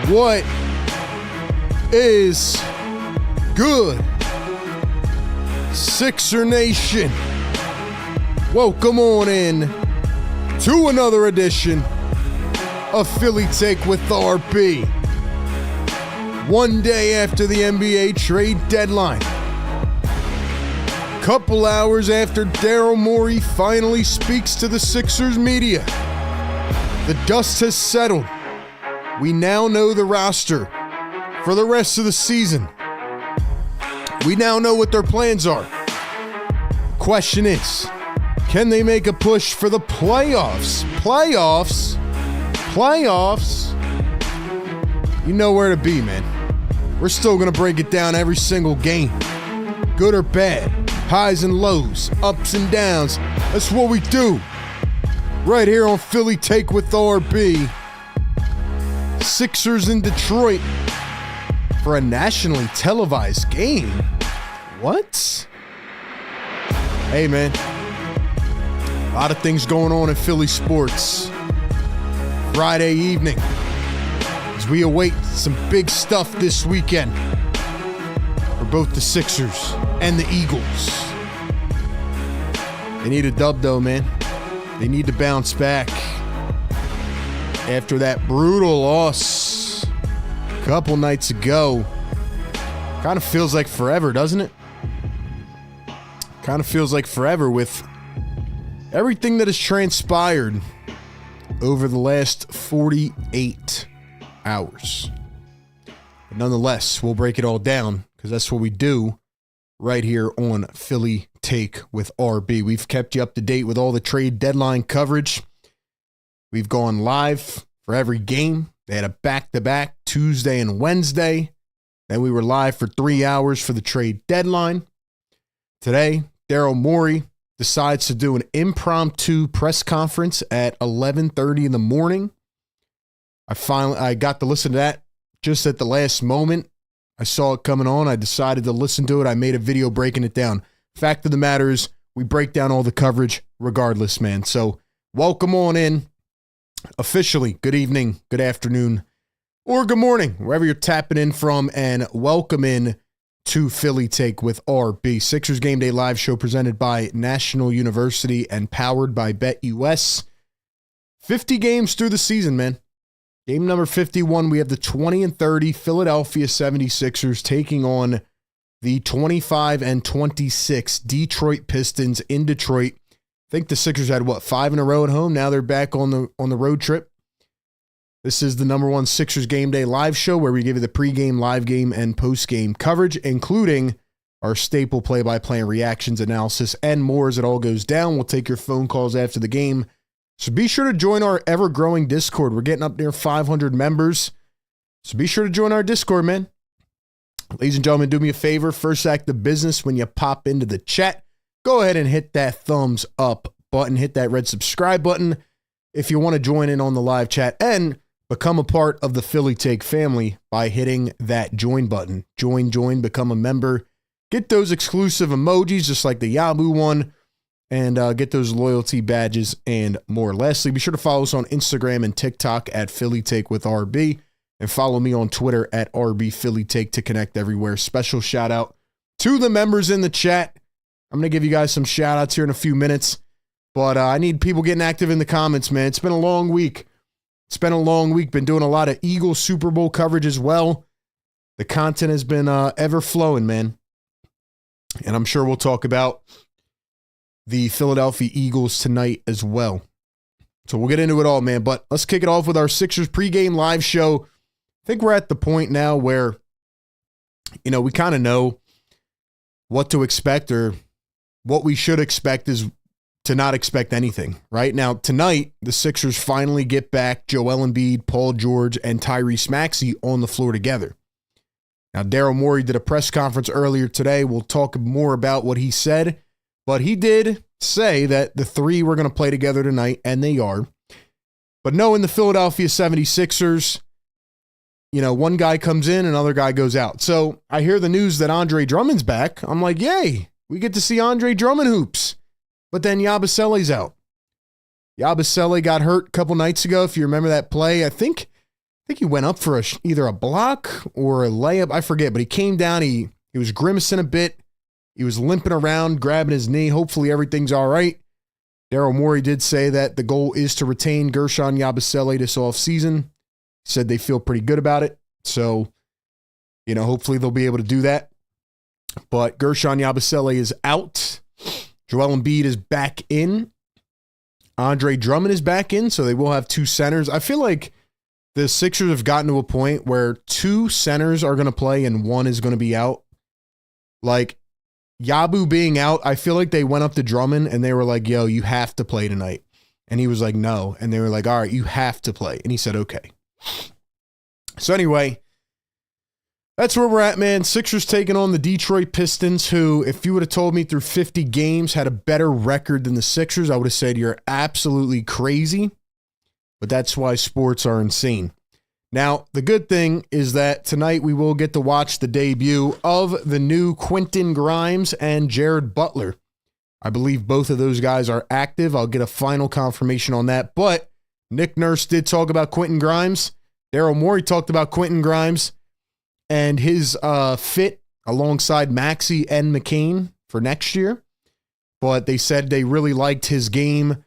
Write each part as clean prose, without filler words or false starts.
What is good, Sixer Nation? Welcome on in to another edition of Philly Take with RB. One day after the NBA trade deadline, couple hours after Daryl Morey finally speaks to the Sixers media, the dust has settled. We now know the roster for the rest of the season. We now know what their plans are. Question is, can they make a push for the playoffs? Playoffs? You know where to be, man. We're still going to break it down every single game. Good or bad, highs and lows, ups and downs. That's what we do. Right here on Philly Take with RB. Sixers in Detroit for a nationally televised game. What? Hey, man. A lot of things going on in Philly sports. Friday evening, as we await some big stuff this weekend for both the Sixers and the Eagles. They need a dub, though, man. They need to bounce back after that brutal loss a couple nights ago. Kind of feels like forever, doesn't it? Kind of feels like forever with everything that has transpired over the last 48 hours. But nonetheless, we'll break it all down because that's what we do right here on Philly Take with RB. We've kept you up to date with all the trade deadline coverage. We've gone live for every game. They had a back-to-back Tuesday and Wednesday. Then we were live for 3 hours for the trade deadline. Today, Daryl Morey decides to do an impromptu press conference at 11:30 in the morning. I got to listen to that just at the last moment. I saw it coming on. I decided to listen to it. I made a video breaking it down. Fact of the matter is, we break down all the coverage regardless, man. So welcome on in. Officially, good evening, good afternoon, or good morning, wherever you're tapping in from, and welcome in to Philly Take with RB. Sixers Game Day Live Show presented by National University and powered by BetUS. 50 games through the season, man. Game number 51, we have the 20-30 Philadelphia 76ers taking on the 25-26 Detroit Pistons in Detroit. I think the Sixers had, 5 in a row at home? Now they're back on the road trip. This is the number one Sixers Game Day Live Show where we give you the pregame, live game, and postgame coverage, including our staple play-by-play reactions, analysis, and more as it all goes down. We'll take your phone calls after the game. So be sure to join our ever-growing Discord. We're getting up near 500 members. So be sure to join our Discord, man. Ladies and gentlemen, do me a favor. First act of business when you pop into the chat. Go ahead and hit that thumbs up button. Hit that red subscribe button if you want to join in on the live chat and become a part of the Philly Take family by hitting that join button. Join, become a member. Get those exclusive emojis just like the Yabu one and get those loyalty badges and more. Lastly, be sure to follow us on Instagram and TikTok at Philly Take with RB and follow me on Twitter at RB Philly Take to connect everywhere. Special shout out to the members in the chat. I'm going to give you guys some shout outs here in a few minutes, but I need people getting active in the comments, man. It's been a long week. Been doing a lot of Eagles Super Bowl coverage as well. The content has been ever flowing, man. And I'm sure we'll talk about the Philadelphia Eagles tonight as well. So we'll get into it all, man. But let's kick it off with our Sixers pregame live show. I think we're at the point now where, we kind of know what to expect, or what we should expect is to not expect anything. Right now, tonight, the Sixers finally get back Joel Embiid, Paul George, and Tyrese Maxey on the floor together. Now, Daryl Morey did a press conference earlier today. We'll talk more about what he said, but he did say that the three were going to play together tonight, and they are. But knowing the Philadelphia 76ers, one guy comes in, another guy goes out. So I hear the news that Andre Drummond's back. I'm like, yay, we get to see Andre Drummond hoops. But then Yabusele's out. Yabusele got hurt a couple nights ago, if you remember that play. I think think he went up for either a block or a layup. I forget, but he came down. He was grimacing a bit. He was limping around, grabbing his knee. Hopefully everything's all right. Daryl Morey did say that the goal is to retain Gershon Yabusele this offseason. He said they feel pretty good about it. So, hopefully they'll be able to do that. But Gershon Yabusele is out. Joel Embiid is back in. Andre Drummond is back in, so they will have 2 centers. I feel like the Sixers have gotten to a point where 2 centers are going to play and 1 is going to be out. Like, Yabu being out, I feel like they went up to Drummond and they were like, yo, you have to play tonight. And he was like, no. And they were like, all right, you have to play. And he said, okay. So anyway, that's where we're at, man. Sixers taking on the Detroit Pistons, who, if you would have told me through 50 games, had a better record than the Sixers, I would have said you're absolutely crazy. But that's why sports are insane. Now, the good thing is that tonight we will get to watch the debut of the new Quentin Grimes and Jared Butler. I believe both of those guys are active. I'll get a final confirmation on that. But Nick Nurse did talk about Quentin Grimes. Daryl Morey talked about Quentin Grimes and his fit alongside Maxey and McCain for next year. But they said they really liked his game.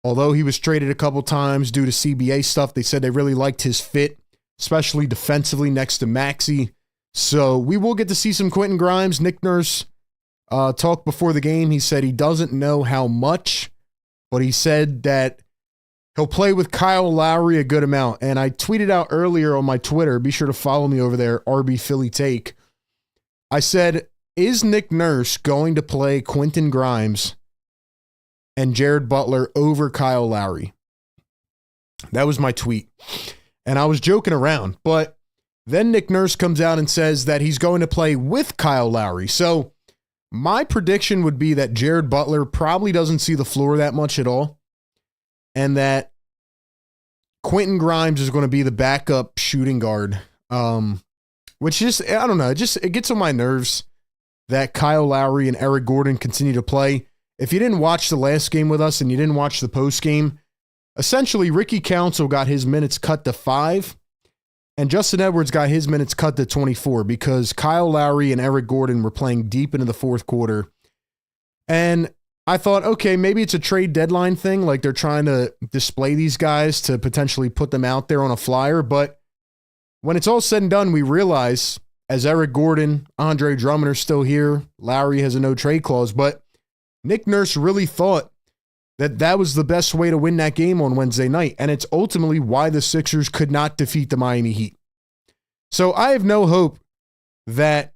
Although he was traded a couple times due to CBA stuff, they said they really liked his fit, especially defensively next to Maxey. So we will get to see some Quentin Grimes. Nick Nurse talked before the game. He said he doesn't know how much, but he said that he'll play with Kyle Lowry a good amount. And I tweeted out earlier on my Twitter, be sure to follow me over there, RB Philly Take. I said, is Nick Nurse going to play Quentin Grimes and Jared Butler over Kyle Lowry? That was my tweet. And I was joking around, but then Nick Nurse comes out and says that he's going to play with Kyle Lowry. So my prediction would be that Jared Butler probably doesn't see the floor that much at all, and that Quentin Grimes is going to be the backup shooting guard, which just, I don't know, it gets on my nerves that Kyle Lowry and Eric Gordon continue to play. If you didn't watch the last game with us and you didn't watch the post game, essentially Ricky Council got his minutes cut to 5, and Justin Edwards got his minutes cut to 24 because Kyle Lowry and Eric Gordon were playing deep into the fourth quarter. And I thought, okay, maybe it's a trade deadline thing, like they're trying to display these guys to potentially put them out there on a flyer. But when it's all said and done, we realize, as Eric Gordon, Andre Drummond are still here, Lowry has a no-trade clause, but Nick Nurse really thought that that was the best way to win that game on Wednesday night, and it's ultimately why the Sixers could not defeat the Miami Heat. So I have no hope that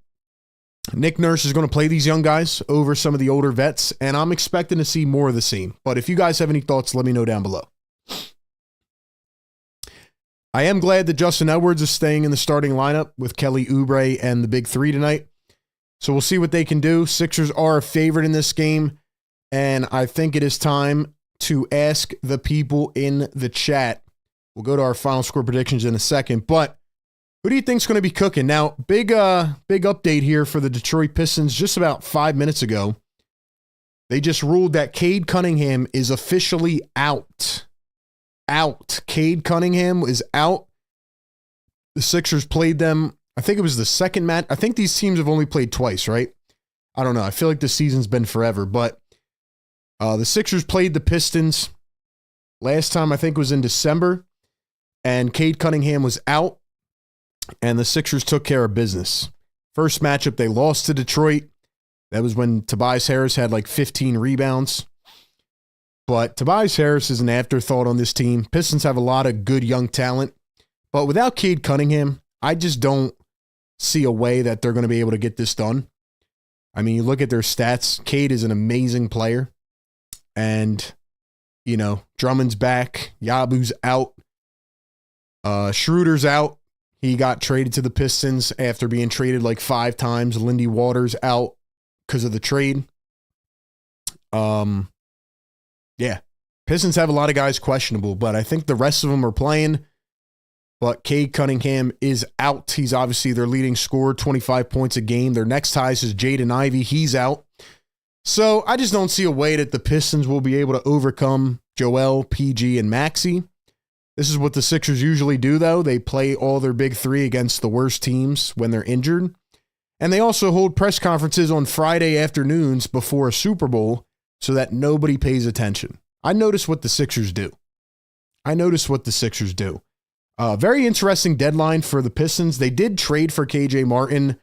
Nick Nurse is going to play these young guys over some of the older vets, and I'm expecting to see more of the same. But if you guys have any thoughts, let me know down below. I am glad that Justin Edwards is staying in the starting lineup with Kelly Oubre and the Big Three tonight. So we'll see what they can do. Sixers are a favorite in this game, and I think it is time to ask the people in the chat. We'll go to our final score predictions in a second, but who do you think is going to be cooking? Now, big update here for the Detroit Pistons. Just about 5 minutes ago, they just ruled that Cade Cunningham is officially out. Cade Cunningham is out. The Sixers played them, I think it was the second match. I think these teams have only played twice, right? I don't know. I feel like the season's been forever, but the Sixers played the Pistons last time, I think was in December, and Cade Cunningham was out, and the Sixers took care of business. First matchup, they lost to Detroit. That was when Tobias Harris had like 15 rebounds. But Tobias Harris is an afterthought on this team. Pistons have a lot of good young talent, but without Cade Cunningham, I just don't see a way that they're going to be able to get this done. I mean, you look at their stats. Cade is an amazing player. And, you know, Drummond's back. Yabu's out. Schroeder's out. He got traded to the Pistons after being traded like 5 times. Lindy Waters out because of the trade. Yeah. Pistons have a lot of guys questionable, but I think the rest of them are playing. But Cade Cunningham is out. He's obviously their leading scorer, 25 points a game. Their next highest is Jaden Ivey. He's out. So I just don't see a way that the Pistons will be able to overcome Joel, PG, and Maxey. This is what the Sixers usually do, though. They play all their big three against the worst teams when they're injured. And they also hold press conferences on Friday afternoons before a Super Bowl so that nobody pays attention. I notice what the Sixers do. Very interesting deadline for the Pistons. They did trade for KJ Martin.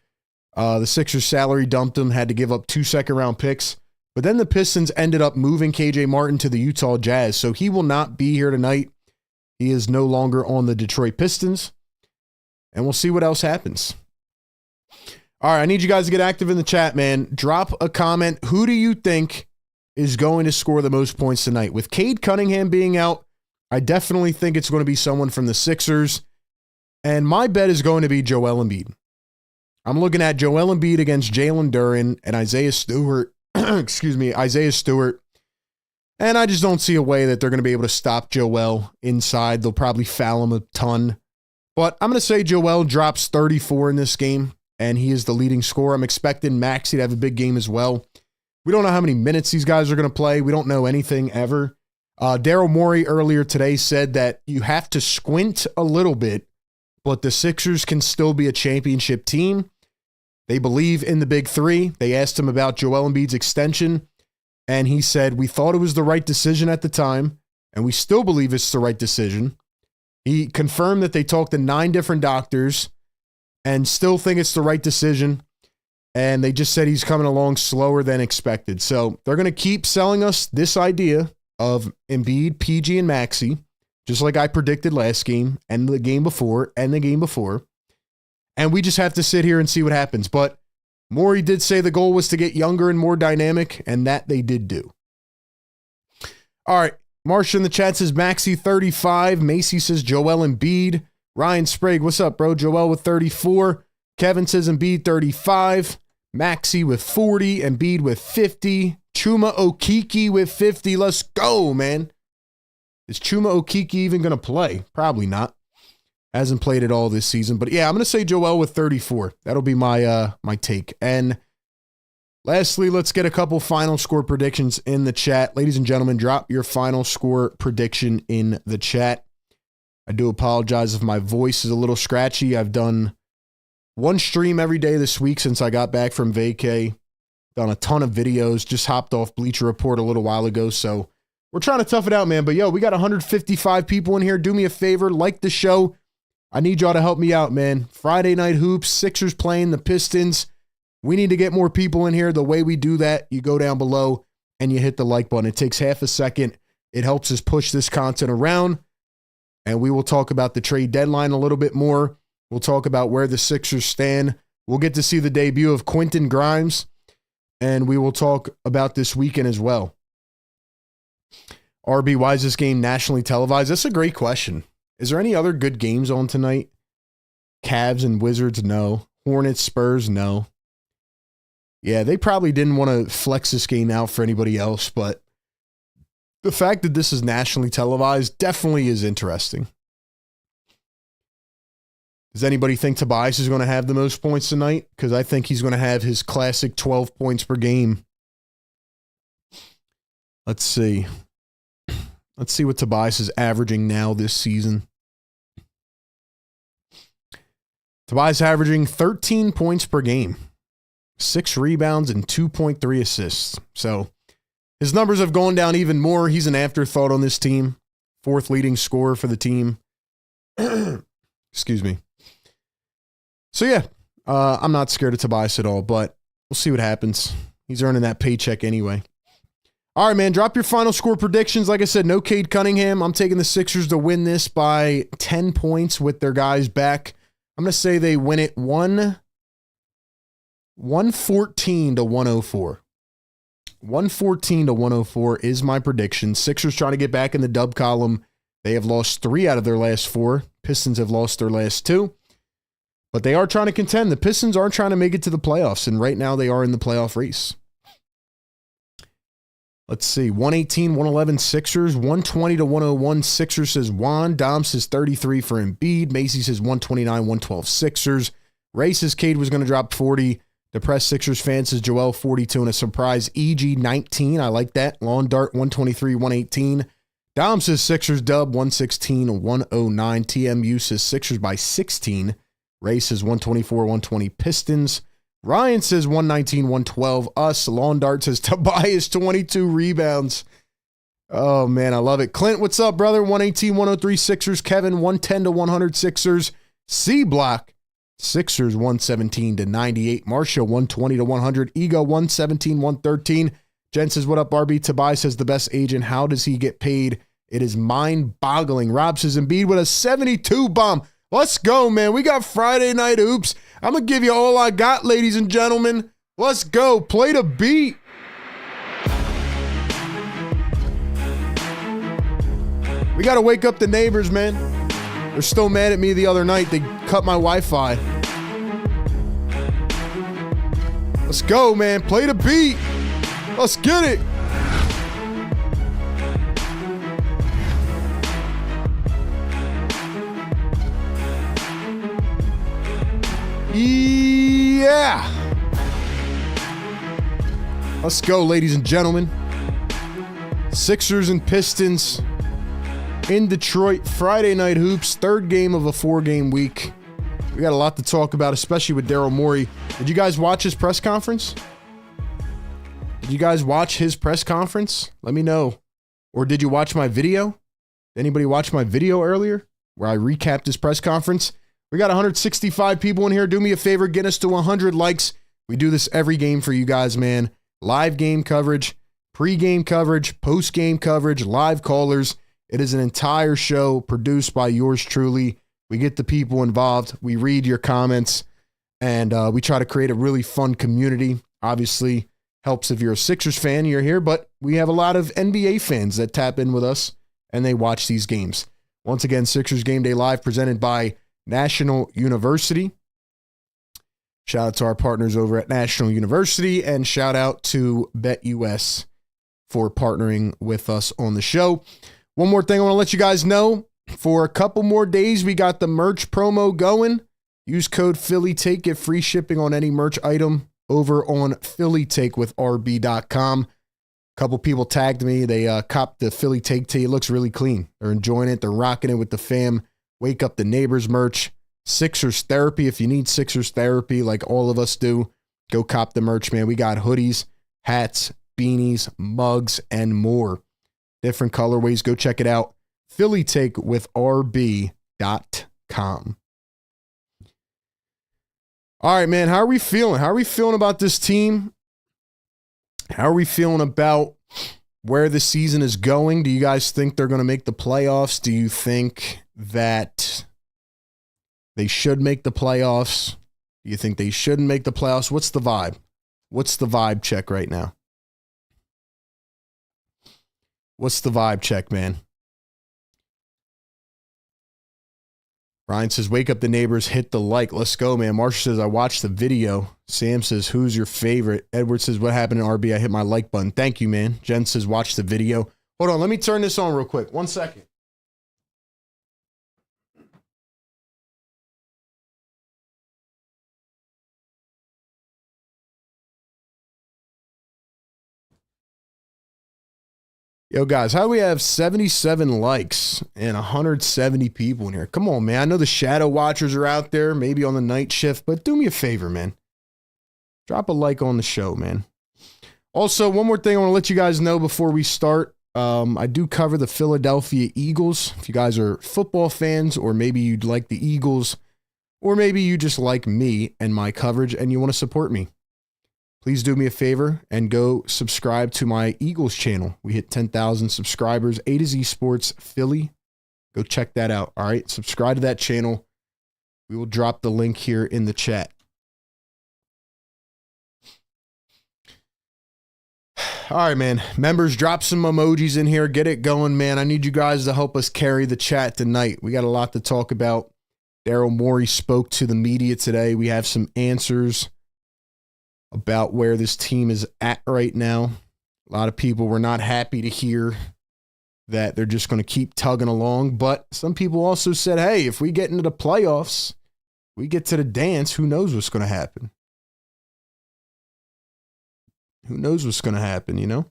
The Sixers salary dumped him, had to give up 2 second-round picks. But then the Pistons ended up moving KJ Martin to the Utah Jazz, so he will not be here tonight. He is no longer on the Detroit Pistons. And we'll see what else happens. All right, I need you guys to get active in the chat, man. Drop a comment. Who do you think is going to score the most points tonight? With Cade Cunningham being out, I definitely think it's going to be someone from the Sixers. And my bet is going to be Joel Embiid. I'm looking at Joel Embiid against Jalen Duren and Isaiah Stewart. Isaiah Stewart. And I just don't see a way that they're going to be able to stop Joel inside. They'll probably foul him a ton. But I'm going to say Joel drops 34 in this game, and he is the leading scorer. I'm expecting Maxey to have a big game as well. We don't know how many minutes these guys are going to play. We don't know anything ever. Daryl Morey earlier today said that you have to squint a little bit, but the Sixers can still be a championship team. They believe in the big three. They asked him about Joel Embiid's extension, and he said, we thought it was the right decision at the time, and we still believe it's the right decision. He confirmed that they talked to 9 different doctors and still think it's the right decision, and they just said he's coming along slower than expected. So they're going to keep selling us this idea of Embiid, PG, and Maxey, just like I predicted last game and the game before and the game before. And we just have to sit here and see what happens. But Morey did say the goal was to get younger and more dynamic, and that they did do. All right. Marsha in the chat says Maxey 35. Macy says Joel Embiid. Ryan Sprague, what's up, bro? Joel with 34. Kevin says Embiid 35. Maxey with 40. Embiid with 50. Chuma Okeke with 50. Let's go, man. Is Chuma Okeke even going to play? Probably not. Hasn't played at all this season. But yeah, I'm going to say Joel with 34. That'll be my take. And lastly, let's get a couple final score predictions in the chat. Ladies and gentlemen, drop your final score prediction in the chat. I do apologize if my voice is a little scratchy. I've done one stream every day this week since I got back from vacay. Done a ton of videos. Just hopped off Bleacher Report a little while ago. So we're trying to tough it out, man. But yo, we got 155 people in here. Do me a favor. Like the show. I need y'all to help me out, man. Friday Night Hoops, Sixers playing the Pistons. We need to get more people in here. The way we do that, you go down below and you hit the like button. It takes half a second. It helps us push this content around. And we will talk about the trade deadline a little bit more. We'll talk about where the Sixers stand. We'll get to see the debut of Quentin Grimes. And we will talk about this weekend as well. RB, why is this game nationally televised? That's a great question. Is there any other good games on tonight? Cavs and Wizards, no. Hornets, Spurs, no. Yeah, they probably didn't want to flex this game out for anybody else, but the fact that this is nationally televised definitely is interesting. Does anybody think Tobias is going to have the most points tonight? Because I think he's going to have his classic 12 points per game. Let's see. Let's see what Tobias is averaging now this season. Tobias averaging 13 points per game, 6 rebounds, and 2.3 assists. So his numbers have gone down even more. He's an afterthought on this team. 4th leading scorer for the team. Excuse me. So yeah, I'm not scared of Tobias at all, but we'll see what happens. He's earning that paycheck anyway. All right, man, drop your final score predictions. Like I said, no Cade Cunningham. I'm taking the Sixers to win this by 10 points with their guys back. I'm going to say they win it 114 to 104. 114 to 104 is my prediction. Sixers trying to get back in the dub column. They have lost 3 out of their last 4. Pistons have lost their last 2. But they are trying to contend. The Pistons aren't trying to make it to the playoffs, and right now they are in the playoff race. Let's see, 118, 111 Sixers, 120 to 101 Sixers says Juan. Dom says 33 for Embiid. Macy says 129, 112 Sixers. Ray says Cade was going to drop 40. Depressed Sixers fan says Joel 42 and a surprise EG 19. I like that. Lawn Dart 123, 118. Dom says Sixers dub 116-109. TMU says Sixers by 16. Ray says 124-120 Pistons. Ryan says 119-112 us. Lawn Dart says Tobias 22 rebounds. Oh, man, I love it. Clint, what's up, brother? 118-103 Sixers. Kevin, 110-100 Sixers. C Block, Sixers 117-98. Marcia, 120-100. Ego, 117-113. Jen says, what up, RB? Tobias says, the best agent. How does he get paid? It is mind-boggling. Rob says, Embiid with a 72 bomb. Let's go, man. We got Friday night hoops. I'm going to give you all I got, ladies and gentlemen. Let's go. Play the beat. We got to wake up the neighbors, man. They're still mad at me the other night. They cut my Wi-Fi. Let's go, man. Play the beat. Let's get it. Yeah. Let's go, ladies and gentlemen. Sixers and Pistons in Detroit. Friday night hoops. Third game of a 4-game week. We got a lot to talk about, especially with Daryl Morey. Did you guys watch his press conference? Did you guys watch his press conference? Let me know. Or did you watch my video? Did anybody watch my video earlier where I recapped his press conference? We got 165 people in here. Do me a favor, get us to 100 likes. We do this every game for you guys, man. Live game coverage, pre-game coverage, post-game coverage, live callers. It is an entire show produced by yours truly. We get the people involved. We read your comments, and we try to create a really fun community. Obviously, helps if you're a Sixers fan, you're here, but we have a lot of NBA fans that tap in with us, and they watch these games. Once again, Sixers Game Day Live presented by National University. Shout out to our partners over at National University, and shout out to BetUS for partnering with us on the show. One more thing I want to let you guys know. For a couple more days, we got the merch promo going. Use code PhillyTake, get free shipping on any merch item over on PhillyTakeWithRB.com. A couple people tagged me. They copped the Philly Take tee. It looks really clean. They're enjoying it. They're rocking it with the fam. Wake Up the Neighbors merch. Sixers Therapy. If you need Sixers Therapy like all of us do, go cop the merch, man. We got hoodies, hats, beanies, mugs, and more. Different colorways. Go check it out. PhillyTakeWithRB.com. All right, man. How are we feeling? How are we feeling about this team? How are we feeling about where the season is going? Do you guys think they're going to make the playoffs? Do you think that they should make the playoffs? Do you think they shouldn't make the playoffs? What's the vibe? What's the vibe check right now? What's the vibe check, man? Ryan says, wake up the neighbors, hit the like. Let's go, man. Marsha says, I watched the video. Sam says, who's your favorite? Edward says, what happened in RB? I hit my like button. Thank you, man. Jen says, watch the video. Hold on. Let me turn this on real quick. 1 second. Yo, guys, how do we have 77 likes and 170 people in here? Come on, man. I know the shadow watchers are out there, maybe on the night shift, but do me a favor, man. Drop a like on the show, man. Also, one more thing I want to let you guys know before we start. I do cover the Philadelphia Eagles. If you guys are football fans, or maybe you'd like the Eagles, or maybe you just like me and my coverage and you want to support me, please do me a favor and go subscribe to my Eagles channel. We hit 10,000 subscribers, A to Z Sports Philly. Go check that out. All right. Subscribe to that channel. We will drop the link here in the chat. All right, man. Members, drop some emojis in here. Get it going, man. I need you guys to help us carry the chat tonight. We got a lot to talk about. Daryl Morey spoke to the media today. We have some answers about where this team is at right now. A lot of people were not happy to hear that they're just going to keep tugging along. But some people also said, hey, if we get into the playoffs, we get to the dance, who knows what's going to happen? Who knows what's going to happen, you know?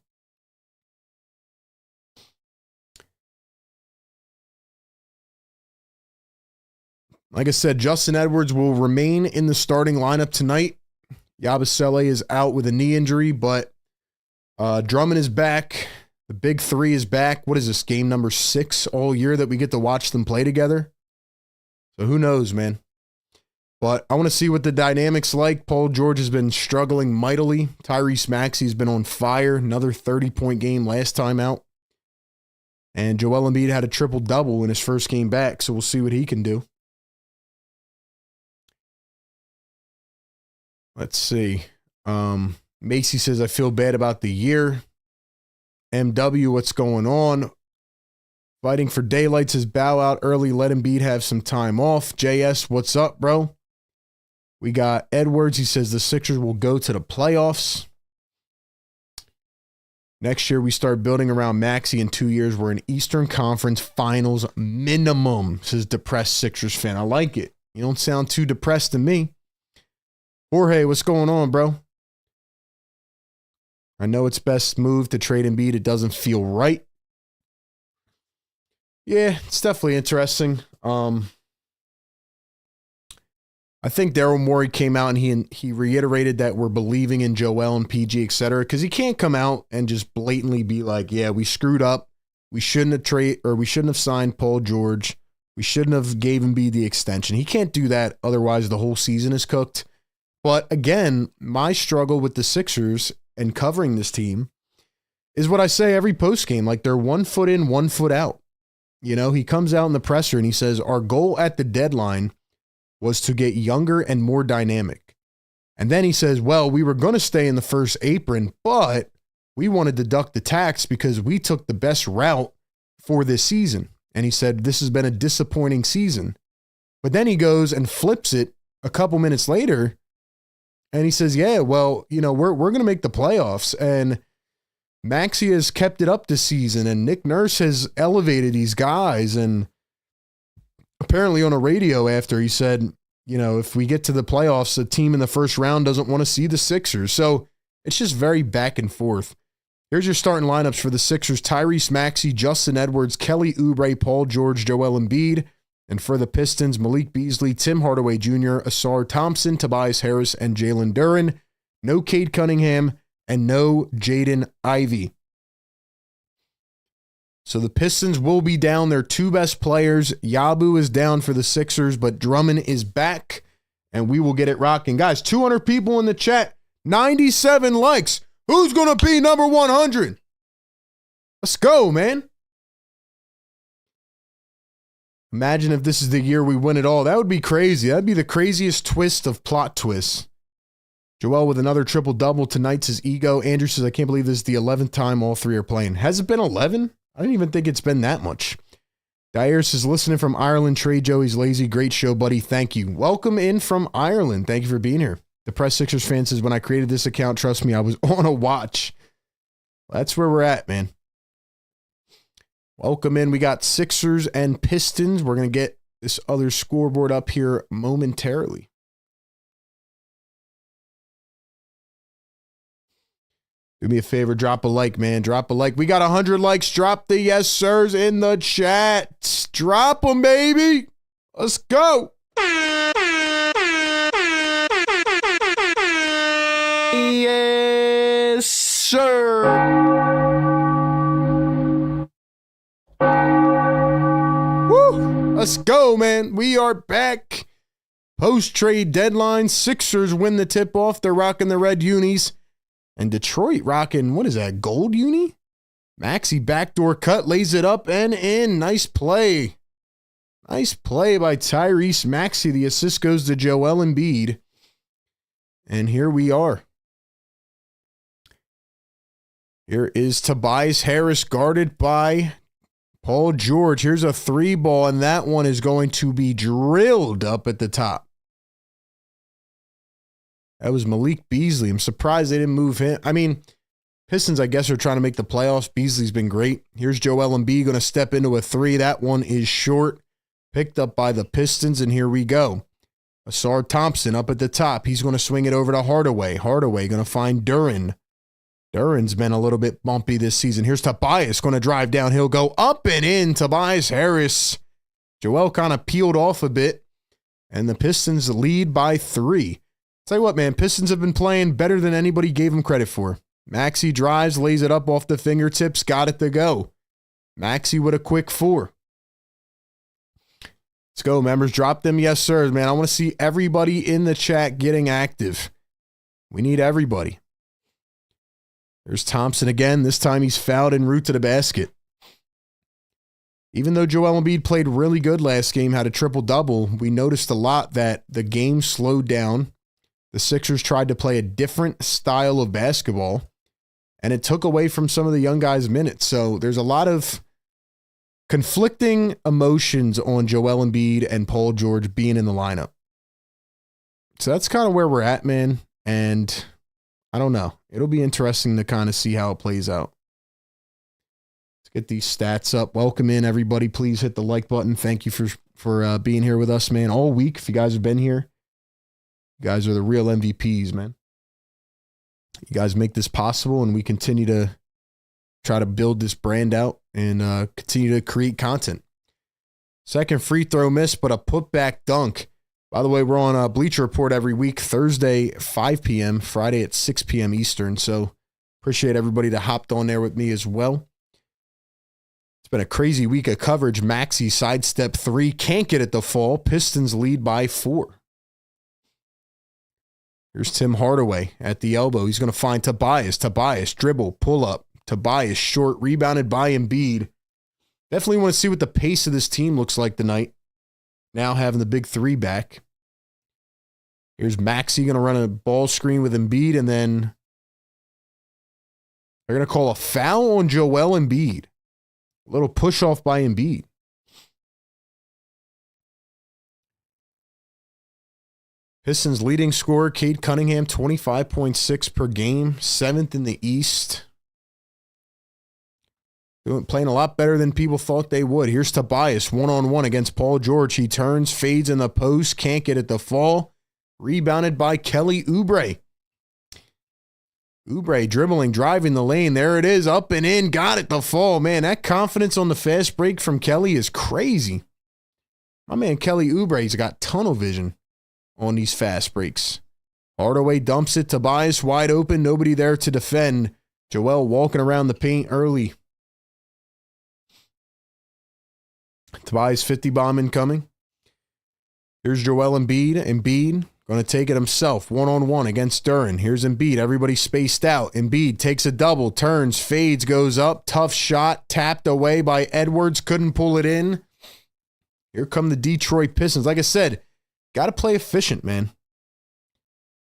Like I said, Justin Edwards will remain in the starting lineup tonight. Yabusele is out with a knee injury, but Drummond is back. The big three is back. What is this, game number 6 all year that we get to watch them play together? So who knows, man? But I want to see what the dynamic's like. Paul George has been struggling mightily. Tyrese Maxey's been on fire. Another 30-point game last time out. And Joel Embiid had a triple-double in his first game back, so we'll see what he can do. Let's see. Macy says, I feel bad about the year. MW, what's going on? Fighting for Daylight says, bow out early. Let Embiid have some time off. JS, what's up, bro? We got Edwards. He says the Sixers will go to the playoffs. Next year, we start building around Maxey. In 2 years, we're in Eastern Conference Finals minimum, says depressed Sixers fan. I like it. You don't sound too depressed to me. Jorge, what's going on, bro? I know it's best move to trade Embiid. It doesn't feel right. Yeah, it's definitely interesting. I think Daryl Morey came out and he reiterated that we're believing in Joel and PG, et cetera, because he can't come out and just blatantly be like, yeah, we screwed up. We shouldn't have signed Paul George. We shouldn't have gave Embiid the extension. He can't do that. Otherwise, the whole season is cooked. But again, my struggle with the Sixers and covering this team is what I say every postgame. Like, they're 1 foot in, 1 foot out. You know, he comes out in the presser and he says, our goal at the deadline was to get younger and more dynamic. And then he says, well, we were going to stay in the first apron, but we wanted to duck the tax because we took the best route for this season. And he said, this has been a disappointing season. But then he goes and flips it a couple minutes later. And he says, yeah, well, you know, we're going to make the playoffs. And Maxey has kept it up this season. And Nick Nurse has elevated these guys. And apparently on a radio after, he said, you know, if we get to the playoffs, the team in the first round doesn't want to see the Sixers. So it's just very back and forth. Here's your starting lineups for the Sixers: Tyrese Maxey, Justin Edwards, Kelly Oubre, Paul George, Joel Embiid. And for the Pistons, Malik Beasley, Tim Hardaway Jr., Asar Thompson, Tobias Harris, and Jalen Duren. No Cade Cunningham and no Jaden Ivey. So the Pistons will be down their 2 best players. Yabu is down for the Sixers, but Drummond is back, and we will get it rocking. Guys, 200 people in the chat, 97 likes. Who's going to be number 100? Let's go, man. Imagine if this is the year we win it all. That would be crazy. That'd be the craziest twist of plot twists. Joel with another triple-double tonight, says ego. Andrew says, I can't believe this is the 11th time all 3 are playing. Has it been 11? I didn't even think it's been that much. Dyer says, listening from Ireland. Trey Joey's lazy. Great show, buddy. Thank you. Welcome in from Ireland. Thank you for being here. The Press Sixers fan says, when I created this account, trust me, I was on a watch. That's where we're at, man. Welcome in. We got Sixers and Pistons. We're going to get this other scoreboard up here momentarily. Do me a favor, drop a like, man. Drop a like. We got 100 likes. Drop the yes sirs in the chat. Drop them, baby. Let's go. Yes, sir. Woo. Let's go, man. We are back. Post-trade deadline. Sixers win the tip-off. They're rocking the red unis. And Detroit rocking, what is that, gold uni? Maxey backdoor cut, lays it up and in. Nice play. Nice play by Tyrese Maxey. The assist goes to Joel Embiid. And here we are. Here is Tobias Harris guarded by Paul George. Here's a 3-ball, and that one is going to be drilled up at the top. That was Malik Beasley. I'm surprised they didn't move him. I mean, Pistons, I guess, are trying to make the playoffs. Beasley's been great. Here's Joel Embiid going to step into a 3. That one is short. Picked up by the Pistons, and here we go. Asar Thompson up at the top. He's going to swing it over to Hardaway. Hardaway going to find Duren. Duren's been a little bit bumpy this season. Here's Tobias going to drive down. He'll go up and in. Tobias Harris. Joel kind of peeled off a bit. And the Pistons lead by 3. Tell you what, man, Pistons have been playing better than anybody gave them credit for. Maxey drives, lays it up off the fingertips, got it to go. Maxey with a quick 4. Let's go, members. Drop them. Yes, sir. Man, I want to see everybody in the chat getting active. We need everybody. There's Thompson again. This time he's fouled en route to the basket. Even though Joel Embiid played really good last game, had a triple-double, we noticed a lot that the game slowed down. The Sixers tried to play a different style of basketball, and it took away from some of the young guys' minutes. So there's a lot of conflicting emotions on Joel Embiid and Paul George being in the lineup. So that's kind of where we're at, man. And I don't know. It'll be interesting to kind of see how it plays out. Let's get these stats up. Welcome in, everybody. Please hit the like button. Thank you for being here with us, man, all week. If you guys have been here, you guys are the real MVPs, man. You guys make this possible, and we continue to try to build this brand out and continue to create content. Second free throw miss, but a putback dunk. By the way, we're on Bleacher Report every week, Thursday, 5 p.m., Friday at 6 p.m. Eastern. So appreciate everybody that hopped on there with me as well. It's been a crazy week of coverage. Maxey sidestep 3, can't get it to fall. Pistons lead by 4. Here's Tim Hardaway at the elbow. He's going to find Tobias. Tobias, dribble, pull up. Tobias, short, rebounded by Embiid. Definitely want to see what the pace of this team looks like tonight. Now having the big 3 back. Here's Maxey going to run a ball screen with Embiid, and then they're going to call a foul on Joel Embiid. A little push off by Embiid. Pistons leading scorer, Cade Cunningham, 25.6 per game, 7th in the East. Playing a lot better than people thought they would. Here's Tobias, one-on-one against Paul George. He turns, fades in the post, can't get it to fall. Rebounded by Kelly Oubre. Oubre dribbling, driving the lane. There it is, up and in, got it to fall. Man, that confidence on the fast break from Kelly is crazy. My man Kelly Oubre's got tunnel vision on these fast breaks. Hardaway dumps it. Tobias wide open. Nobody there to defend. Joel walking around the paint early. Tobias 50 bomb incoming. Here's Joel Embiid. Embiid going to take it himself. One-on-one against Duren. Here's Embiid. Everybody spaced out. Embiid takes a double. Turns. Fades. Goes up. Tough shot. Tapped away by Edwards. Couldn't pull it in. Here come the Detroit Pistons. Like I said, got to play efficient, man.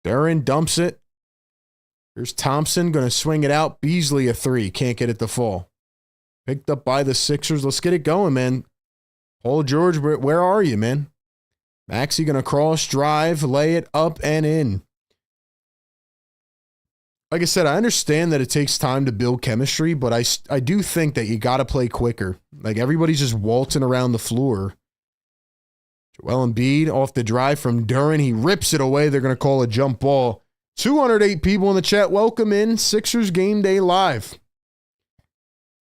Duren dumps it. Here's Thompson. Going to swing it out. Beasley a 3. Can't get it to fall. Picked up by the Sixers. Let's get it going, man. Paul George, where are you, man? Maxey going to cross, drive, lay it up and in. Like I said, I understand that it takes time to build chemistry, but I do think that you got to play quicker. Like, everybody's just waltzing around the floor. Joel Embiid off the drive from Duren. He rips it away. They're going to call a jump ball. 208 people in the chat. Welcome in. Sixers Game Day Live.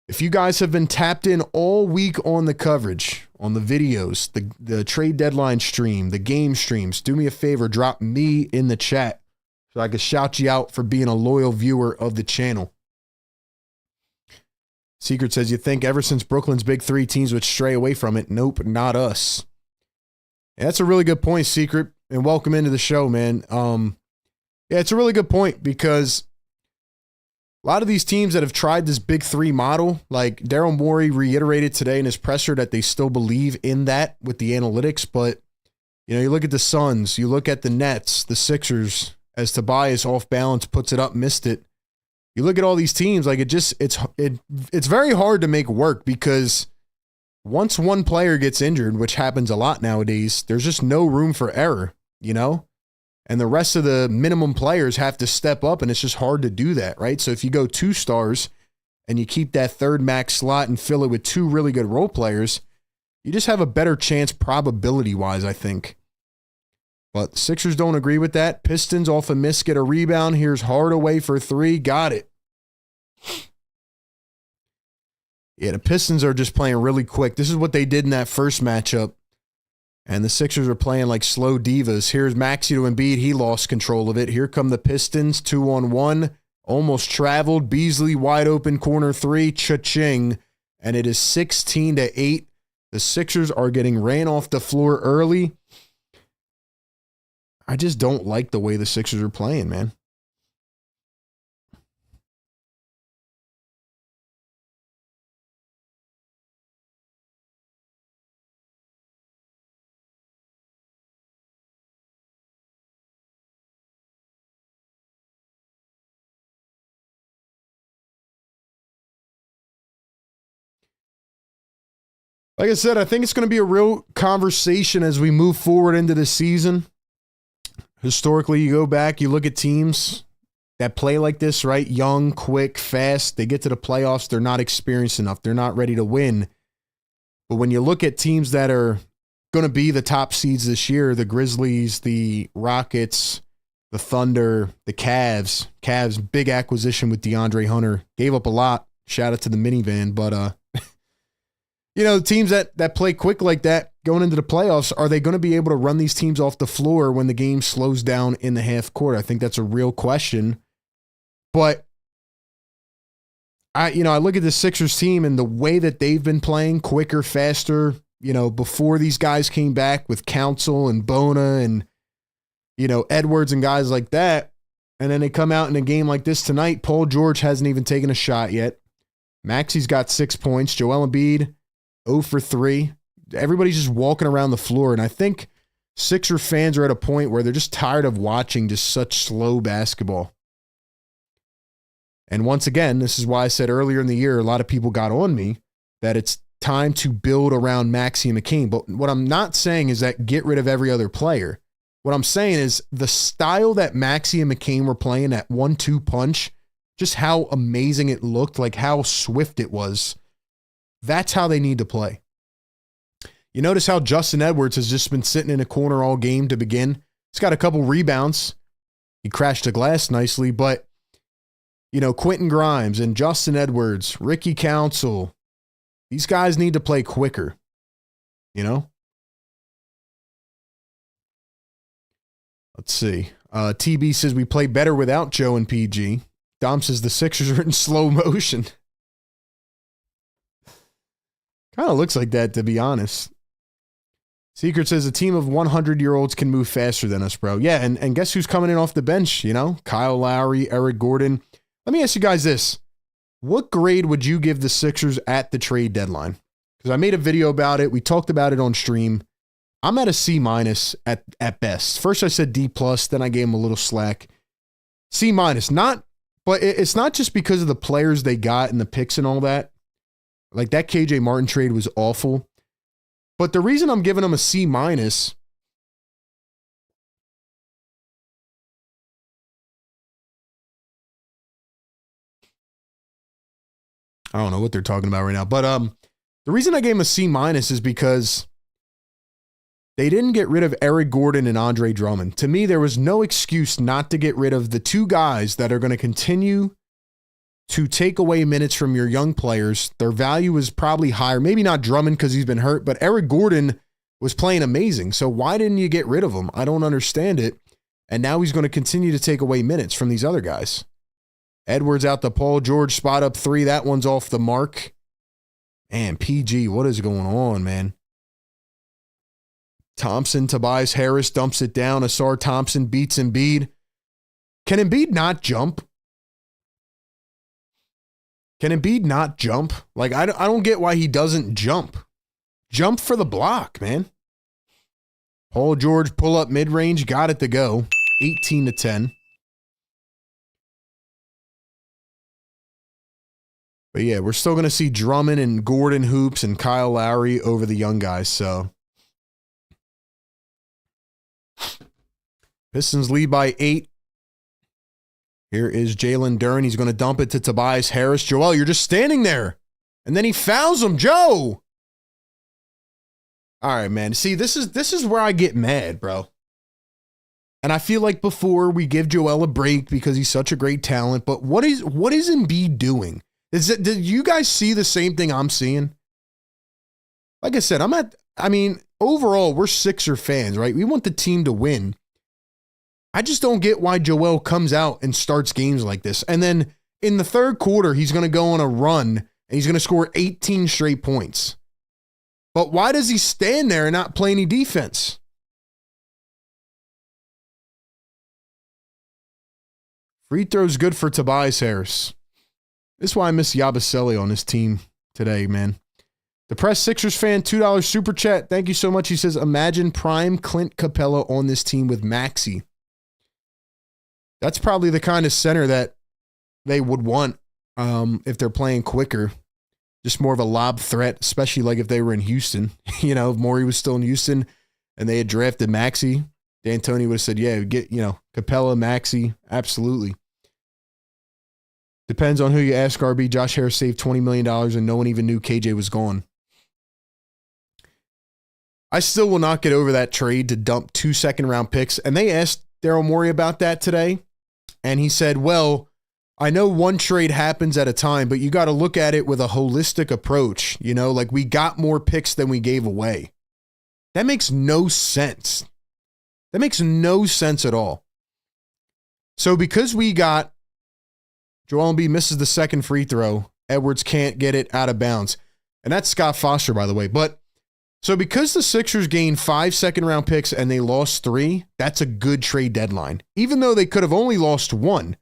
If you guys have been tapped in all week on the coverage, on the videos, the trade deadline stream, the game streams, do me a favor, drop me in the chat so I can shout you out for being a loyal viewer of the channel. Secret says, you think ever since Brooklyn's big 3 teams would stray away from it? Nope, not us. Yeah, that's a really good point, Secret, and welcome into the show, man. Yeah, it's a really good point because a lot of these teams that have tried this big 3 model, like Daryl Morey reiterated today in his presser that they still believe in that with the analytics. But, you know, you look at the Suns, you look at the Nets, the Sixers, as Tobias off balance puts it up, missed it. You look at all these teams, like it's very hard to make work because once one player gets injured, which happens a lot nowadays, there's just no room for error, you know? And the rest of the minimum players have to step up, and it's just hard to do that, right? So if you go 2 stars and you keep that third max slot and fill it with 2 really good role players, you just have a better chance probability-wise, I think. But the Sixers don't agree with that. Pistons off a miss, get a rebound. Here's Hardaway for 3. Got it. Yeah, the Pistons are just playing really quick. This is what they did in that first matchup. And the Sixers are playing like slow divas. Here's Maxey to Embiid. He lost control of it. Here come the Pistons, 2-on-1. Almost traveled. Beasley wide open, corner three. Cha-ching. And it is 16-8. The Sixers are getting ran off the floor early. I just don't like the way the Sixers are playing, man. Like I said, I think it's going to be a real conversation as we move forward into the season. Historically, you go back, you look at teams that play like this, right? Young, quick, fast. They get to the playoffs. They're not experienced enough. They're not ready to win. But when you look at teams that are going to be the top seeds this year, the Grizzlies, the Rockets, the Thunder, the Cavs. Cavs, big acquisition with DeAndre Hunter. Gave up a lot. Shout out to the minivan. But, you know, teams that play quick like that going into the playoffs, are they going to be able to run these teams off the floor when the game slows down in the half court? I think that's a real question. But I look at the Sixers team and the way that they've been playing quicker, faster, before these guys came back with Council and Bona and, Edwards and guys like that. And then they come out in a game like this tonight. Paul George hasn't even taken a shot yet. Maxey's got 6 points. Joel Embiid, 0 for 3. Everybody's just walking around the floor. And I think Sixer fans are at a point where they're just tired of watching just such slow basketball. And once again, this is why I said earlier in the year, a lot of people got on me that it's time to build around Maxey and McCain. But what I'm not saying is that get rid of every other player. What I'm saying is the style that Maxey and McCain were playing, that 1-2 punch, just how amazing it looked, like how swift it was. That's how they need to play. You notice how Justin Edwards has just been sitting in a corner all game to begin. He's got a couple rebounds. He crashed the glass nicely, but Quentin Grimes and Justin Edwards, Ricky Council, these guys need to play quicker, Let's see. TB says we play better without Joe and PG. Dom says the Sixers are in slow motion. Kind of looks like that, to be honest. Secret says a team of 100-year-olds can move faster than us, bro. Yeah, and guess who's coming in off the bench, Kyle Lowry, Eric Gordon. Let me ask you guys this. What grade would you give the Sixers at the trade deadline? Because I made a video about it. We talked about it on stream. I'm at a C- at best. First I said D+, then I gave them a little slack. C-, but it's not just because of the players they got and the picks and all that. Like that KJ Martin trade was awful. But the reason I'm giving them a C-, I don't know what they're talking about right now. But the reason I gave him a C- is because they didn't get rid of Eric Gordon and Andre Drummond. To me, there was no excuse not to get rid of the two guys that are going to continue to take away minutes from your young players. Their value is probably higher. Maybe not Drummond because he's been hurt, but Eric Gordon was playing amazing. So why didn't you get rid of him? I don't understand it. And now he's going to continue to take away minutes from these other guys. Edwards out the Paul George spot up 3. That one's off the mark. Man, PG, what is going on, man? Thompson, Tobias Harris dumps it down. Asar Thompson beats Embiid. Can Embiid not jump? Can Embiid not jump? Like, I don't get why he doesn't jump. Jump for the block, man. Paul George pull up mid-range. Got it to go. 18-10. But yeah, we're still going to see Drummond and Gordon hoops and Kyle Lowry over the young guys. So Pistons lead by 8. Here is Jalen Duren. He's going to dump it to Tobias Harris. Joel, you're just standing there. And then he fouls him. Joe. All right, man. See, this is where I get mad, bro. And I feel like before we give Joel a break because he's such a great talent. But what is Embiid doing? Did you guys see the same thing I'm seeing? Like I said, overall, we're Sixer fans, right? We want the team to win. I just don't get why Joel comes out and starts games like this. And then in the third quarter, he's going to go on a run and he's going to score 18 straight points. But why does he stand there and not play any defense? Free throws good for Tobias Harris. This is why I miss Yabusele on this team today, man. Depressed Sixers fan, $2 super chat. Thank you so much. He says, imagine prime Clint Capella on this team with Maxey. That's probably the kind of center that they would want if they're playing quicker. Just more of a lob threat, especially like if they were in Houston. You know, if Morey was still in Houston and they had drafted Maxey, D'Antoni would have said, yeah, get, Capella, Maxey, absolutely. Depends on who you ask, RB. Josh Harris saved $20 million and no one even knew KJ was gone. I still will not get over that trade to dump 2 second-round picks. And they asked Daryl Morey about that today. And he said, well, I know one trade happens at a time, but you got to look at it with a holistic approach. Like we got more picks than we gave away. That makes no sense. That makes no sense at all. So because we got Joel Embiid misses the second free throw, Edwards can't get it out of bounds. And that's Scott Foster, by the way. But so because the Sixers gained 5 second-round picks and they lost 3, that's a good trade deadline, even though they could have only lost 1.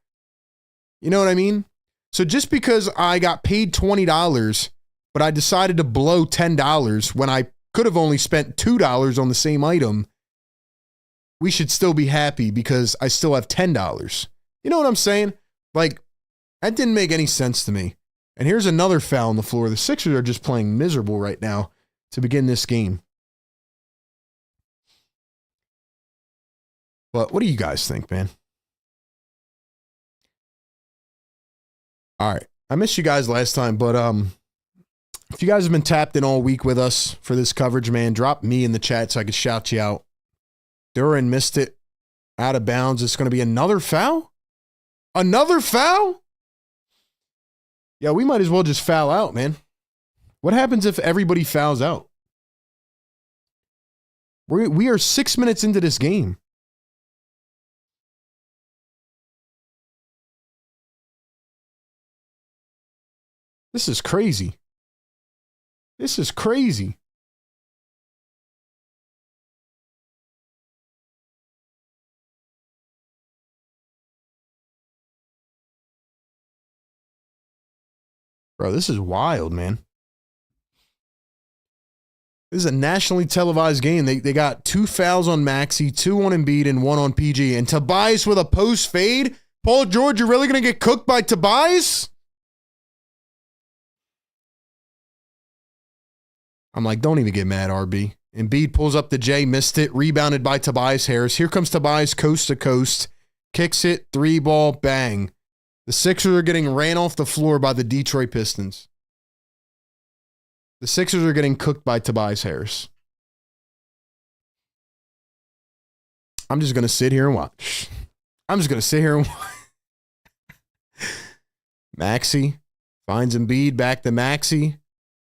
You know what I mean? So just because I got paid $20, but I decided to blow $10 when I could have only spent $2 on the same item, we should still be happy because I still have $10. You know what I'm saying? Like, that didn't make any sense to me. And here's another foul on the floor. The Sixers are just playing miserable right now to begin this game. But what do you guys think, man? All right. I missed you guys last time, but if you guys have been tapped in all week with us for this coverage, man, drop me in the chat so I can shout you out. Duran missed it. Out of bounds. It's going to be another foul? Another foul? Yeah, we might as well just foul out, man. What happens if everybody fouls out? We are 6 minutes into this game. This is crazy. This is crazy. Bro, this is wild, man. This is a nationally televised game. They got 2 fouls on Maxey, 2 on Embiid, and 1 on PG. And Tobias with a post fade. Paul George, you're really going to get cooked by Tobias? I'm like, don't even get mad, RB. Embiid pulls up the J, missed it, rebounded by Tobias Harris. Here comes Tobias coast to coast. Kicks it, 3-ball, bang. The Sixers are getting ran off the floor by the Detroit Pistons. The Sixers are getting cooked by Tobias Harris. I'm just going to sit here and watch. Maxey finds Embiid, back to Maxey.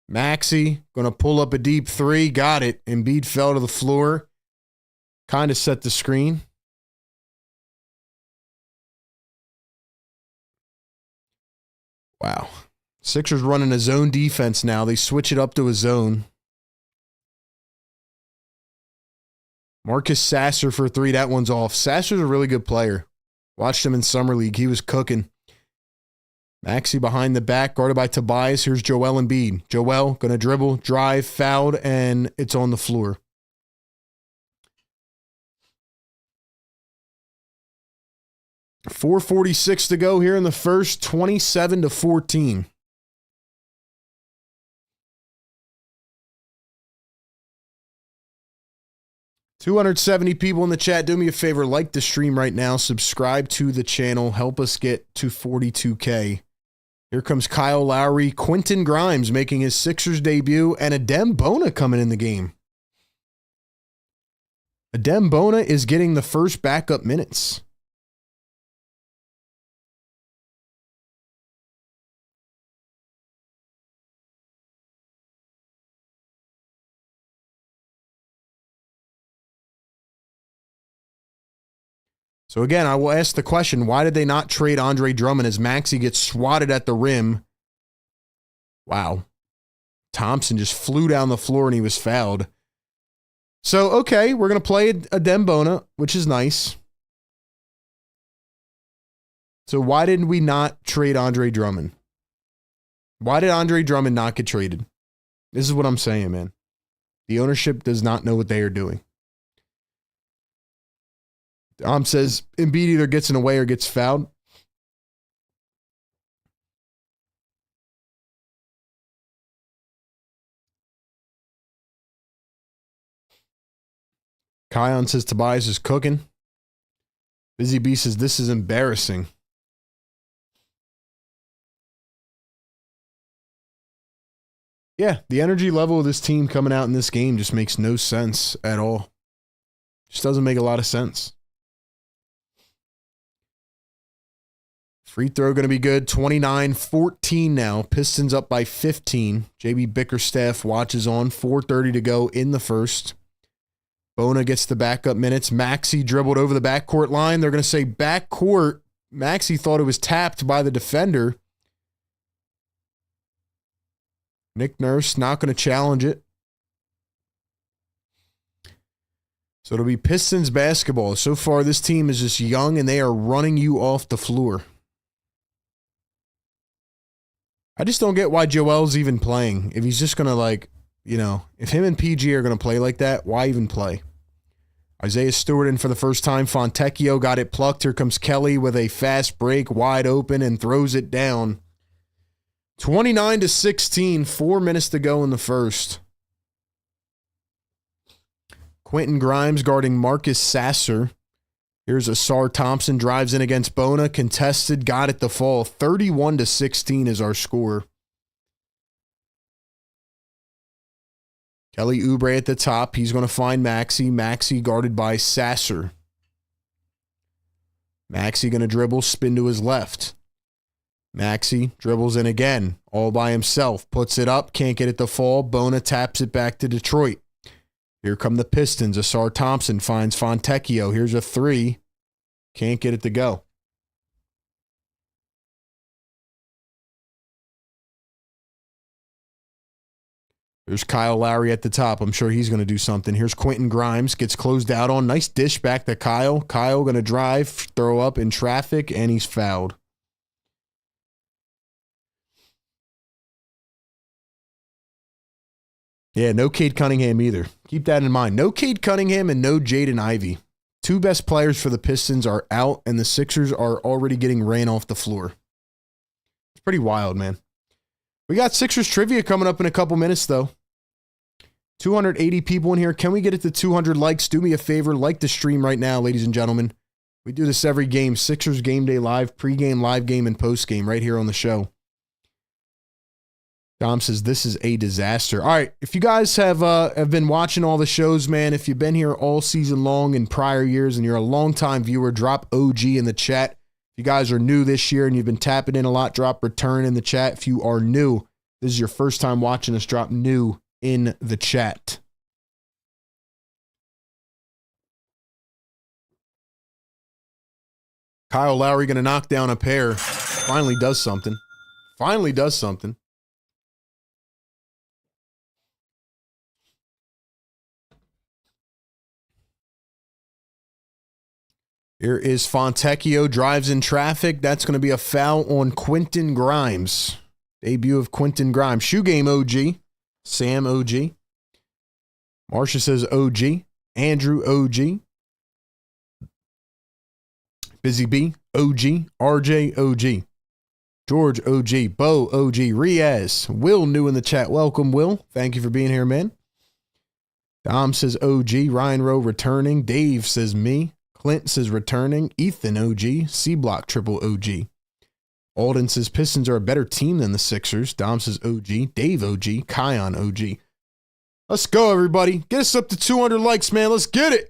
Maxey going to pull up a deep 3. Got it. Embiid fell to the floor. Kind of set the screen. Wow. Sixers running a zone defense now. They switch it up to a zone. Marcus Sasser for 3. That one's off. Sasser's a really good player. Watched him in Summer League. He was cooking. Maxey behind the back, guarded by Tobias. Here's Joel Embiid. Joel going to dribble, drive, fouled, and it's on the floor. .446 to go here in the first, 27-14. $270 people in the chat. Do me a favor, like the stream right now. Subscribe to the channel. Help us get to 42K. Here comes Kyle Lowry. Quentin Grimes making his Sixers debut. And Adem Bona coming in the game. Adem Bona is getting the first backup minutes. So again, I will ask the question, why did they not trade Andre Drummond as Maxey gets swatted at the rim? Wow. Thompson just flew down the floor and he was fouled. So, okay, we're going to play a Dembona, which is nice. So why didn't we not trade Andre Drummond? Why did Andre Drummond not get traded? This is what I'm saying, man. The ownership does not know what they are doing. Dom says Embiid either gets in the way or gets fouled. Kion says Tobias is cooking. Busy B says this is embarrassing. Yeah, the energy level of this team coming out in this game just makes no sense at all. Just doesn't make a lot of sense. Free throw going to be good. 29-14 now. Pistons up by 15. JB Bickerstaff watches on. 4:30 to go in the first. Bona gets the backup minutes. Maxey dribbled over the backcourt line. They're going to say backcourt. Maxey thought it was tapped by the defender. Nick Nurse not going to challenge it. So it'll be Pistons basketball. So far, this team is just young, and they are running you off the floor. I just don't get why Joel's even playing. If he's just going to, like, you know, if him and PG are going to play like that, why even play? Isaiah Stewart in for the first time. Fontecchio got it plucked. Here comes Kelly with a fast break, wide open, and throws it down. 29-16, 4 minutes to go in the first. Quentin Grimes guarding Marcus Sasser. Here's Asar Thompson, drives in against Bona, contested, got it to fall. 31-16 is our score. Kelly Oubre at the top. He's going to find Maxey. Maxey guarded by Sasser. Maxey going to dribble, spin to his left. Maxey dribbles in again, all by himself. Puts it up, can't get it to fall. Bona taps it back to Detroit. Here come the Pistons. Asar Thompson finds Fontecchio. Here's a three. Can't get it to go. There's Kyle Lowry at the top. I'm sure he's going to do something. Here's Quentin Grimes. Gets closed out on. Nice dish back to Kyle. Kyle going to drive, throw up in traffic, and he's fouled. Yeah, no Cade Cunningham either. Keep that in mind. No Cade Cunningham and no Jaden Ivey. Two best players for the Pistons are out, and the Sixers are already getting ran off the floor. It's pretty wild, man. We got Sixers trivia coming up in a couple minutes, though. 280 people in here. Can we get it to 200 likes? Do me a favor. Like the stream right now, ladies and gentlemen. We do this every game. Sixers Game Day Live, pregame, live game, and postgame right here on the show. Dom says, this is a disaster. All right, if you guys have been watching all the shows, man, if you've been here all season long in prior years and you're a longtime viewer, drop OG in the chat. If you guys are new this year and you've been tapping in a lot, drop return in the chat. If you are new, this is your first time watching us, drop new in the chat. Kyle Lowry going to knock down a pair. Finally does something. Finally does something. Here is Fontecchio, drives in traffic. That's going to be a foul on Quentin Grimes. Debut of Quentin Grimes. Shoe game OG. Sam OG. Marsha says OG. Andrew OG. Busy B. OG. RJ OG. George OG. Bo OG. Riaz. Will new in the chat. Welcome, Will. Thank you for being here, man. Dom says OG. Ryan Rowe returning. Dave says me. Clint says returning. Ethan OG. C-Block triple OG. Alden says Pistons are a better team than the Sixers. Dom says OG. Dave OG. Kion OG. Let's go, everybody. Get us up to 200 likes, man. Let's get it.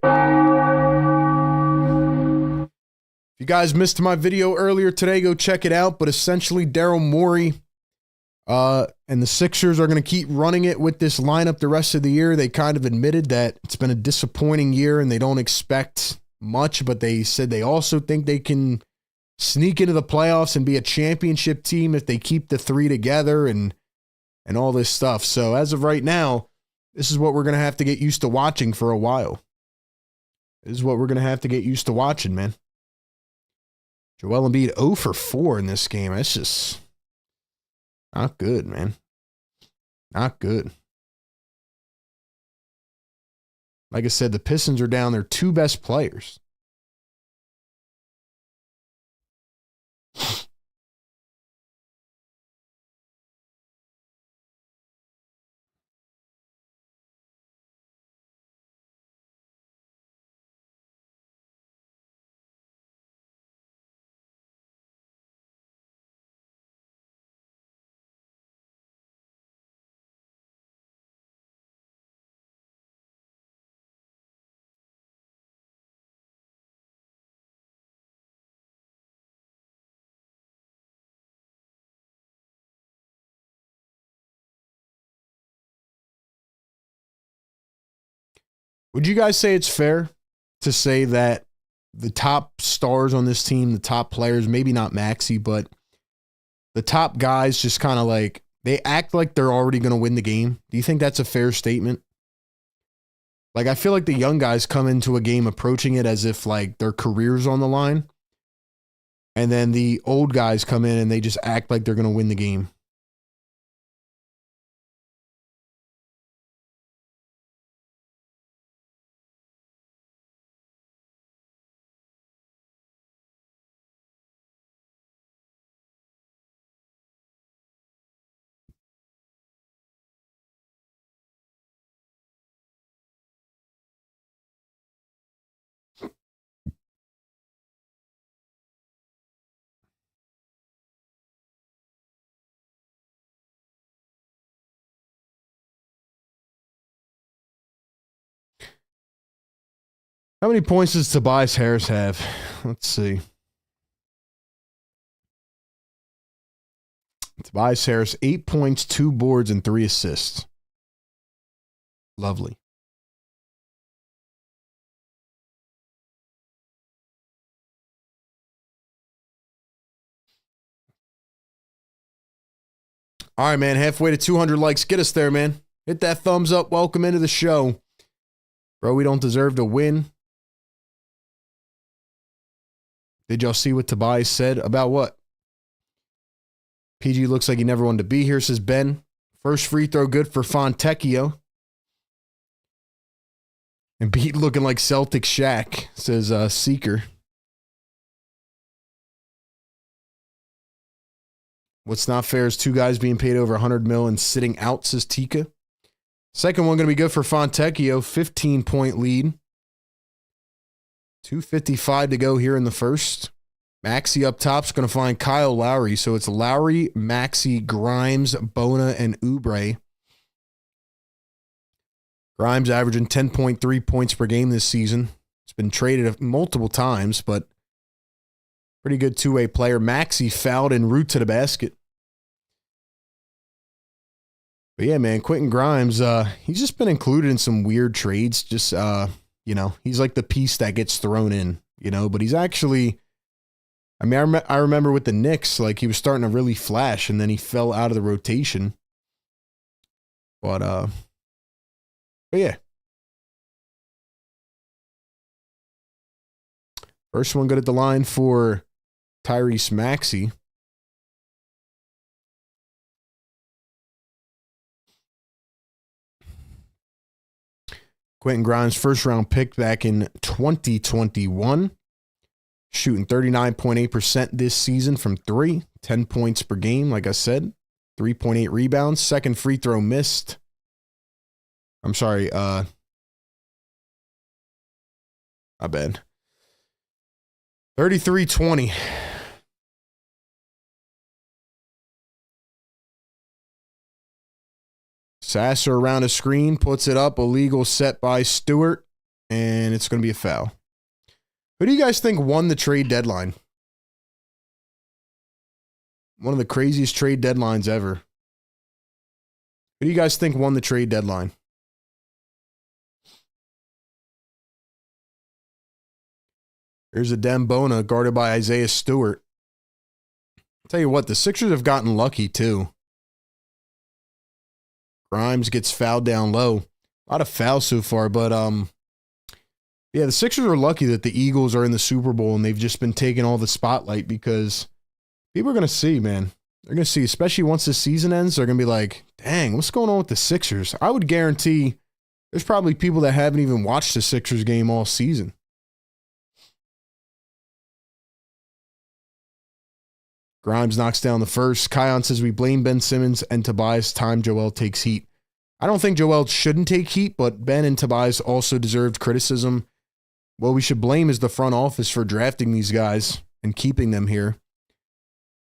If you guys missed my video earlier today, go check it out. But essentially, Daryl Morey and the Sixers are going to keep running it with this lineup the rest of the year. They kind of admitted that it's been a disappointing year and they don't expect much, but they said they also think they can sneak into the playoffs and be a championship team if they keep the three together and all this stuff. So as of right now, this is what we're going to have to get used to watching for a while. This is what we're going to have to get used to watching, man. Joel Embiid 0 for 4 in this game. That's just not good, man. Not good. Like I said, the Pistons are down their 2 best players. Would you guys say it's fair to say that the top stars on this team, the top players, maybe not Maxey, but the top guys just kind of like, they act like they're already going to win the game? Do you think that's a fair statement? Like, I feel like the young guys come into a game approaching it as if like their career's on the line. And then the old guys come in and they just act like they're going to win the game. How many points does Tobias Harris have? Let's see. Tobias Harris, 8 points, 2 boards, and 3 assists. Lovely. All right, man. Halfway to 200 likes. Get us there, man. Hit that thumbs up. Welcome into the show. Bro, we don't deserve to win. Did y'all see what Tobias said about what? PG looks like he never wanted to be here, says Ben. First free throw good for Fontecchio. And Beat looking like Celtic Shaq, says Seeker. What's not fair is 2 guys being paid over 100 mil and sitting out, says Tika. Second one going to be good for Fontecchio. 15-point lead. 2:55 to go here in the first. Maxey up top is going to find Kyle Lowry. So it's Lowry, Maxey, Grimes, Bona, and Oubre. Grimes averaging 10.3 points per game this season. It's been traded multiple times, but pretty good two-way player. Maxey fouled en route to the basket. But yeah, man, Quentin Grimes, he's just been included in some weird trades. Just, you know, he's like the piece that gets thrown in, you know, but he's actually, I mean, I remember with the Knicks, like he was starting to really flash and then he fell out of the rotation. But yeah. First one good at the line for Tyrese Maxey. Quentin Grimes, first round pick back in 2021. Shooting 39.8% this season from 3. 10 points per game, like I said. 3.8 rebounds. Second free throw missed. I'm sorry. My bad. 33-20. Sasser around a screen, puts it up. Illegal set by Stewart, and it's going to be a foul. Who do you guys think won the trade deadline? One of the craziest trade deadlines ever. Who do you guys think won the trade deadline? Here's a Bona guarded by Isaiah Stewart. Tell you what, the Sixers have gotten lucky too. Grimes gets fouled down low. A lot of fouls so far, but yeah, the Sixers are lucky that the Eagles are in the Super Bowl and they've just been taking all the spotlight because people are going to see, man. They're going to see, especially once the season ends, they're going to be like, dang, what's going on with the Sixers? I would guarantee there's probably people that haven't even watched the Sixers game all season. Grimes knocks down the first. Kion says we blame Ben Simmons and Tobias. Time Joel takes heat. I don't think Joel shouldn't take heat, but Ben and Tobias also deserved criticism. What we should blame is the front office for drafting these guys and keeping them here.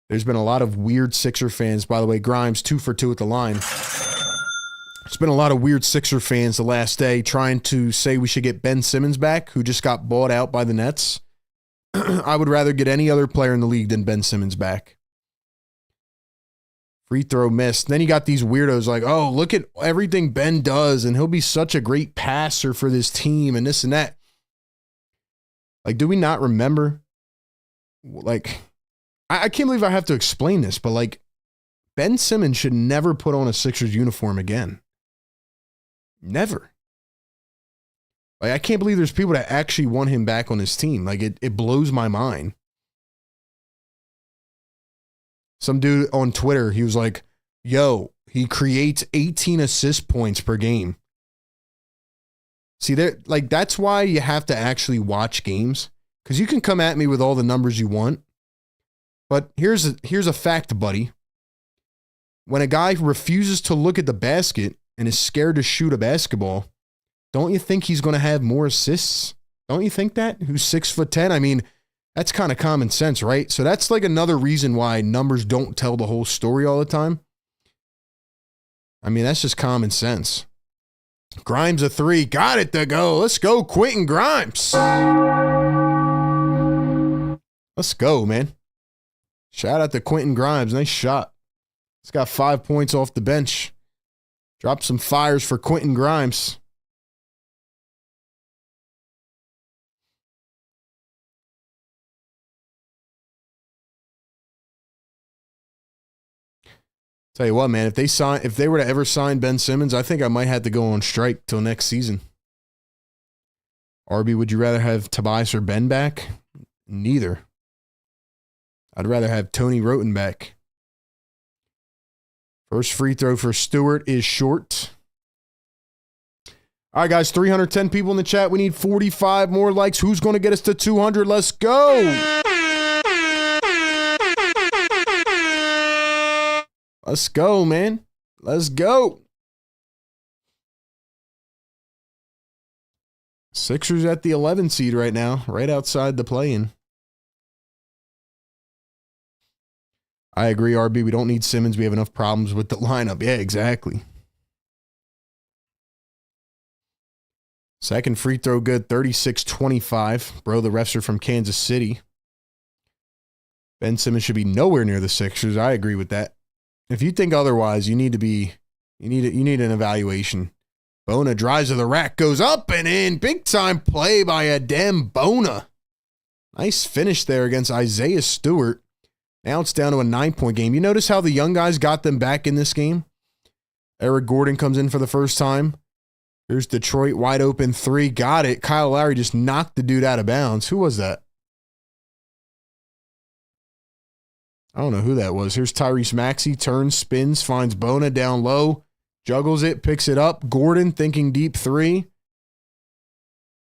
There's been a lot of weird Sixer fans. By the way, Grimes 2 for 2 at the line. There's been a lot of weird Sixer fans the last day trying to say we should get Ben Simmons back, who just got bought out by the Nets. I would rather get any other player in the league than Ben Simmons back. Free throw missed. Then you got these weirdos like, oh, look at everything Ben does, and he'll be such a great passer for this team and this and that. Like, do we not remember? Like, I can't believe I have to explain this, but like, Ben Simmons should never put on a Sixers uniform again. Never. Like, I can't believe there's people that actually want him back on his team. Like, it blows my mind. Some dude on Twitter, he was like, yo, he creates 18 assist points per game. See, like, that's why you have to actually watch games. Because you can come at me with all the numbers you want. But here's a fact, buddy. When a guy refuses to look at the basket and is scared to shoot a basketball, don't you think he's going to have more assists? Don't you think that? Who's 6'10"? I mean, that's kind of common sense, right? So that's like another reason why numbers don't tell the whole story all the time. I mean, that's just common sense. Grimes a 3. Got it to go. Let's go, Quentin Grimes. Let's go, man. Shout out to Quentin Grimes. Nice shot. He's got 5 points off the bench. Drop some fires for Quentin Grimes. Tell you what, man, if they were to ever sign Ben Simmons, I think I might have to go on strike till next season. RB, would you rather have Tobias or Ben back? Neither. I'd rather have Tony Roten back. First free throw for Stewart is short. All right, guys, 310 people in the chat. We need 45 more likes. Who's going to get us to 200? Let's go. Let's go, man. Let's go. Sixers at the 11 seed right now, right outside the play-in. I agree, RB. We don't need Simmons. We have enough problems with the lineup. Yeah, exactly. Second free throw good, 36-25. Bro, the refs are from Kansas City. Ben Simmons should be nowhere near the Sixers. I agree with that. If you think otherwise, you need an evaluation. Bona drives to the rack, goes up and in. Big time play by Bona. Nice finish there against Isaiah Stewart. Now it's down to a 9-point game. You notice how the young guys got them back in this game? Eric Gordon comes in for the first time. Here's Detroit, wide open 3. Got it. Kyle Lowry just knocked the dude out of bounds. Who was that? I don't know who that was. Here's Tyrese Maxey. Turns, spins, finds Bona down low. Juggles it, picks it up. Gordon thinking deep 3.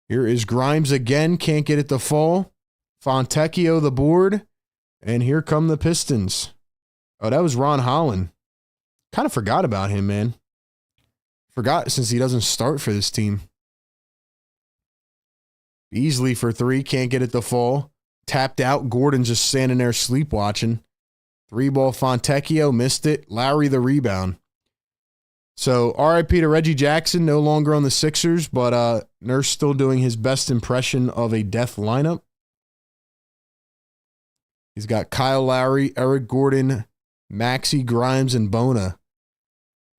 Here is Grimes again. Can't get it to fall. Fontecchio the board. And here come the Pistons. Oh, that was Ron Holland. Kind of forgot about him, man. Forgot since he doesn't start for this team. Beasley for 3. Can't get it to fall. Tapped out. Gordon just standing there sleepwatching. 3-ball Fontecchio. Missed it. Lowry the rebound. So RIP to Reggie Jackson. No longer on the Sixers, but Nurse still doing his best impression of a death lineup. He's got Kyle Lowry, Eric Gordon, Maxey, Grimes, and Bona.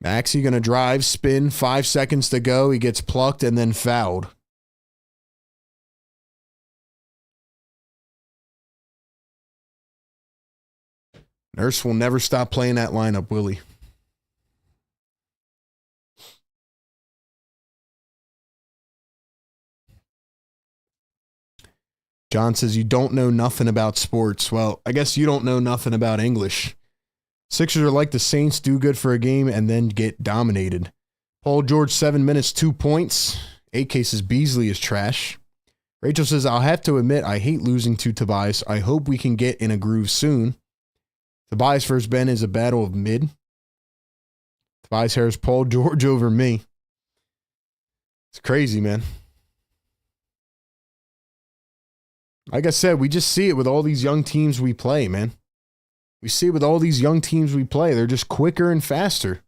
Maxey going to drive, spin, 5 seconds to go. He gets plucked and then fouled. Nurse will never stop playing that lineup, will he? John says, you don't know nothing about sports. Well, I guess you don't know nothing about English. Sixers are like the Saints, do good for a game and then get dominated. Paul George, 7 minutes, 2 points. 8 says Beasley is trash. Rachel says, I'll have to admit, I hate losing to Tobias. I hope we can get in a groove soon. Tobias versus Ben is a battle of mid. Tobias Harris, Paul George over me. It's crazy, man. Like I said, we just see it with all these young teams we play, man. We see it with all these young teams we play. They're just quicker and faster.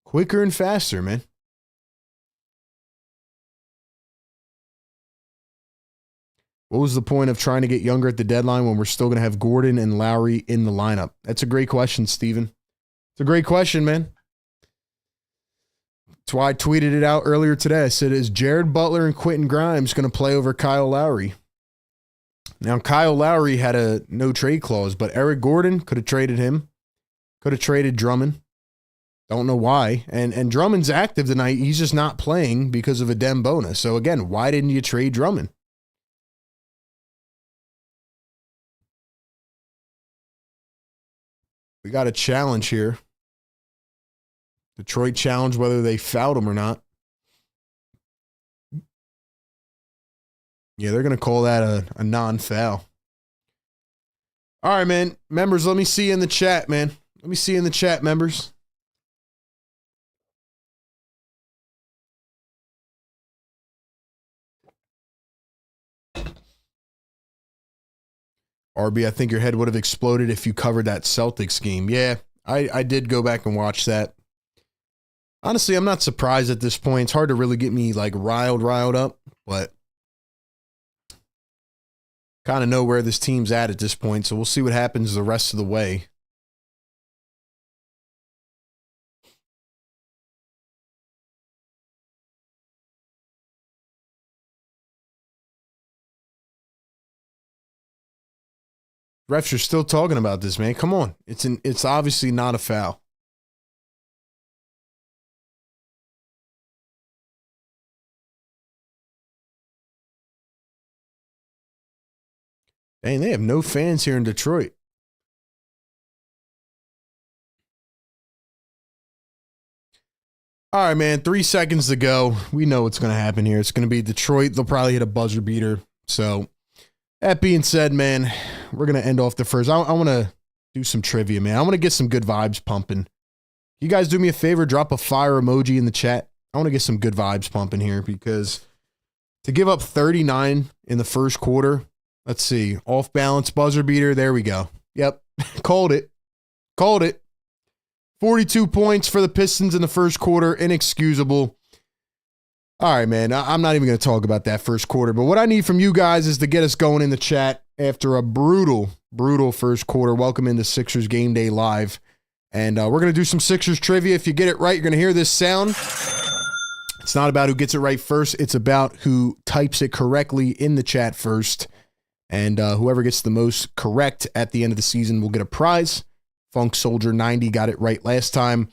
Quicker and faster, man. What was the point of trying to get younger at the deadline when we're still going to have Gordon and Lowry in the lineup? That's a great question, Steven. It's a great question, man. That's why I tweeted it out earlier today. I said, is Jared Butler and Quentin Grimes going to play over Kyle Lowry? Now, Kyle Lowry had a no-trade clause, but Eric Gordon could have traded him. Could have traded Drummond. Don't know why. And Drummond's active tonight. He's just not playing because of a dem bonus. So, again, why didn't you trade Drummond? We got a challenge here. Detroit challenge whether they fouled him or not. Yeah, they're going to call that a non-foul. All right, man. Members, let me see you in the chat, man. Let me see you in the chat, members. RB, I think your head would have exploded if you covered that Celtics game. Yeah, I did go back and watch that. Honestly, I'm not surprised at this point. It's hard to really get me like riled up, but kind of know where this team's at this point, so we'll see what happens the rest of the way. Refs are still talking about this, man. Come on. It's obviously not a foul. Dang, they have no fans here in Detroit. All right, man. 3 seconds to go. We know what's going to happen here. It's going to be Detroit. They'll probably hit a buzzer beater. So, that being said, man, we're going to end off the first. I want to do some trivia, man. I want to get some good vibes pumping. You guys do me a favor, drop a fire emoji in the chat. I want to get some good vibes pumping here because to give up 39 in the first quarter, let's see, off balance buzzer beater. There we go. Yep. Called it. 42 points for the Pistons in the first quarter. Inexcusable. All right, man. I'm not even going to talk about that first quarter, but what I need from you guys is to get us going in the chat after a brutal first quarter. Welcome into Sixers Game Day Live. And we're going to do some Sixers trivia. If you get it right, you're going to hear this sound. It's not about who gets it right first. It's about who types it correctly in the chat first. And whoever gets the most correct at the end of the season will get a prize. Funk Soldier 90 got it right last time.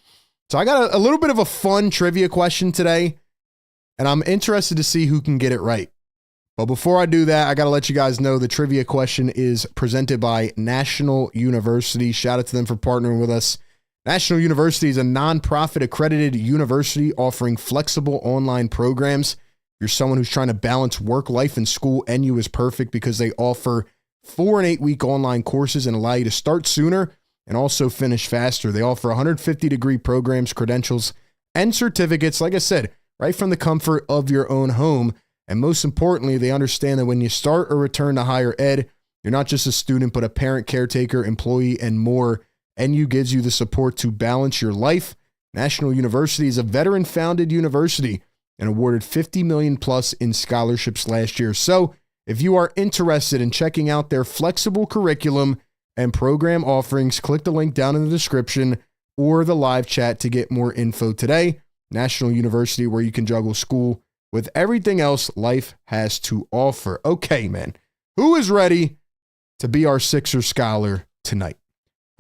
So I got a little bit of a fun trivia question today. And I'm interested to see who can get it right. But before I do that, I got to let you guys know the trivia question is presented by National University. Shout out to them for partnering with us. National University is a nonprofit accredited university offering flexible online programs. If you're someone who's trying to balance work, life, and school, NU is perfect because they offer 4 and 8 week online courses and allow you to start sooner and also finish faster. They offer 150-degree programs, credentials, and certificates. Like I said, right from the comfort of your own home. And most importantly, they understand that when you start or return to higher ed, you're not just a student, but a parent, caretaker, employee, and more. NU gives you the support to balance your life. National University is a veteran-founded university and awarded $50 million plus in scholarships last year. So if you are interested in checking out their flexible curriculum and program offerings, click the link down in the description or the live chat to get more info today. National University, where you can juggle school with everything else life has to offer. Okay, man. Who is ready to be our Sixer scholar tonight?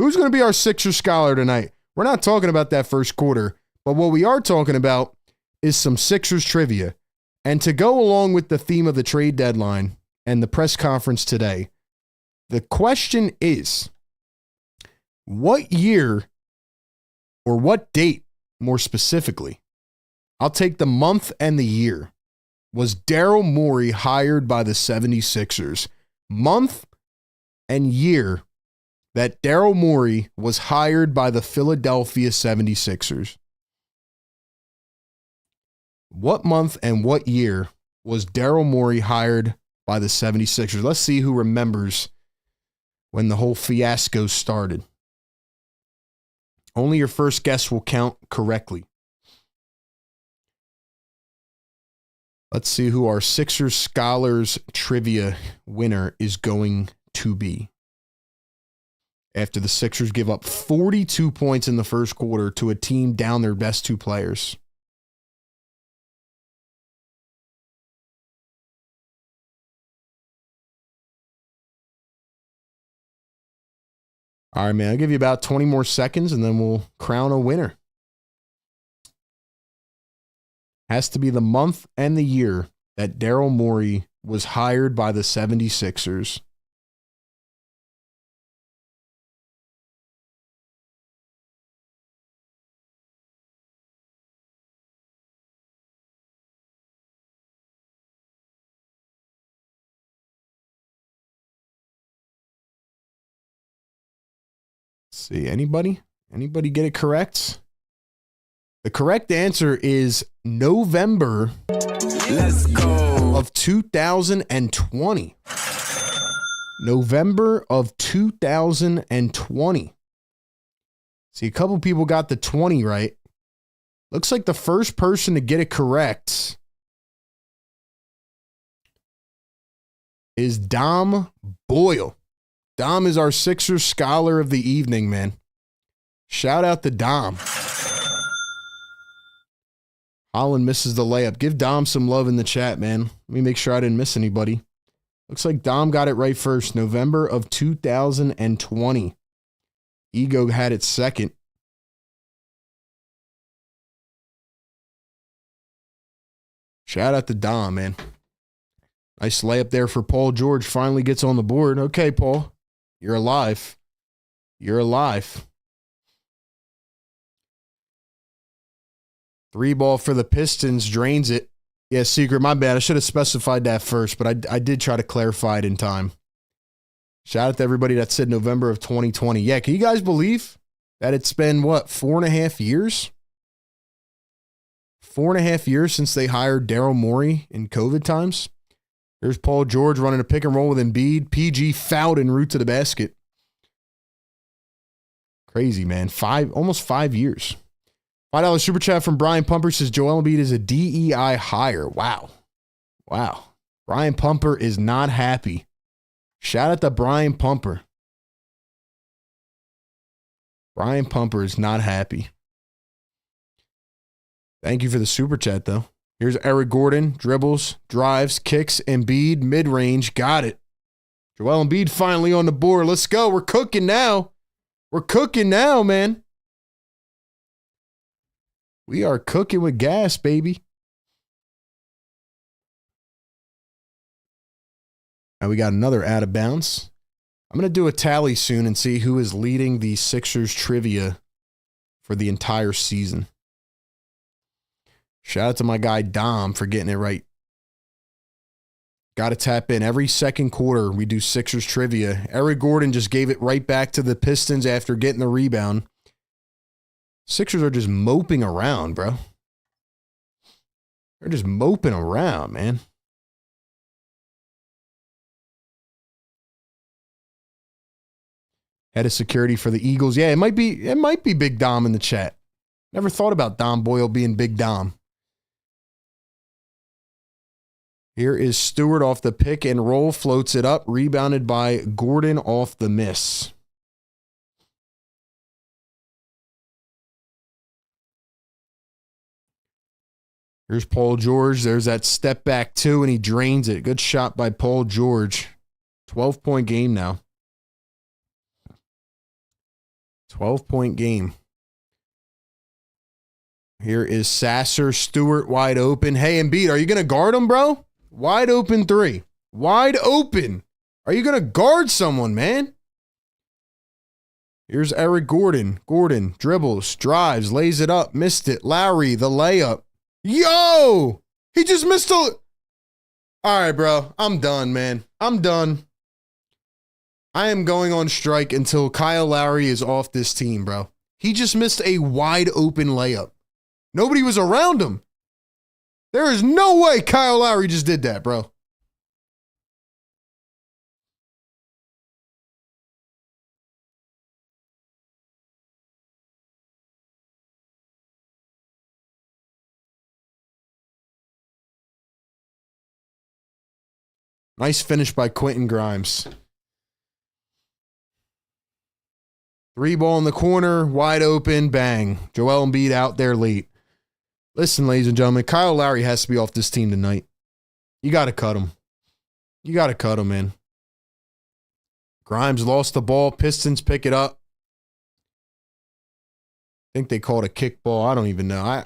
Who's going to be our Sixers scholar tonight? We're not talking about that first quarter, but what we are talking about is some Sixers trivia. And to go along with the theme of the trade deadline and the press conference today, the question is, what year or what date, more specifically, I'll take the month and the year, was Daryl Morey hired by the 76ers? Month and year that Daryl Morey was hired by the Philadelphia 76ers. What month and what year was Daryl Morey hired by the 76ers? Let's see who remembers when the whole fiasco started. Only your first guess will count correctly. Let's see who our Sixers Scholars Trivia winner is going to be. After the Sixers give up 42 points in the first quarter to a team down their best two players. All right, man, I'll give you about 20 more seconds and then we'll crown a winner. Has to be the month and the year that Daryl Morey was hired by the 76ers. Let's see, anybody get it correct? The correct answer is November of 2020. November of 2020. See, a couple people got the 20 right. Looks like the first person to get it correct is Dom Boyle. Dom is our Sixers scholar of the evening, man. Shout out to Dom. Holland misses the layup. Give Dom some love in the chat, man. Let me make sure I didn't miss anybody. Looks like Dom got it right first. November of 2020. Ego had it second. Shout out to Dom, man. Nice layup there for Paul George. Finally gets on the board. Okay, Paul. You're alive. You're alive. 3 ball for the Pistons. Drains it. Yeah, Secret, my bad. I should have specified that first, but I did try to clarify it in time. Shout out to everybody that said November of 2020. Yeah, can you guys believe that it's been, 4.5 years? 4.5 years since they hired Daryl Morey in COVID times. There's Paul George running a pick and roll with Embiid. PG fouled en route to the basket. Crazy, man. Almost 5 years. $5 super chat from Brian Pumper says Joel Embiid is a DEI hire. Wow. Wow. Brian Pumper is not happy. Shout out to Brian Pumper. Brian Pumper is not happy. Thank you for the super chat, though. Here's Eric Gordon. Dribbles, drives, kicks, Embiid, mid-range. Got it. Joel Embiid finally on the board. Let's go. We're cooking now. We're cooking now, man. We are cooking with gas, baby. And we got another out of bounds. I'm going to do a tally soon and see who is leading the Sixers trivia for the entire season. Shout out to my guy Dom for getting it right. Got to tap in. Every second quarter, we do Sixers trivia. Eric Gordon just gave it right back to the Pistons after getting the rebound. Sixers are just moping around, bro. They're just moping around, man. Head of security for the Eagles. Yeah, it might be Big Dom in the chat. Never thought about Dom Boyle being Big Dom. Here is Stewart off the pick and roll, floats it up, rebounded by Gordon off the miss. Here's Paul George. There's that step back two, and he drains it. Good shot by Paul George. 12-point game now. 12-point game. Here is Sasser, Stewart wide open. Hey, Embiid, are you going to guard him, bro? Wide open three. Wide open. Are you going to guard someone, man? Here's Eric Gordon. Gordon dribbles, drives, lays it up, missed it. Lowry, the layup. Yo! He just missed a... All right, bro. I'm done, man. I'm done. I am going on strike until Kyle Lowry is off this team, bro. He just missed a wide open layup. Nobody was around him. There is no way Kyle Lowry just did that, bro. Nice finish by Quentin Grimes. 3 ball in the corner, wide open, bang. Joel Embiid out there late. Listen, ladies and gentlemen, Kyle Lowry has to be off this team tonight. You got to cut him. You got to cut him, man. Grimes lost the ball. Pistons pick it up. I think they called a kickball. I don't even know.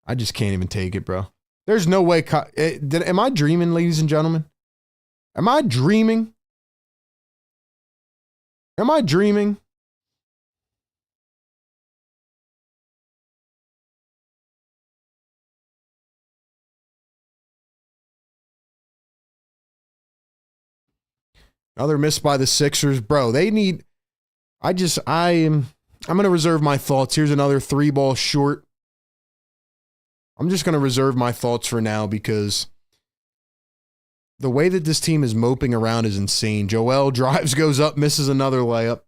I just can't even take it, bro. There's no way. Am I dreaming, ladies and gentlemen? Am I dreaming? Am I dreaming? Another miss by the Sixers. Bro, they need... I'm going to reserve my thoughts. Here's another 3 ball short. I'm just going to reserve my thoughts for now because the way that this team is moping around is insane. Joel drives, goes up, misses another layup.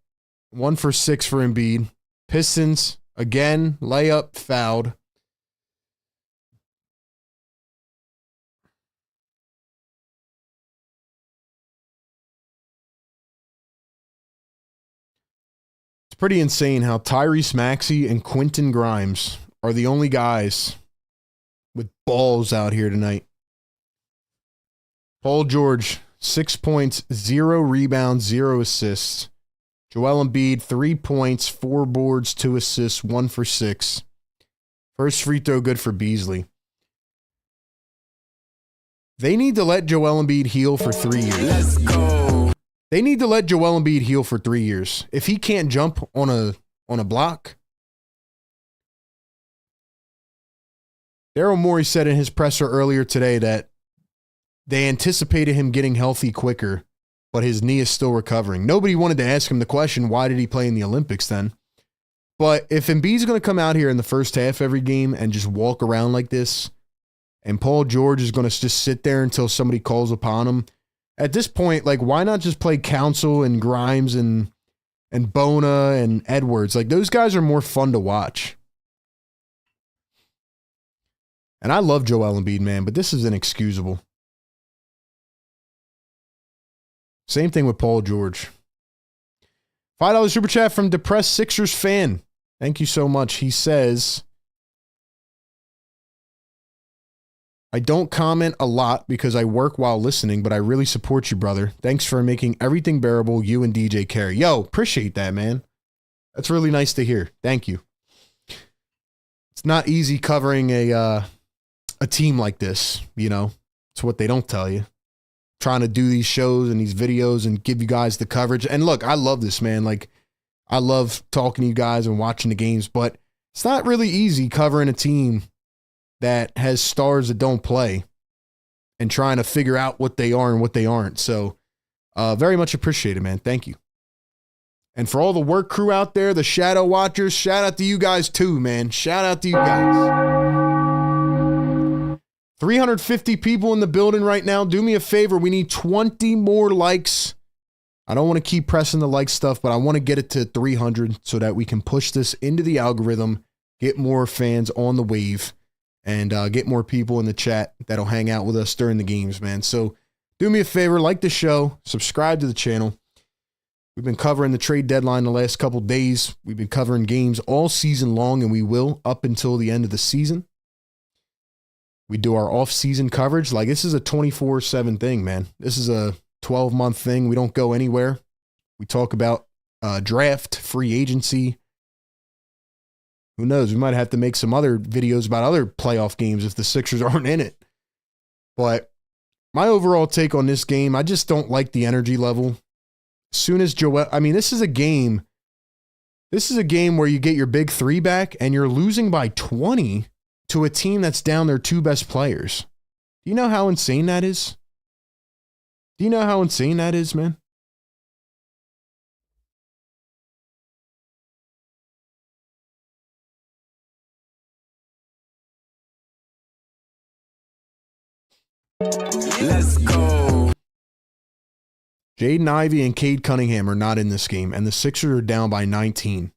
1 for 6 for Embiid. Pistons, again, layup, fouled. It's pretty insane how Tyrese Maxey and Quentin Grimes are the only guys with balls out here tonight. Paul George, 6 points, 0 rebounds, 0 assists. Joel Embiid, 3 points, 4 boards, 2 assists, 1 for 6. First free throw good for Beasley. They need to let Joel Embiid heal for 3 years. Let's go. They need to let Joel Embiid heal for 3 years. If he can't jump on a block. Daryl Morey said in his presser earlier today that they anticipated him getting healthy quicker, but his knee is still recovering. Nobody wanted to ask him the question, why did he play in the Olympics then? But if Embiid's going to come out here in the first half every game and just walk around like this, and Paul George is going to just sit there until somebody calls upon him, at this point, like, why not just play Council and Grimes and Bona and Edwards? Like, those guys are more fun to watch. And I love Joel Embiid, man, but this is inexcusable. Same thing with Paul George. $5 super chat from Depressed Sixers fan. Thank you so much. He says, I don't comment a lot because I work while listening, but I really support you, brother. Thanks for making everything bearable, you and DJ Carey. Yo, appreciate that, man. That's really nice to hear. Thank you. It's not easy covering a team like this, you know. It's what they don't tell you. Trying to do these shows and these videos and give you guys the coverage. And look, I love this, man. Like, I love talking to you guys and watching the games, but it's not really easy covering a team that has stars that don't play and trying to figure out what they are and what they aren't. So very much appreciated, man. Thank you. And for all the work crew out there, the shadow watchers, shout out to you guys too, man. Shout out to you guys. 350 people in the building right now. Do me a favor. We need 20 more likes. I don't want to keep pressing the like stuff, but I want to get it to 300 so that we can push this into the algorithm, get more fans on the wave, and get more people in the chat that'll hang out with us during the games, man. So do me a favor, like the show, subscribe to the channel. We've been covering the trade deadline the last couple days. We've been covering games all season long, and we will up until the end of the season. We do our off-season coverage. Like, this is a 24/7 thing, man. This is a 12-month thing. We don't go anywhere. We talk about draft, free agency. Who knows? We might have to make some other videos about other playoff games if the Sixers aren't in it. But my overall take on this game, I just don't like the energy level. As soon as Joel, I mean, this is a game where you get your big three back and you're losing by 20 to a team that's down their two best players. Do you know how insane that is? Do you know how insane that is, man? Let's go. Jaden Ivey and Cade Cunningham are not in this game, and the Sixers are down by 19.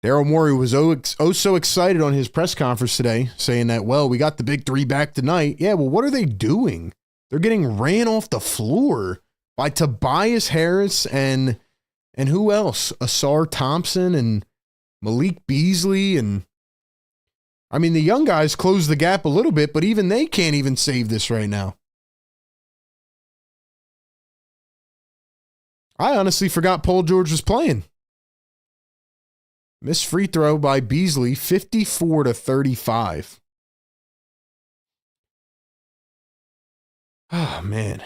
Daryl Morey was so excited on his press conference today, saying that, well, we got the big three back tonight. Yeah, well, what are they doing? They're getting ran off the floor by Tobias Harris and who else? Asar Thompson and Malik Beasley. And I mean, the young guys closed the gap a little bit, but even they can't even save this right now. I honestly forgot Paul George was playing. Missed free throw by Beasley, 54-35. Oh, man.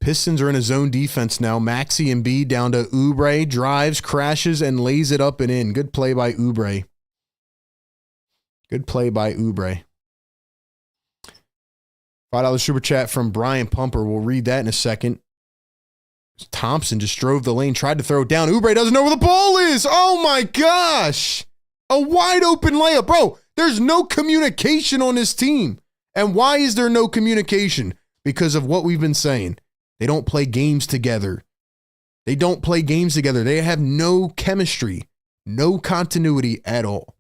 Pistons are in a zone defense now. Maxey and B down to Oubre. Drives, crashes, and lays it up and in. Good play by Oubre. Good play by Oubre. $5 super chat from Brian Pumper. We'll read that in a second. Thompson just drove the lane, tried to throw it down. Oubre doesn't know where the ball is. Oh, my gosh. A wide open layup. Bro, there's no communication on this team. And why is there no communication? Because of what we've been saying. They don't play games together. They don't play games together. They have no chemistry, no continuity at all.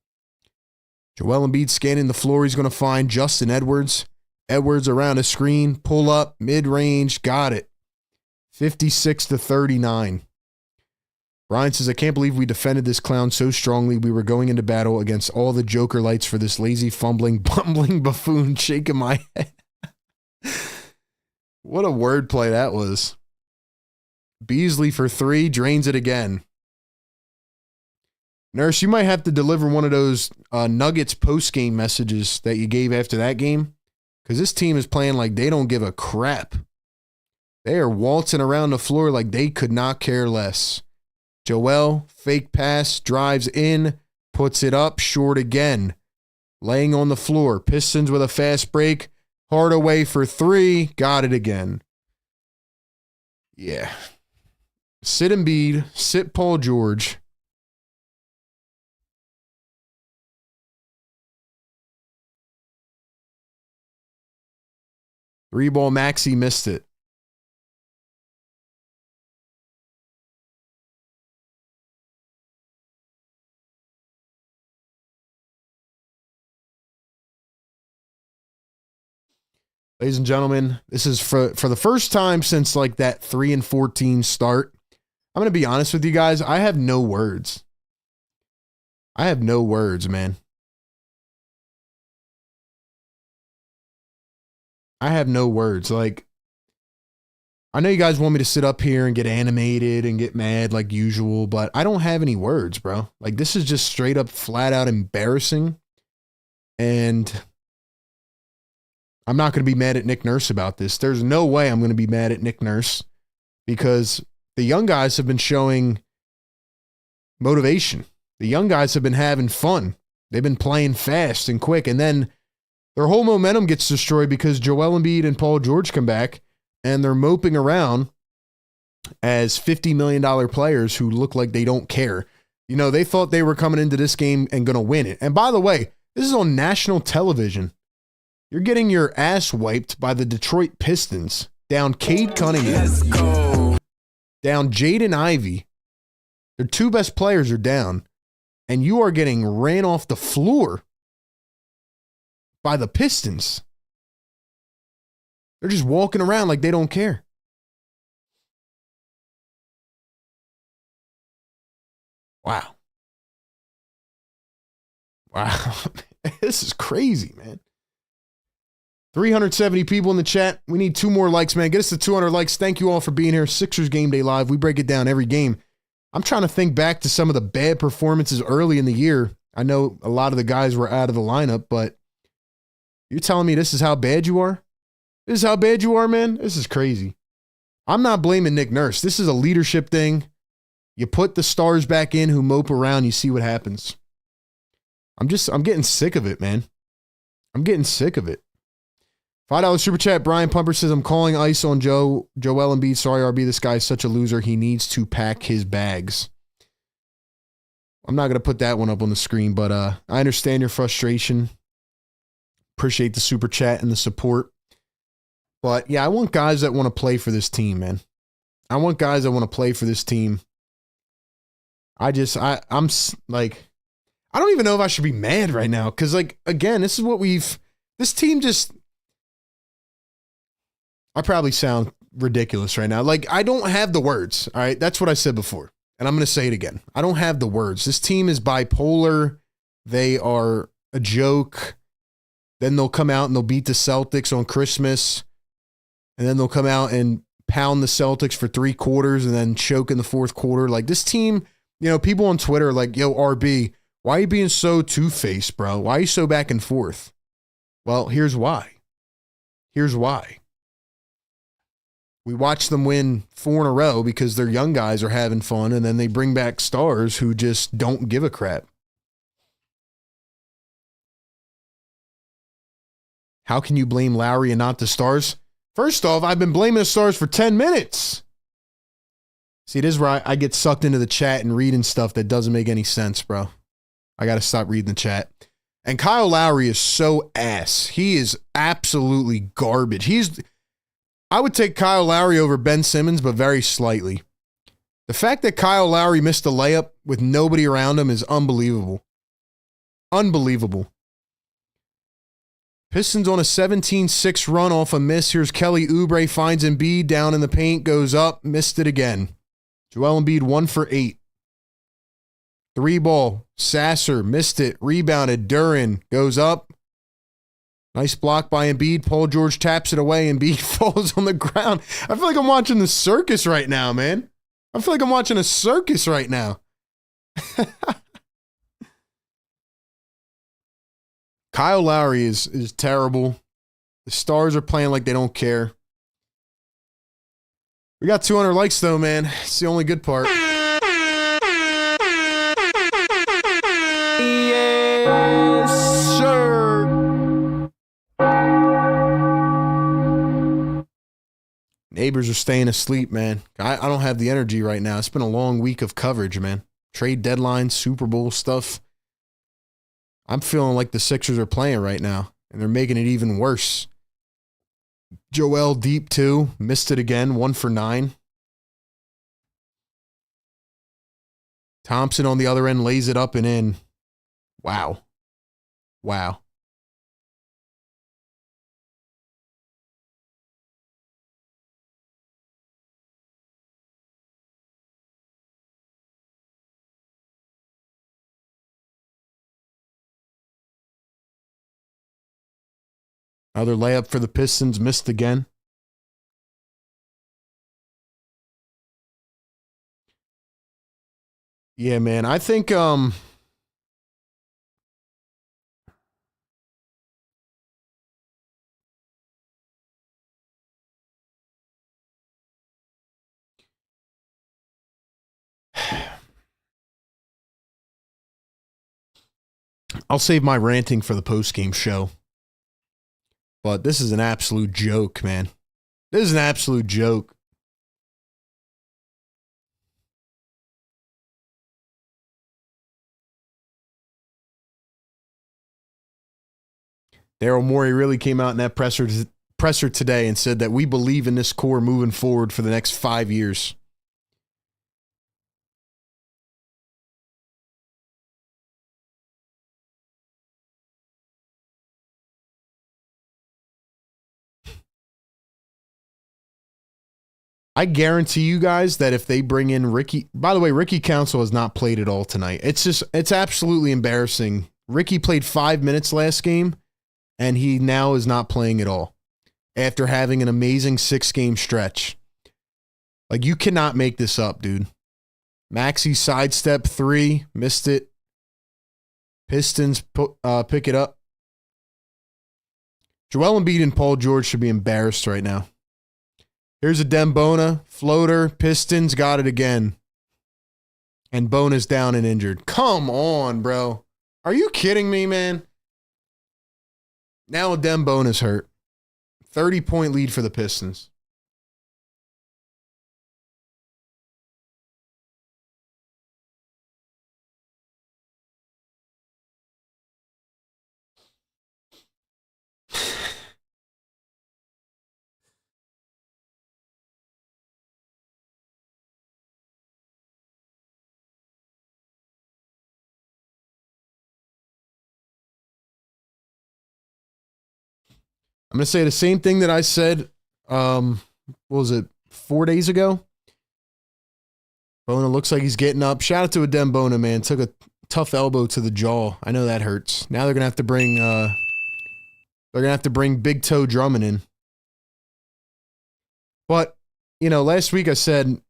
Joel Embiid scanning the floor. He's going to find Justin Edwards. Edwards around a screen, pull up, mid-range, got it. 56-39. Brian says, I can't believe we defended this clown so strongly. We were going into battle against all the Joker lights for this lazy, fumbling, bumbling buffoon shaking my head. What a wordplay that was. Beasley for three, drains it again. Nurse, you might have to deliver one of those Nuggets post-game messages that you gave after that game, because this team is playing like they don't give a crap. They are waltzing around the floor like they could not care less. Joel, fake pass, drives in, puts it up, short again. Laying on the floor. Pistons with a fast break. Hardaway for three, got it again. Yeah. Sit Embiid, sit Paul George. Three ball Maxey missed it. Ladies and gentlemen, this is for the first time since like that 3-14 start. I'm going to be honest with you guys. I have no words. I have no words, man. I have no words. Like, I know you guys want me to sit up here and get animated and get mad like usual, but I don't have any words, bro. Like, this is just straight up flat out embarrassing. And I'm not going to be mad at Nick Nurse about this. There's no way I'm going to be mad at Nick Nurse because the young guys have been showing motivation. The young guys have been having fun. They've been playing fast and quick. And then their whole momentum gets destroyed because Joel Embiid and Paul George come back and they're moping around as $50 million players who look like they don't care. You know, they thought they were coming into this game and going to win it. And by the way, this is on national television. You're getting your ass wiped by the Detroit Pistons. Down Cade Cunningham. Let's go. Down Jaden Ivey. Their two best players are down. And you are getting ran off the floor by the Pistons. They're just walking around like they don't care. Wow. Wow. This is crazy, man. 370 people in the chat. We need 2 more likes, man. Get us to 200 likes. Thank you all for being here. Sixers Game Day Live. We break it down every game. I'm trying to think back to some of the bad performances early in the year. I know a lot of the guys were out of the lineup, but you're telling me this is how bad you are? This is how bad you are, man? This is crazy. I'm not blaming Nick Nurse. This is a leadership thing. You put the stars back in who mope around, you see what happens. I'm getting sick of it, man. I'm getting sick of it. $5 super chat. Brian Pumper says, I'm calling ice on Joel Embiid. Sorry, RB. This guy is such a loser. He needs to pack his bags. I'm not going to put that one up on the screen, but I understand your frustration. Appreciate the super chat and the support. But yeah, I want guys that want to play for this team, man. I want guys that want to play for this team. I'm like, I don't even know if I should be mad right now. Cause like, again, this team just, I probably sound ridiculous right now. Like, I don't have the words. All right. That's what I said before. And I'm going to say it again. I don't have the words. This team is bipolar. They are a joke. Then they'll come out and they'll beat the Celtics on Christmas. And then they'll come out and pound the Celtics for 3 quarters and then choke in the 4th quarter. Like, this team, people on Twitter are like, yo, RB, why are you being so two-faced, bro? Why are you so back and forth? Well, here's why. Here's why. We watch them win 4 in a row because their young guys are having fun, and then they bring back stars who just don't give a crap. How can you blame Lowry and not the stars? First off, I've been blaming the stars for 10 minutes. See, this is where I get sucked into the chat and reading stuff that doesn't make any sense, bro. I got to stop reading the chat. And Kyle Lowry is so ass. He is absolutely garbage. I would take Kyle Lowry over Ben Simmons, but very slightly. The fact that Kyle Lowry missed a layup with nobody around him is unbelievable. Unbelievable. Pistons on a 17-6 run off a miss. Here's Kelly Oubre, finds Embiid down in the paint, goes up, missed it again. Joel Embiid 1 for 8. 3 ball. Sasser missed it, rebounded. Duran goes up. Nice block by Embiid. Paul George taps it away. Embiid falls on the ground. I feel like I'm watching the circus right now, man. I feel like I'm watching a circus right now. Kyle Lowry is terrible. The stars are playing like they don't care. We got 200 likes, though, man. It's the only good part. Yes, sir. Neighbors are staying asleep, man. I don't have the energy right now. It's been a long week of coverage, man. Trade deadline, Super Bowl stuff. I'm feeling like the Sixers are playing right now, and they're making it even worse. Joel deep, too. Missed it again, 1 for 9. Thompson on the other end lays it up and in. Wow. Wow. Another layup for the Pistons, missed again. Yeah, man, I think I'll save my ranting for the postgame show. But this is an absolute joke, man. This is an absolute joke. Daryl Morey really came out in that presser today and said that we believe in this core moving forward for the next 5 years. I guarantee you guys that if they bring in Ricky, by the way, Ricky Council has not played at all tonight. It's absolutely embarrassing. Ricky played 5 minutes last game, and he now is not playing at all after having an amazing 6-game stretch. Like, you cannot make this up, dude. Maxey sidestep 3, missed it. Pistons pick it up. Joel Embiid and Paul George should be embarrassed right now. Here's a Dembona floater. Pistons got it again. And Bona's down and injured. Come on, bro. Are you kidding me, man? Now Dembona's hurt. 30-point lead for the Pistons. I'm going to say the same thing that I said, what was it, 4 days ago? Bona looks like he's getting up. Shout out to Adem Bona, man. Took a tough elbow to the jaw. I know that hurts. Now they're going to have to bring Big Toe Drummond in. But, you know, last week I said,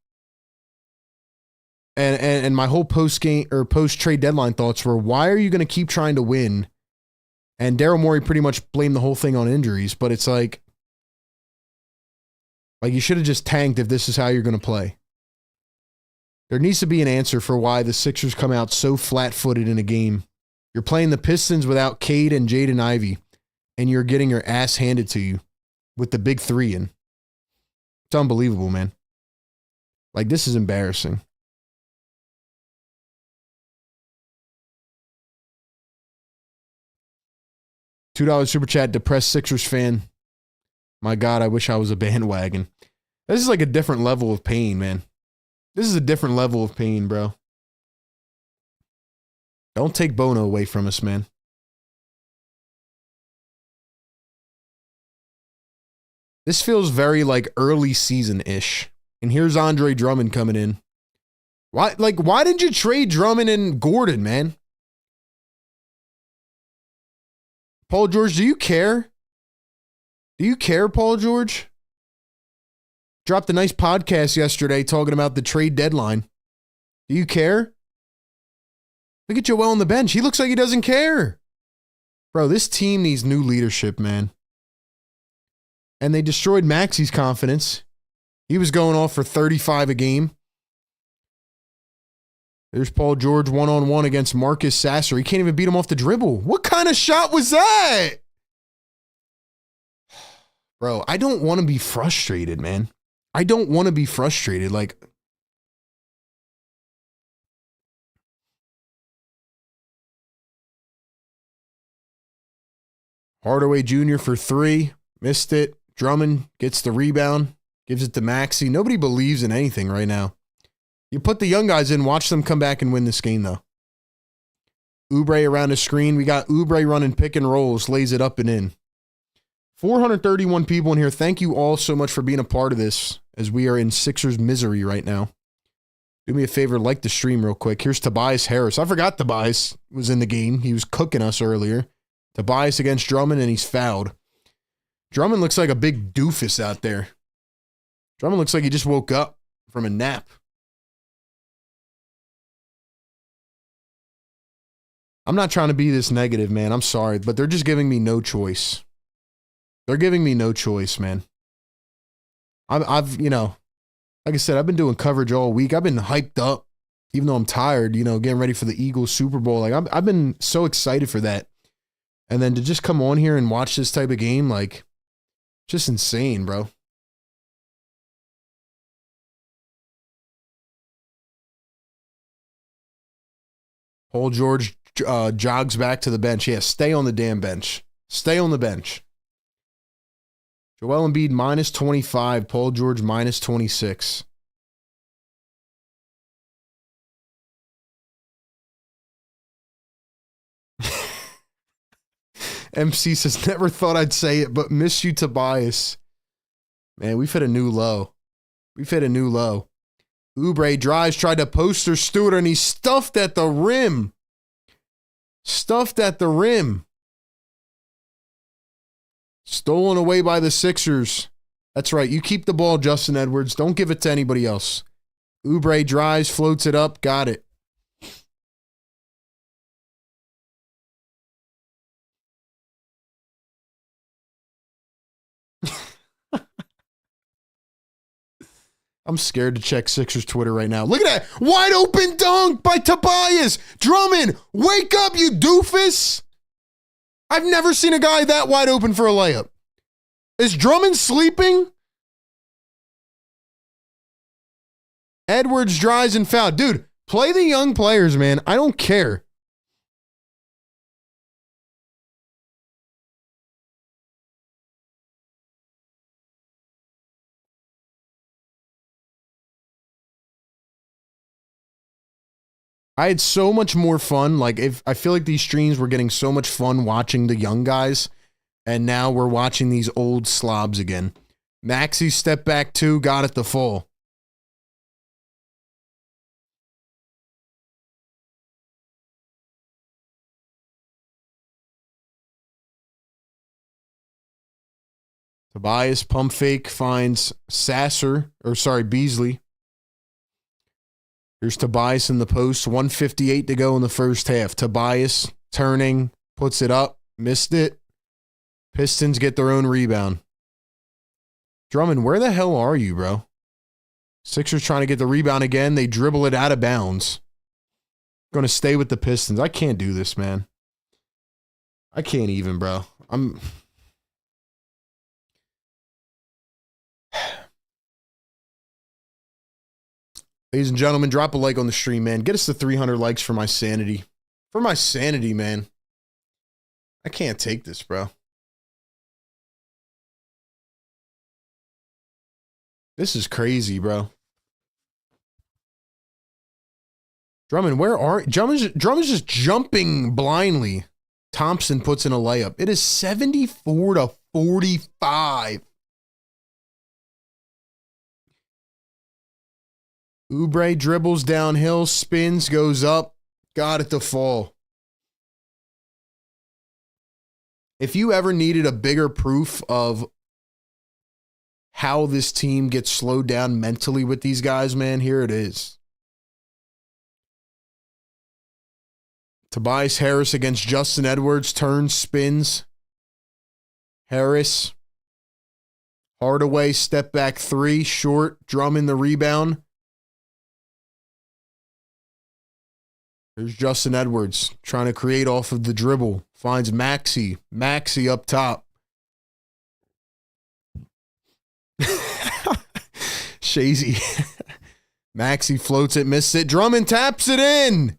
and my whole post-game or post-trade deadline thoughts were, why are you going to keep trying to win? And Daryl Morey pretty much blamed the whole thing on injuries, but it's like you should have just tanked if this is how you're going to play. There needs to be an answer for why the Sixers come out so flat-footed in a game. You're playing the Pistons without Cade and Jaden Ivey, and you're getting your ass handed to you with the big 3 in. It's unbelievable, man. Like, this is embarrassing. $2 super chat, depressed Sixers fan. My God, I wish I was a bandwagon. This is like a different level of pain, man. This is a different level of pain, bro. Don't take Bono away from us, man. This feels very like early season-ish. And here's Andre Drummond coming in. Why didn't you trade Drummond and Gordon, man? Paul George, do you care? Do you care, Paul George? Dropped a nice podcast yesterday talking about the trade deadline. Do you care? Look at Joel on the bench. He looks like he doesn't care. Bro, this team needs new leadership, man. And they destroyed Maxey's confidence. He was going off for 35 a game. There's Paul George one-on-one against Marcus Sasser. He can't even beat him off the dribble. What kind of shot was that? Bro, I don't want to be frustrated, man. I don't want to be frustrated. Like, Hardaway Jr. for 3. Missed it. Drummond gets the rebound. Gives it to Maxey. Nobody believes in anything right now. You put the young guys in, watch them come back and win this game, though. Oubre around the screen. We got Oubre running pick and rolls, lays it up and in. 431 people in here. Thank you all so much for being a part of this as we are in Sixers misery right now. Do me a favor, like the stream real quick. Here's Tobias Harris. I forgot Tobias was in the game. He was cooking us earlier. Tobias against Drummond, and he's fouled. Drummond looks like a big doofus out there. Drummond looks like he just woke up from a nap. I'm not trying to be this negative, man. I'm sorry, but they're just giving me no choice. They're giving me no choice, man. I've, you know, like I said, I've been doing coverage all week. I've been hyped up, even though I'm tired, you know, getting ready for the Eagles Super Bowl. Like, I've been so excited for that. And then to just come on here and watch this type of game, like, just insane, bro. Paul George jogs back to the bench. Yeah, stay on the damn bench. Stay on the bench. Joel Embiid minus 25. Paul George minus 26. MC says, never thought I'd say it, but miss you, Tobias. Man, we've hit a new low. We've hit a new low. Oubre drives, tried to poster Stewart, and he's stuffed at the rim. Stuffed at the rim. Stolen away by the Sixers. That's right. You keep the ball, Justin Edwards. Don't give it to anybody else. Oubre drives, floats it up. Got it. I'm scared to check Sixers Twitter right now. Look at that. Wide open dunk by Tobias. Drummond, wake up, you doofus. I've never seen a guy that wide open for a layup. Is Drummond sleeping? Edwards drives and foul. Dude, play the young players, man. I don't care. I had so much more fun. Like, if I feel like these streams were getting so much fun watching the young guys, and now we're watching these old slobs again. Maxey step back 2, got it the full. Tobias pump fake finds Beasley. Here's Tobias in the post. 1:58 to go in the first half. Tobias turning, puts it up, missed it. Pistons get their own rebound. Drummond, where the hell are you, bro? Sixers trying to get the rebound again. They dribble it out of bounds. Going to stay with the Pistons. I can't do this, man. I can't even, bro. Ladies and gentlemen, drop a like on the stream, man. Get us to 300 likes for my sanity. For my sanity, man. I can't take this, bro. This is crazy, bro. Drummond, where are... Drummond's just jumping blindly. Thompson puts in a layup. It is 74-45. Oubre dribbles downhill, spins, goes up, got it to fall. If you ever needed a bigger proof of how this team gets slowed down mentally with these guys, man, here it is. Tobias Harris against Justin Edwards, turns, spins. Harris. Hardaway, step back 3, short, Drummond the rebound. There's Justin Edwards trying to create off of the dribble. Finds Maxey. Maxey up top. Shazy. Maxey floats it, misses it. Drummond taps it in.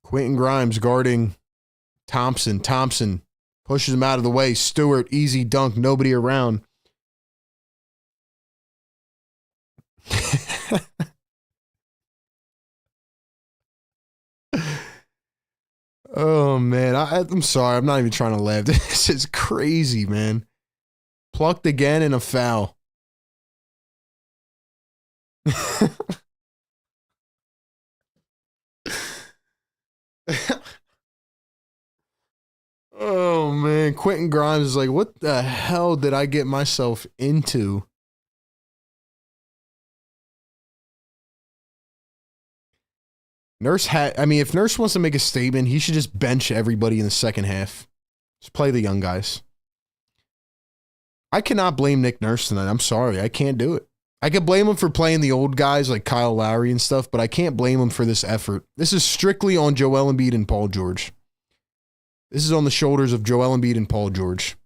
Quentin Grimes guarding Thompson. Thompson pushes him out of the way. Stewart, easy dunk, nobody around. Oh, man. I'm sorry. I'm not even trying to laugh. This is crazy, man. Plucked again and a foul. Oh, man. Quentin Grimes is like, what the hell did I get myself into? If Nurse wants to make a statement, he should just bench everybody in the second half. Just play the young guys. I cannot blame Nick Nurse tonight. I'm sorry. I can't do it. I could blame him for playing the old guys like Kyle Lowry and stuff, but I can't blame him for this effort. This is strictly on Joel Embiid and Paul George. This is on the shoulders of Joel Embiid and Paul George.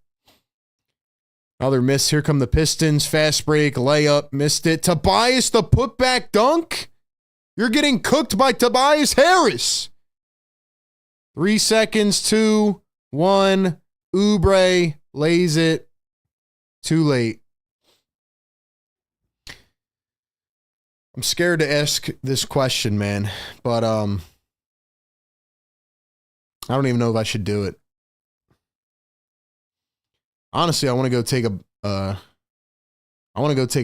Another miss. Here come the Pistons. Fast break, layup, missed it. Tobias, the putback dunk. You're getting cooked by Tobias Harris. 3 seconds, 2, 1. Oubre lays it. Too late. I'm scared to ask this question, man, but I don't even know if I should do it. Honestly, I want to go take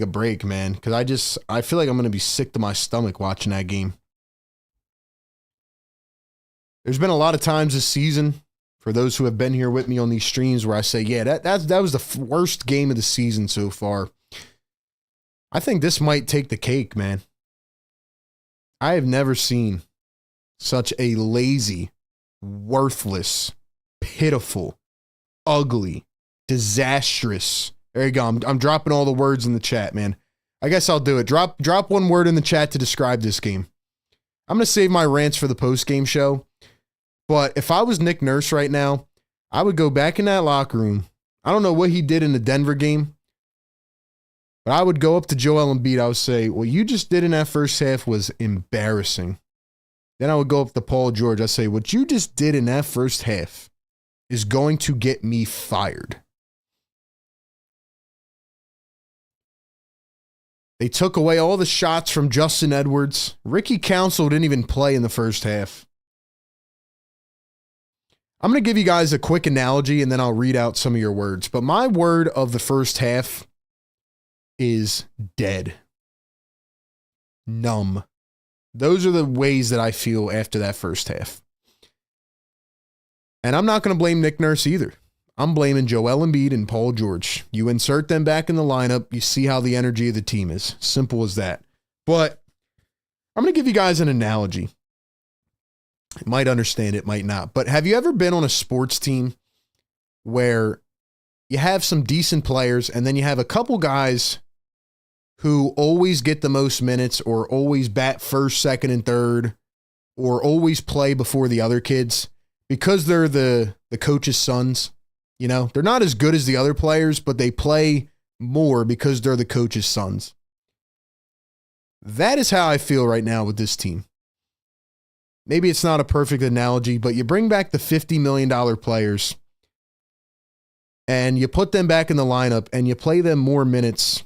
a break, man, because I feel like I'm going to be sick to my stomach watching that game. There's been a lot of times this season, for those who have been here with me on these streams, where I say, yeah, that was the worst game of the season so far. I think this might take the cake, man. I have never seen such a lazy, worthless, pitiful, ugly, disastrous. There you go. I'm dropping all the words in the chat, man. I guess I'll do it. Drop one word in the chat to describe this game. I'm going to save my rants for the post-game show. But if I was Nick Nurse right now, I would go back in that locker room. I don't know what he did in the Denver game, but I would go up to Joel Embiid. I would say, what you just did in that first half was embarrassing. Then I would go up to Paul George. I'd say, what you just did in that first half is going to get me fired. They took away all the shots from Justin Edwards. Ricky Council didn't even play in the first half. I'm going to give you guys a quick analogy and then I'll read out some of your words. But my word of the first half is dead. Numb. Those are the ways that I feel after that first half. And I'm not going to blame Nick Nurse either. I'm blaming Joel Embiid and Paul George. You insert them back in the lineup, you see how the energy of the team is. Simple as that. But I'm going to give you guys an analogy. You might understand it, might not. But have you ever been on a sports team where you have some decent players and then you have a couple guys who always get the most minutes or always bat first, second, and third or always play before the other kids because they're the coach's sons? You know, they're not as good as the other players, but they play more because they're the coach's sons. That is how I feel right now with this team. Maybe it's not a perfect analogy, but you bring back the $50 million players and you put them back in the lineup and you play them more minutes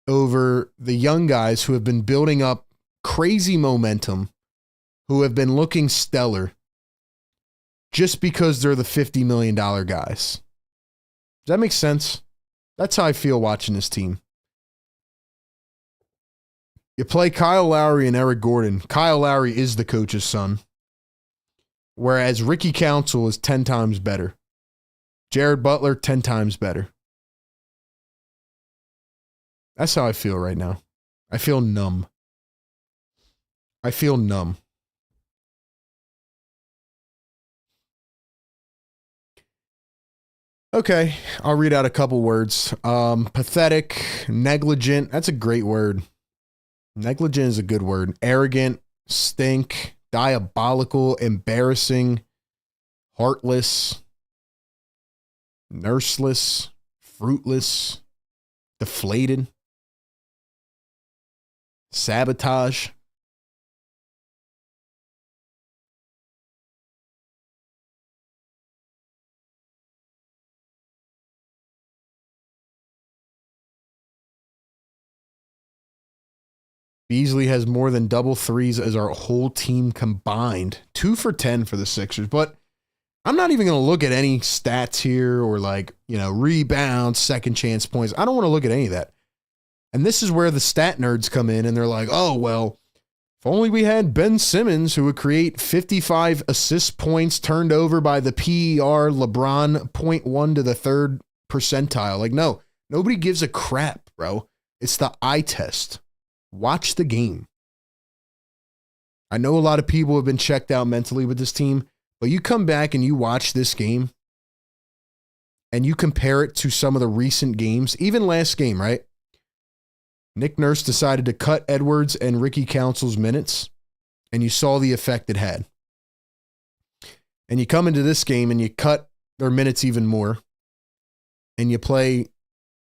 over the young guys who have been building up crazy momentum, who have been looking stellar just because they're the $50 million guys. Does that make sense? That's how I feel watching this team. You play Kyle Lowry and Eric Gordon. Kyle Lowry is the coach's son, whereas Ricky Council is 10 times better. Jared Butler, 10 times better. That's how I feel right now. I feel numb. I feel numb. Okay, I'll read out a couple words. Pathetic, negligent. That's a great word. Negligent is a good word. Arrogant, stink, diabolical, embarrassing, heartless, nurseless, fruitless, deflated, sabotage. Beasley has more than double threes as our whole team combined. 2 for 10 for the Sixers. But I'm not even going to look at any stats here or rebounds, second chance points. I don't want to look at any of that. And this is where the stat nerds come in and they're like, oh, well, if only we had Ben Simmons who would create 55 assist points turned over by the PER LeBron 0.1 to the third percentile. Like, no, nobody gives a crap, bro. It's the eye test. Watch the game. I know a lot of people have been checked out mentally with this team, but you come back and you watch this game and you compare it to some of the recent games, even last game, right? Nick Nurse decided to cut Edwards and Ricky Council's minutes, and you saw the effect it had. And you come into this game and you cut their minutes even more, and you play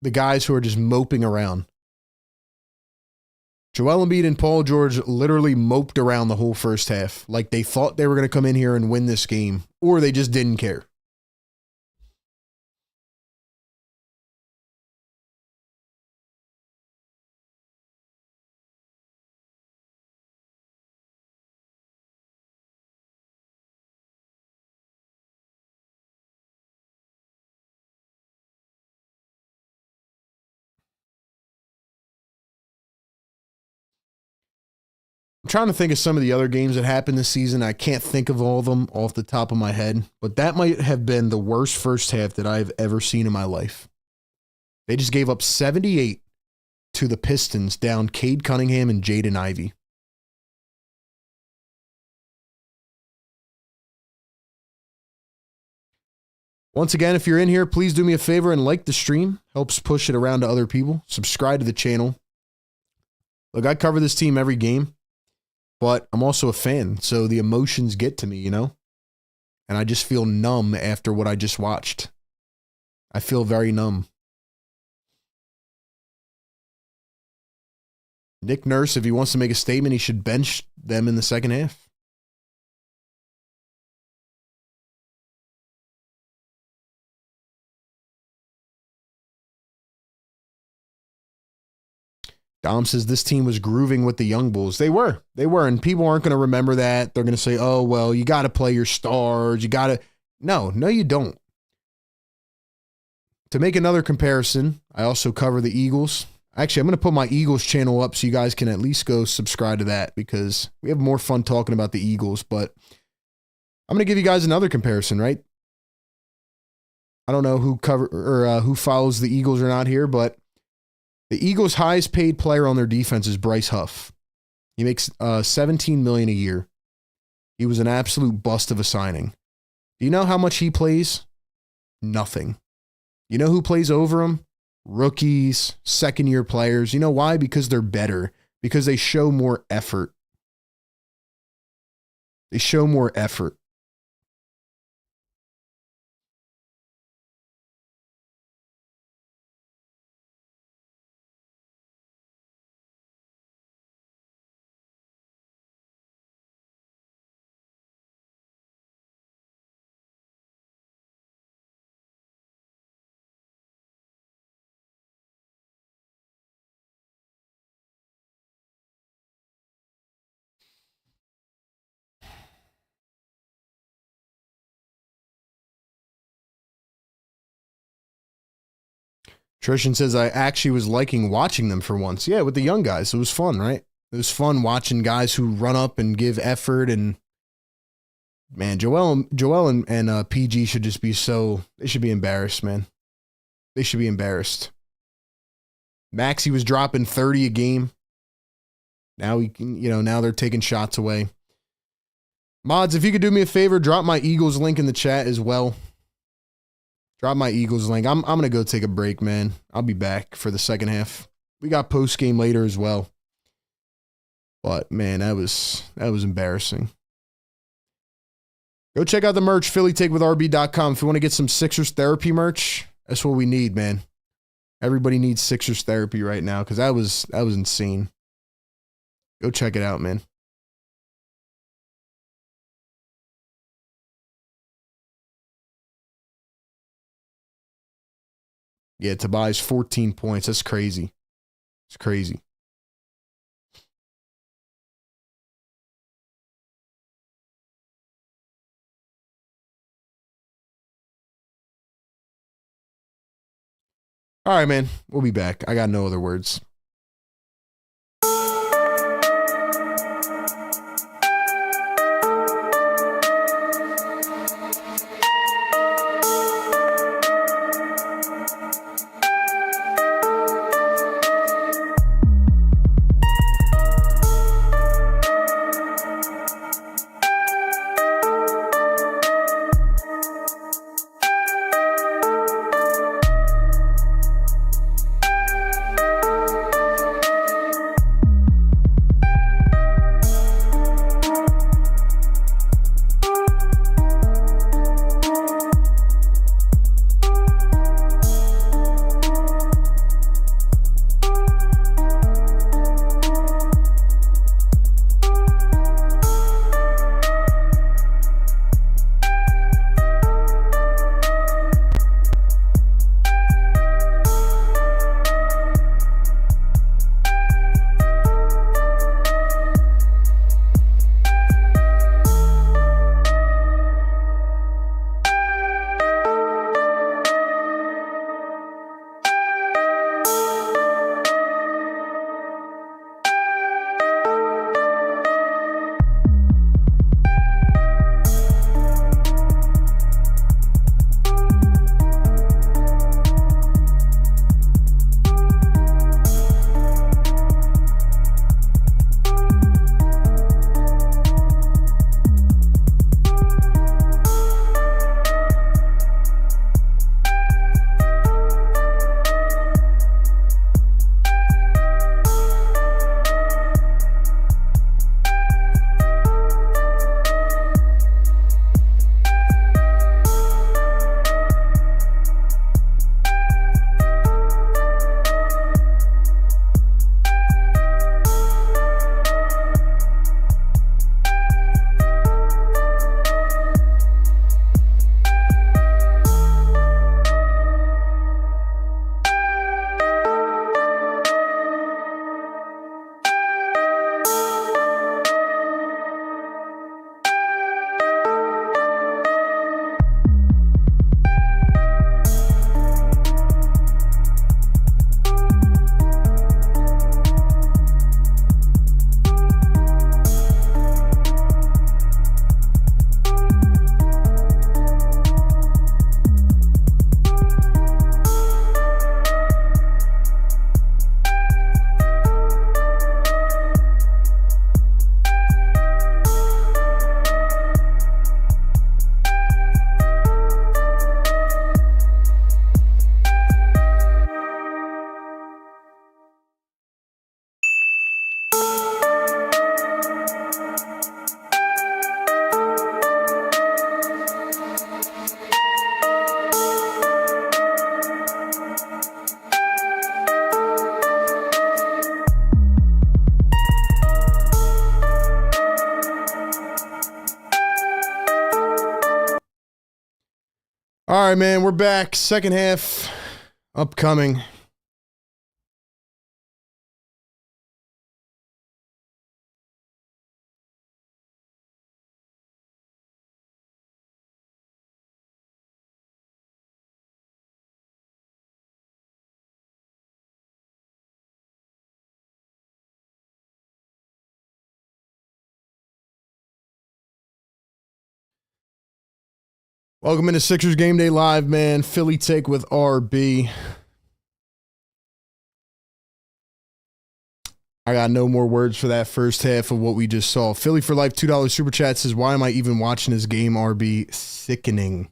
the guys who are just moping around. Joel Embiid and Paul George literally moped around the whole first half, like they thought they were going to come in here and win this game, or they just didn't care. trying to think of some of the other games that happened this season. I can't think of all of them off the top of my head, but that might have been the worst first half that I've ever seen in my life. They just gave up 78 to the Pistons, down Cade Cunningham and Jaden Ivey. Once again, if you're in here, please do me a favor and like the stream. Helps push it around to other people. Subscribe to the channel. Look, I cover this team every game, but I'm also a fan, so the emotions get to me, you know? And I just feel numb after what I just watched. I feel very numb. Nick Nurse, if he wants to make a statement, he should bench them in the second half. Dom says this team was grooving with the young bulls. They were, and people aren't going to remember that. They're going to say, oh, well, you got to play your stars. You got to. No, you don't. To make another comparison, I also cover the Eagles. Actually, I'm going to put my Eagles channel up so you guys can at least go subscribe to that because we have more fun talking about the Eagles. But I'm going to give you guys another comparison, right? I don't know who follows the Eagles or not here, but the Eagles' highest paid player on their defense is Bryce Huff. He makes $17 million a year. He was an absolute bust of a signing. Do you know how much he plays? Nothing. You know who plays over him? Rookies, second-year players. You know why? Because they're better. Because they show more effort. They show more effort. Trishan says, I actually was liking watching them for once. Yeah, with the young guys. It was fun, right? It was fun watching guys who run up and give effort. And, man, Joel and PG should just be they should be embarrassed, man. They should be embarrassed. Maxey was dropping 30 a game. Now now they're taking shots away. Mods, if you could do me a favor, drop my Eagles link in the chat as well. Drop my Eagles link. I'm going to go take a break, man. I'll be back for the second half. We got post-game later as well. But, man, that was embarrassing. Go check out the merch, PhillyTakeWithRB.com. If you want to get some Sixers therapy merch, that's what we need, man. Everybody needs Sixers therapy right now because that was insane. Go check it out, man. Yeah, Tobias 14 points. That's crazy. It's crazy. All right, man. We'll be back. I got no other words. All right, man, we're back. Second half upcoming. Welcome into Sixers Game Day Live, man. Philly take with RB. I got no more words for that first half of what we just saw. Philly for Life $2 Super Chat says, why am I even watching this game, RB? Sickening.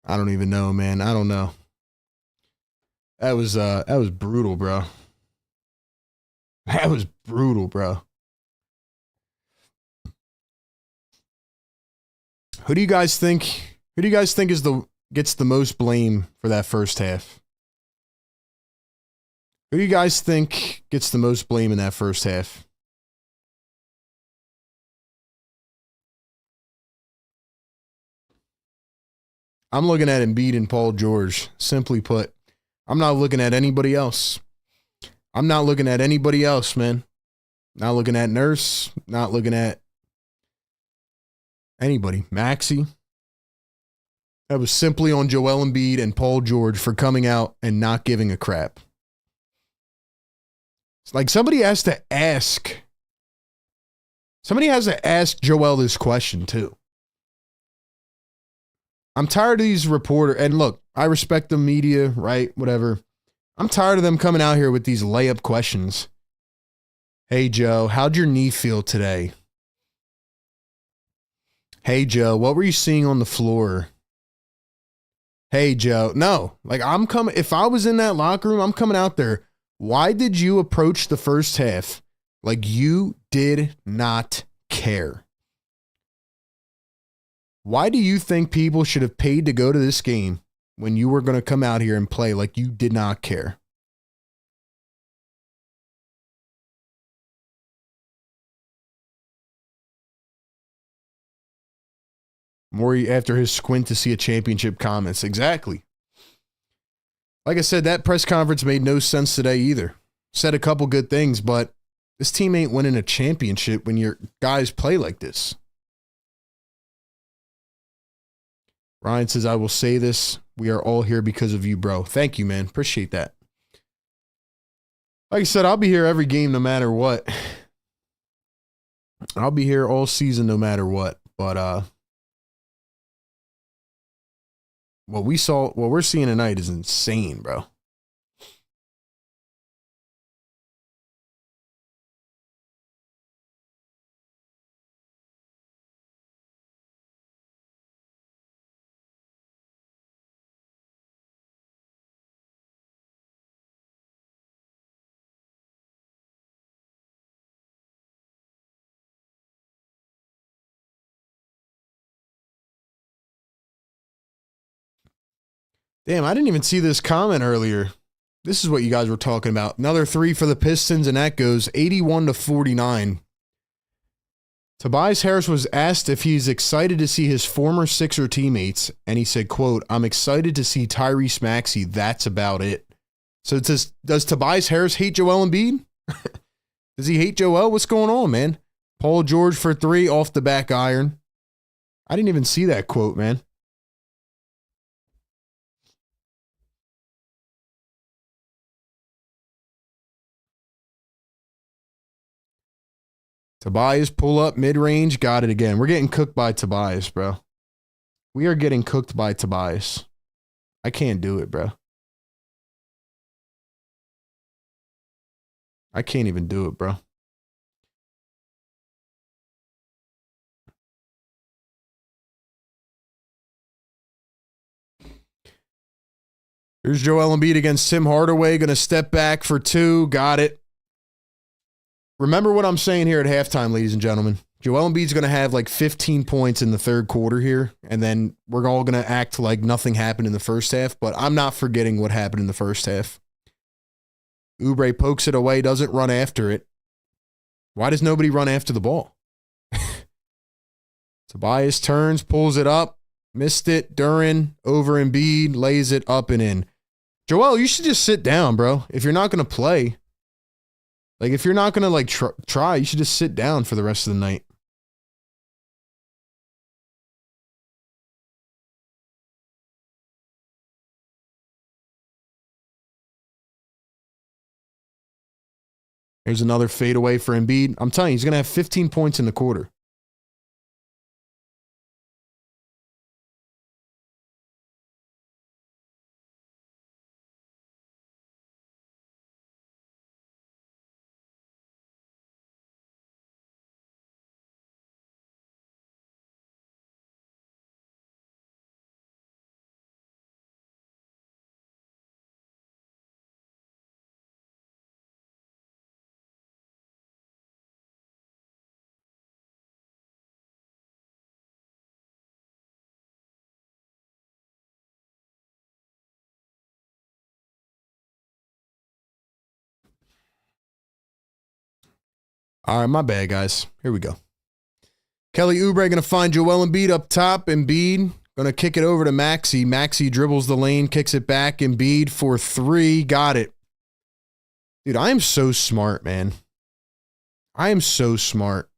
I don't even know, man. I don't know. That was brutal, bro. That was brutal, bro. Who do you guys think gets the most blame for that first half? Who do you guys think gets the most blame in that first half? I'm looking at Embiid and Paul George. Simply put, I'm not looking at anybody else. I'm not looking at anybody else, man. Not looking at Nurse. Not looking at anybody. Maxey. That was simply on Joel Embiid and Paul George for coming out and not giving a crap. It's like somebody has to ask Joel this question too. I'm tired of these reporters, and look, I respect the media, right? Whatever. I'm tired of them coming out here with these layup questions. Hey, Joe, how'd your knee feel today? Hey, Joe, what were you seeing on the floor? Hey, Joe. No, like if I was in that locker room, I'm coming out there. Why did you approach the first half like you did not care? Why do you think people should have paid to go to this game when you were going to come out here and play like you did not care? Morey after his squint to see a championship comments. Exactly. Like I said, that press conference made no sense today either. Said a couple good things, but this team ain't winning a championship when your guys play like this. Ryan says, I will say this. We are all here because of you, bro. Thank you, man. Appreciate that. Like I said, I'll be here every game no matter what. I'll be here all season no matter what. But what we're seeing tonight is insane, bro. Damn, I didn't even see this comment earlier. This is what you guys were talking about. Another 3 for the Pistons, and that goes 81-49. Tobias Harris was asked if he's excited to see his former Sixer teammates, and he said, quote, I'm excited to see Tyrese Maxey. That's about it. So does Tobias Harris hate Joel Embiid? Does he hate Joel? What's going on, man? Paul George for 3 off the back iron. I didn't even see that quote, man. Tobias pull up mid-range. Got it again. We're getting cooked by Tobias, bro. We are getting cooked by Tobias. I can't do it, bro. I can't even do it, bro. Here's Joel Embiid against Tim Hardaway. Going to step back for 2. Got it. Remember what I'm saying here at halftime, ladies and gentlemen. Joel Embiid's going to have like 15 points in the third quarter here, and then we're all going to act like nothing happened in the first half, but I'm not forgetting what happened in the first half. Oubre pokes it away, doesn't run after it. Why does nobody run after the ball? Tobias turns, pulls it up. Missed it. Duren over Embiid, lays it up and in. Joel, you should just sit down, bro. If you're not going to play, like if you're not going to like try, you should just sit down for the rest of the night. Here's another fadeaway for Embiid. I'm telling you, he's going to have 15 points in the quarter. All right, my bad, guys. Here we go. Kelly Oubre going to find Joel Embiid up top. Embiid going to kick it over to Maxey. Maxey dribbles the lane, kicks it back. Embiid for three. Got it. Dude, I am so smart, man. I am so smart.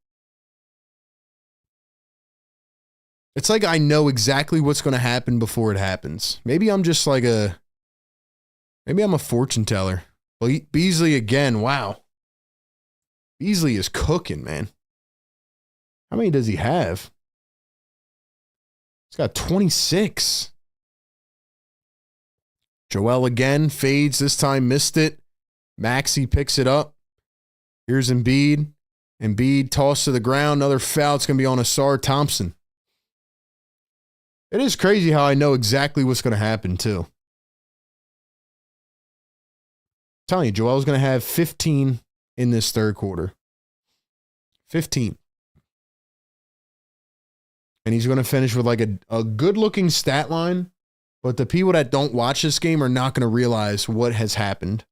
It's like I know exactly what's going to happen before it happens. Maybe I'm just like maybe I'm a fortune teller. Well, Beasley again. Wow. Beasley is cooking, man. How many does he have? He's got 26. Joel again fades. This time missed it. Maxey picks it up. Here's Embiid. Embiid tossed to the ground. Another foul. It's going to be on Asar Thompson. It is crazy how I know exactly what's going to happen, too. I'm telling you, Joel's going to have 15 in this third quarter. 15. And he's going to finish with like a good-looking stat line, but the people that don't watch this game are not going to realize what has happened.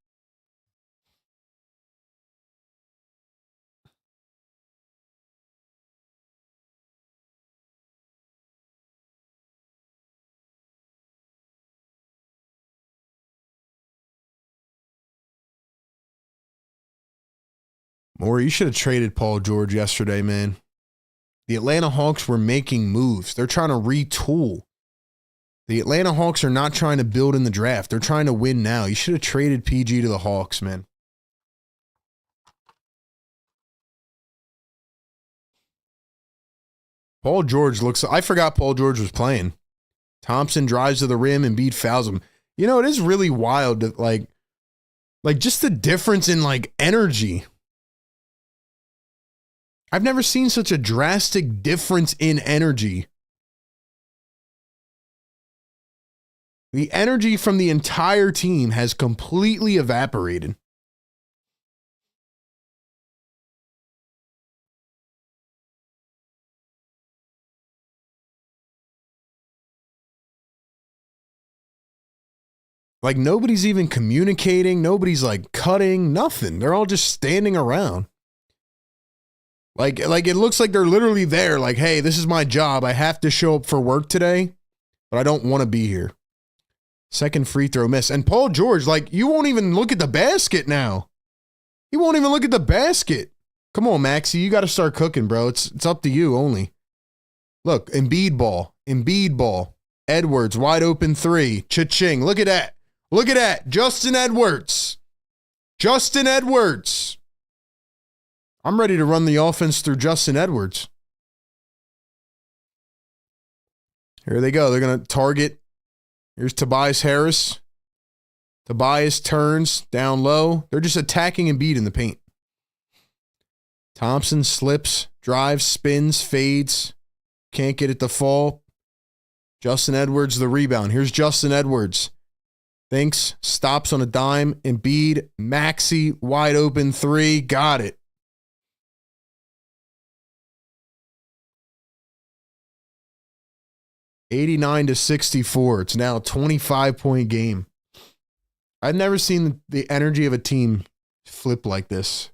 Maury, you should have traded Paul George yesterday, man. The Atlanta Hawks were making moves. They're trying to retool. The Atlanta Hawks are not trying to build in the draft. They're trying to win now. You should have traded PG to the Hawks, man. Paul George looks... I forgot Paul George was playing. Thompson drives to the rim and Embiid fouls him. You know, it is really wild to, like just the difference in, like, energy. I've never seen such a drastic difference in energy. The energy from the entire team has completely evaporated. Like nobody's even communicating. Nobody's like cutting, nothing. They're all just standing around. Like it looks like they're literally there. Like, hey, this is my job. I have to show up for work today, but I don't want to be here. Second free throw miss. And Paul George, like, you won't even look at the basket now. He won't even look at the basket. Come on, Maxey. You got to start cooking, bro. It's up to you only. Look, Embiid ball. Embiid ball. Edwards, wide open three. Cha-ching. Look at that. Look at that. Justin Edwards. Justin Edwards. I'm ready to run the offense through Justin Edwards. Here they go. They're going to target. Here's Tobias Harris. Tobias turns down low. They're just attacking Embiid in the paint. Thompson slips, drives, spins, fades. Can't get it to fall. Justin Edwards, the rebound. Here's Justin Edwards. Thinks, stops on a dime. Embiid, Maxey, wide open three. Got it. $89-64. It's now a 25-point game. I've never seen the energy of a team flip like this.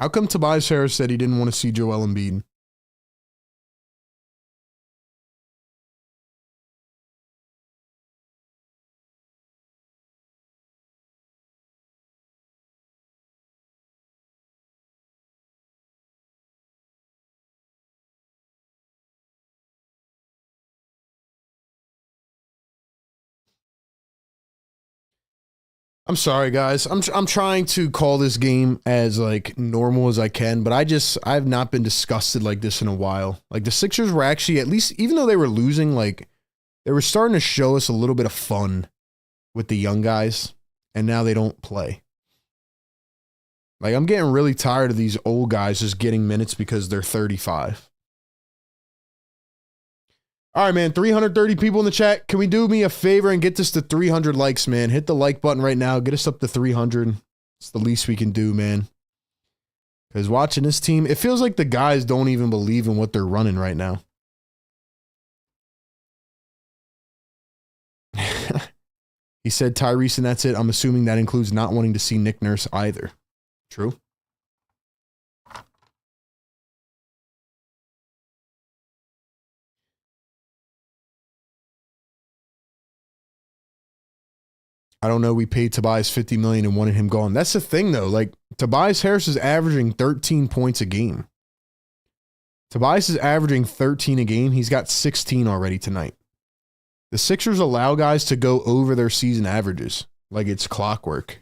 How come Tobias Harris said he didn't want to see Joel Embiid? I'm sorry, guys. I'm trying to call this game as like normal as I can, but I've not been disgusted like this in a while. Like the Sixers were actually, at least, even though they were losing, like they were starting to show us a little bit of fun with the young guys, and now they don't play. Like I'm getting really tired of these old guys just getting minutes because they're 35. All right, man, 330 people in the chat. Can we do me a favor and get this to 300 likes, man? Hit the like button right now. Get us up to 300. It's the least we can do, man. Because watching this team, it feels like the guys don't even believe in what they're running right now. He said Tyrese and that's it. I'm assuming that includes not wanting to see Nick Nurse either. True. I don't know. We paid Tobias $50 million and wanted him gone. That's the thing, though. Like, Tobias Harris is averaging 13 points a game. Tobias is averaging 13 a game. He's got 16 already tonight. The Sixers allow guys to go over their season averages like it's clockwork.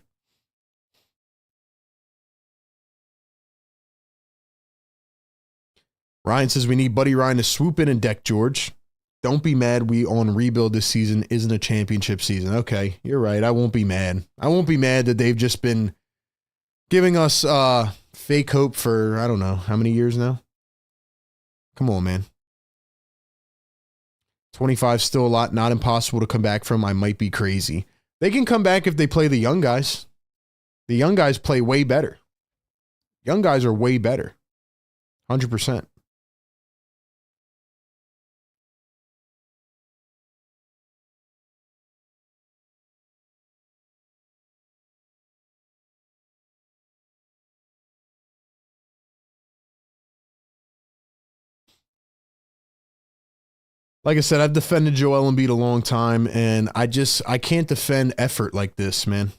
Ryan says we need Buddy Ryan to swoop in and deck George. Don't be mad we on rebuild this season isn't a championship season. Okay, you're right. I won't be mad. I won't be mad that they've just been giving us fake hope for, I don't know, how many years now? Come on, man. 25 still a lot. Not impossible to come back from. I might be crazy. They can come back if they play the young guys. The young guys play way better. Young guys are way better. 100%. Like I said, I've defended Joel Embiid a long time, and I can't defend effort like this, man.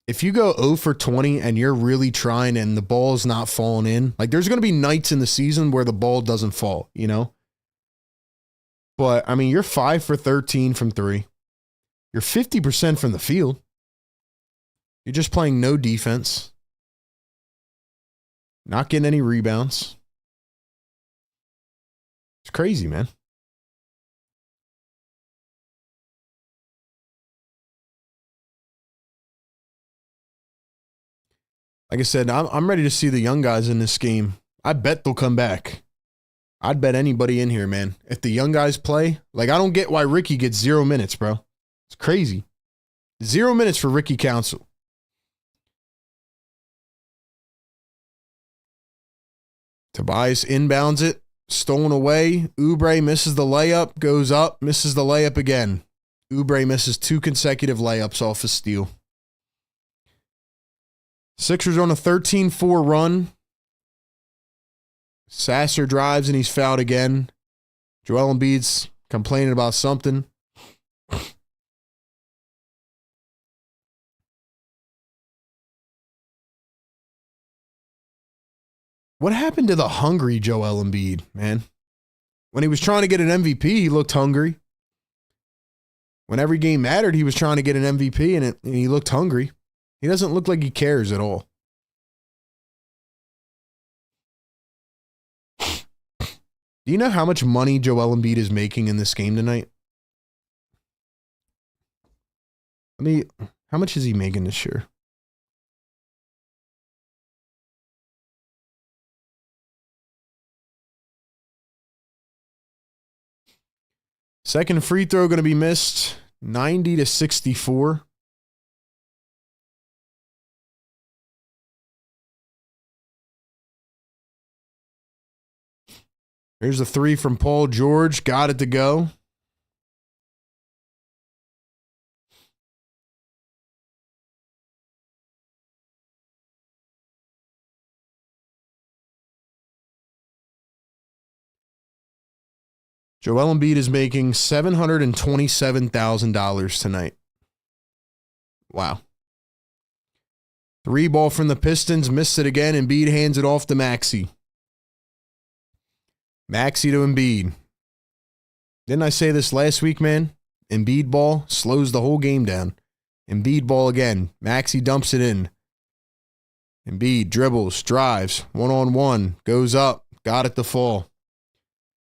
If you go 0 for 20 and you're really trying and the ball's not falling in, like there's going to be nights in the season where the ball doesn't fall, you know? But, I mean, you're 5 for 13 from 3. You're 50% from the field. You're just playing no defense. Not getting any rebounds. It's crazy, man. Like I said, I'm ready to see the young guys in this game. I bet they'll come back. I'd bet anybody in here, man. If the young guys play, like I don't get why Ricky gets 0 minutes, bro. It's crazy. 0 minutes for Ricky Council. Tobias inbounds it. Stolen away. Oubre misses the layup. Goes up. Misses the layup again. Oubre misses 2 consecutive layups off a steal. Sixers on a 13-4 run. Sasser drives and he's fouled again. Joel Embiid's complaining about something. What happened to the hungry Joel Embiid, man? When he was trying to get an MVP, he looked hungry. When every game mattered, he was trying to get an MVP and he looked hungry. He doesn't look like he cares at all. Do you know how much money Joel Embiid is making in this game tonight? How much is he making this year? Second free throw going to be missed. 90-64. Here's a 3 from Paul George. Got it to go. Joel Embiid is making $727,000 tonight. Wow. 3 ball from the Pistons. Missed it again. Embiid hands it off to Maxey. Maxey to Embiid. Didn't I say this last week, man? Embiid ball slows the whole game down. Embiid ball again. Maxey dumps it in. Embiid dribbles, drives, one-on-one, goes up, got it to fall.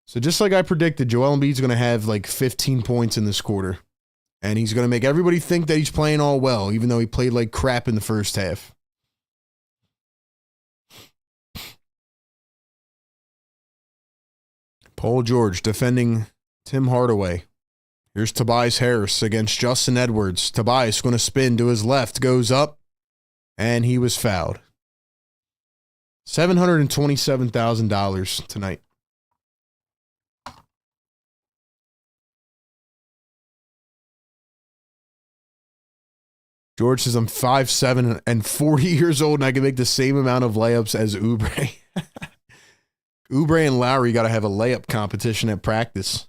So just like I predicted, Joel Embiid's going to have like 15 points in this quarter. And he's going to make everybody think that he's playing all well, even though he played like crap in the first half. Paul George defending Tim Hardaway. Here's Tobias Harris against Justin Edwards. Tobias going to spin to his left, goes up, and he was fouled. $727,000 tonight. George says, I'm 5'7" and 40 years old, and I can make the same amount of layups as Oubre. Oubre and Lowry got to have a layup competition at practice.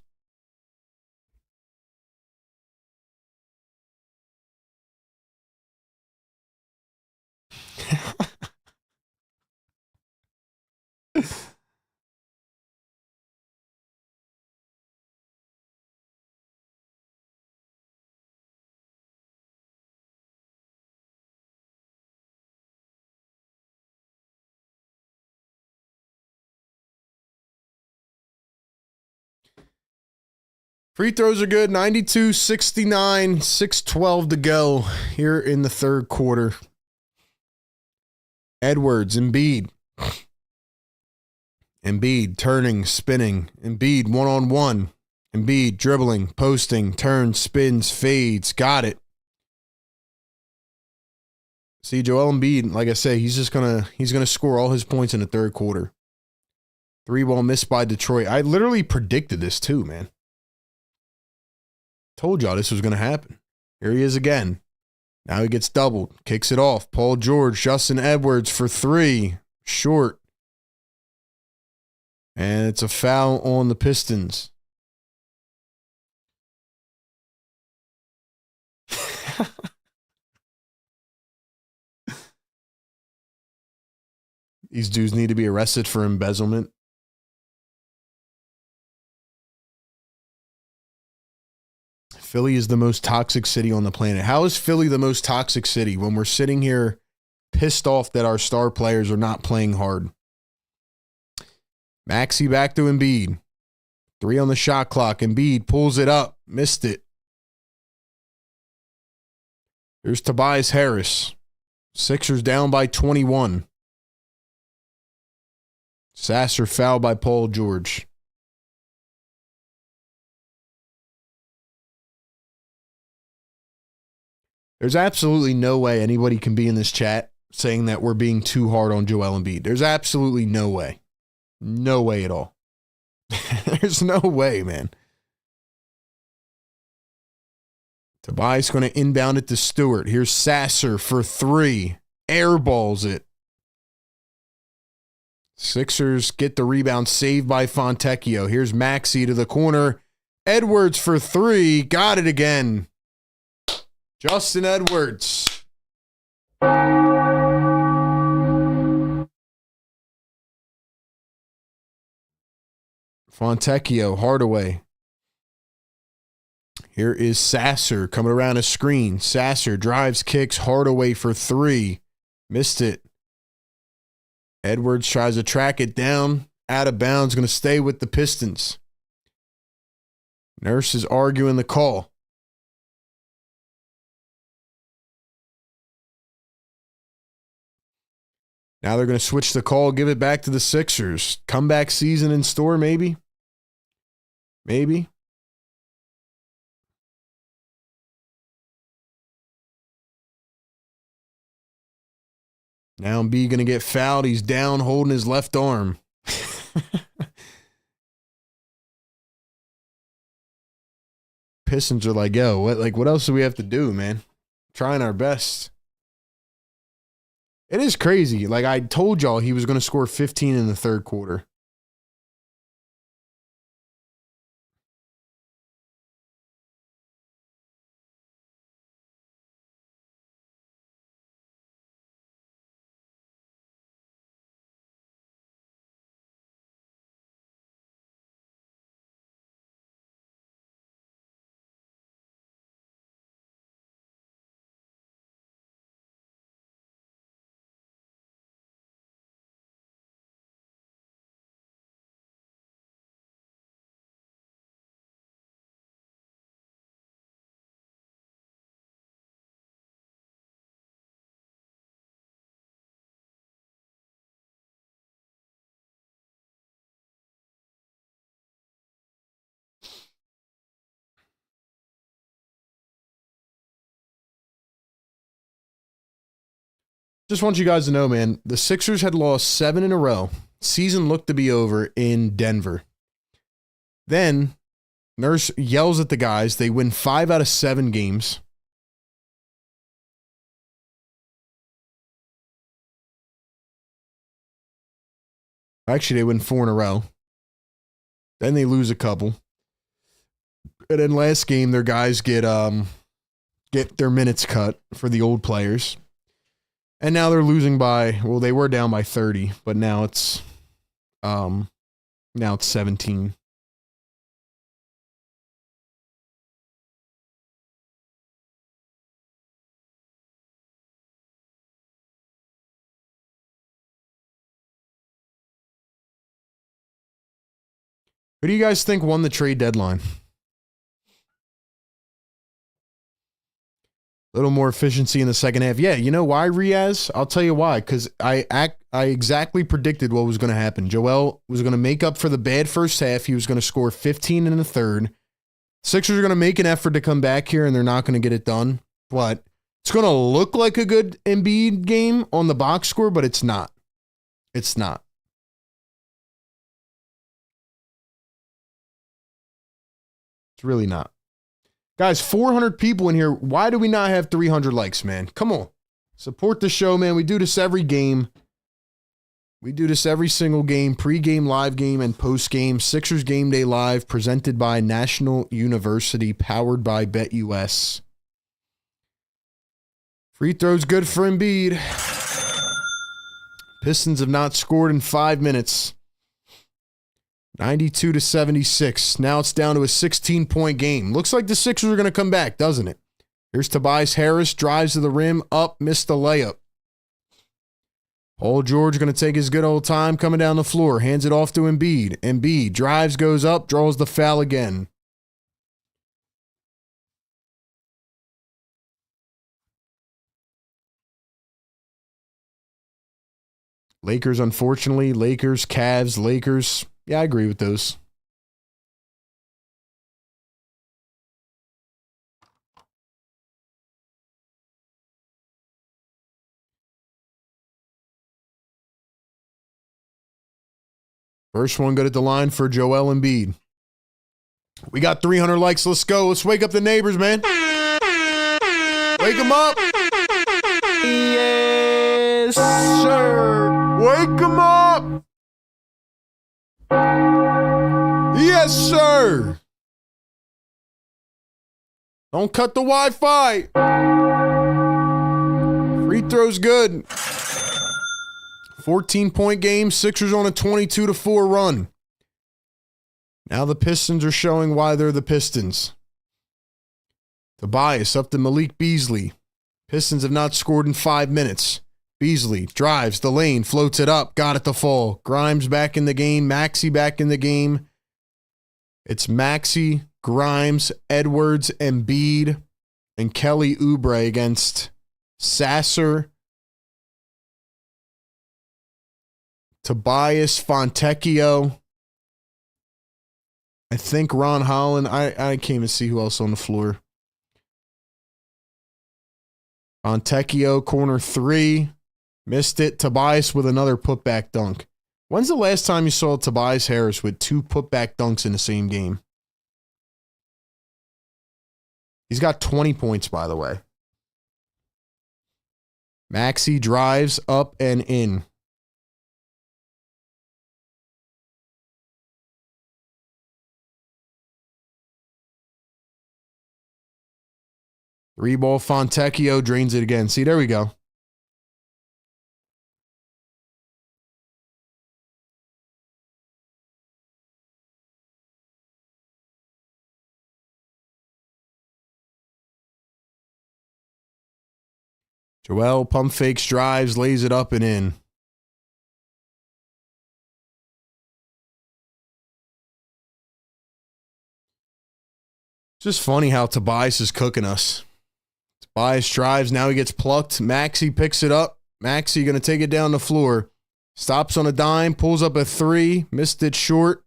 Free throws are good. 92-69, 6:12 to go here in the third quarter. Edwards, Embiid. Embiid turning, spinning. Embiid one-on-one. Embiid dribbling, posting, turns, spins, fades. Got it. See, Joel Embiid, like I say, he's gonna score all his points in the third quarter. 3-ball missed by Detroit. I literally predicted this too, man. Told y'all this was going to happen. Here he is again. Now he gets doubled. Kicks it off. Paul George, Justin Edwards for 3. Short. And it's a foul on the Pistons. These dudes need to be arrested for embezzlement. Philly is the most toxic city on the planet. How is Philly the most toxic city when we're sitting here pissed off that our star players are not playing hard? Maxey back to Embiid. 3 on the shot clock. Embiid pulls it up. Missed it. There's Tobias Harris. Sixers down by 21. Sasser fouled by Paul George. There's absolutely no way anybody can be in this chat saying that we're being too hard on Joel Embiid. There's absolutely no way. No way at all. There's no way, man. Tobias going to inbound it to Stewart. Here's Sasser for 3. Airballs it. Sixers get the rebound, saved by Fontecchio. Here's Maxey to the corner. Edwards for 3. Got it again. Justin Edwards. Fontecchio, Hardaway. Here is Sasser coming around a screen. Sasser drives, kicks, Hardaway for 3. Missed it. Edwards tries to track it down. Out of bounds, going to stay with the Pistons. Nurse is arguing the call. Now they're going to switch the call, give it back to the Sixers. Comeback season in store, maybe? Maybe. Now Embiid going to get fouled. He's down holding his left arm. Pistons are like, yo, what else do we have to do, man? Trying our best. It is crazy. Like, I told y'all he was going to score 15 in the third quarter. Just want you guys to know, man, the Sixers had lost 7 in a row. Season looked to be over in Denver. Then Nurse yells at the guys. They win 5 out of 7 games. Actually, they win 4 in a row. Then they lose a couple. And then last game, their guys get their minutes cut for the old players. And now they're losing by, well, they were down by 30, but now it's 17. Who do you guys think won the trade deadline? A little more efficiency in the second half. Yeah, you know why, Riaz? I'll tell you why. Because I exactly predicted what was going to happen. Joel was going to make up for the bad first half. He was going to score 15 in the third. Sixers are going to make an effort to come back here, and they're not going to get it done. But it's going to look like a good Embiid game on the box score, but it's not. It's not. It's really not. Guys, 400 people in here. Why do we not have 300 likes, man? Come on. Support the show, man. We do this every game. We do this every single game. Pre-game, live game, and post-game. Sixers Game Day Live, presented by National University, powered by BetUS. Free throws good for Embiid. Pistons have not scored in 5 minutes. 92-76. Now it's down to a 16-point game. Looks like the Sixers are going to come back, doesn't it? Here's Tobias Harris. Drives to the rim. Up. Missed the layup. Paul George going to take his good old time coming down the floor. Hands it off to Embiid. Embiid drives, goes up, draws the foul again. Lakers, unfortunately. Lakers, Cavs, Lakers. Yeah, I agree with those. First one good at the line for Joel Embiid. We got 300 likes. Let's go. Let's wake up the neighbors, man. Wake them up. Yes, sir. Wake them up. Yes, sir. Don't cut the Wi-Fi. Free throws good. 14-point game. Sixers on a 22-4 run. Now the Pistons are showing why they're the Pistons. Tobias up to Malik Beasley. Pistons have not scored in 5 minutes. Beasley drives the lane, floats it up, got it to fall. Grimes back in the game. Maxey back in the game. It's Maxey, Grimes, Edwards, Embiid, and Kelly Oubre against Sasser, Tobias, Fontecchio. I think Ron Holland. I can't even see who else on the floor. Fontecchio, corner 3. Missed it. Tobias with another putback dunk. When's the last time you saw Tobias Harris with 2 putback dunks in the same game? He's got 20 points, by the way. Maxey drives up and in. Three-ball Fontecchio drains it again. See, there we go. Joel pump fakes, drives, lays it up and in. It's just funny how Tobias is cooking us. Tobias drives, now he gets plucked. Maxey picks it up. Maxey going to take it down the floor. Stops on a dime, pulls up a 3, missed it short.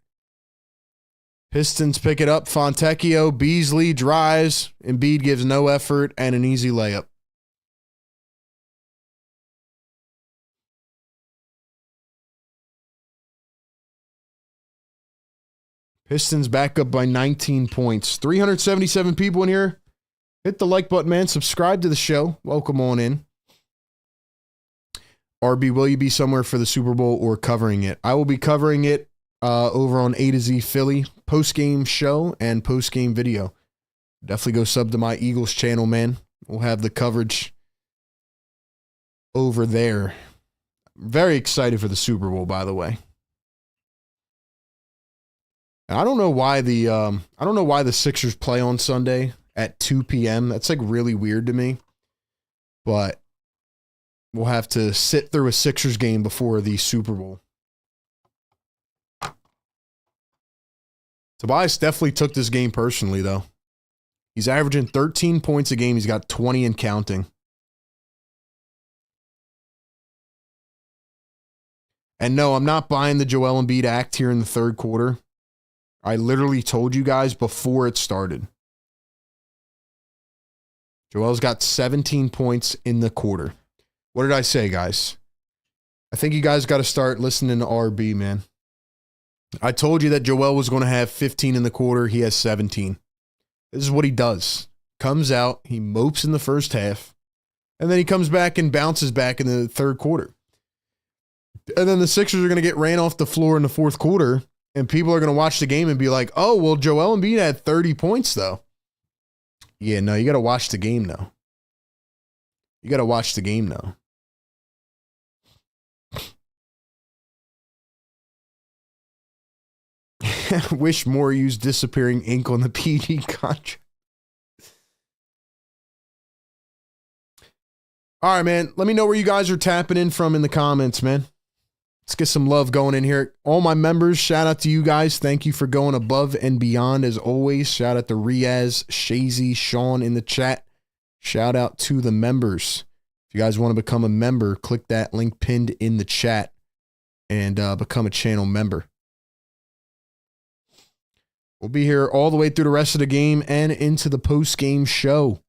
Pistons pick it up. Fontecchio, Beasley drives. Embiid gives no effort and an easy layup. Pistons back up by 19 points. 377 people in here. Hit the like button, man. Subscribe to the show. Welcome on in. RB, will you be somewhere for the Super Bowl or covering it? I will be covering it over on A to Z Philly post-game show and post-game video. Definitely go sub to my Eagles channel, man. We'll have the coverage over there. Very excited for the Super Bowl, by the way. I don't know why the Sixers play on Sunday at 2 p.m. That's like really weird to me. But we'll have to sit through a Sixers game before the Super Bowl. Tobias definitely took this game personally, though. He's averaging 13 points a game. He's got 20 and counting. And no, I'm not buying the Joel Embiid act here in the third quarter. I literally told you guys before it started. Joel's got 17 points in the quarter. What did I say, guys? I think you guys got to start listening to RB, man. I told you that Joel was going to have 15 in the quarter. He has 17. This is what he does. Comes out, he mopes in the first half, and then he comes back and bounces back in the third quarter. And then the Sixers are going to get ran off the floor in the fourth quarter, and people are going to watch the game and be like, oh, well, Joel Embiid had 30 points, though. Yeah, no, you got to watch the game, though. You got to watch the game, though. Wish more used disappearing ink on the PG contract. All right, man. Let me know where you guys are tapping in from in the comments, man. Let's get some love going in here. All my members, shout out to you guys. Thank you for going above and beyond as always. Shout out to Riaz, Shazy, Sean in the chat. Shout out to the members. If you guys want to become a member, click that link pinned in the chat and become a channel member. We'll be here all the way through the rest of the game and into the post-game show.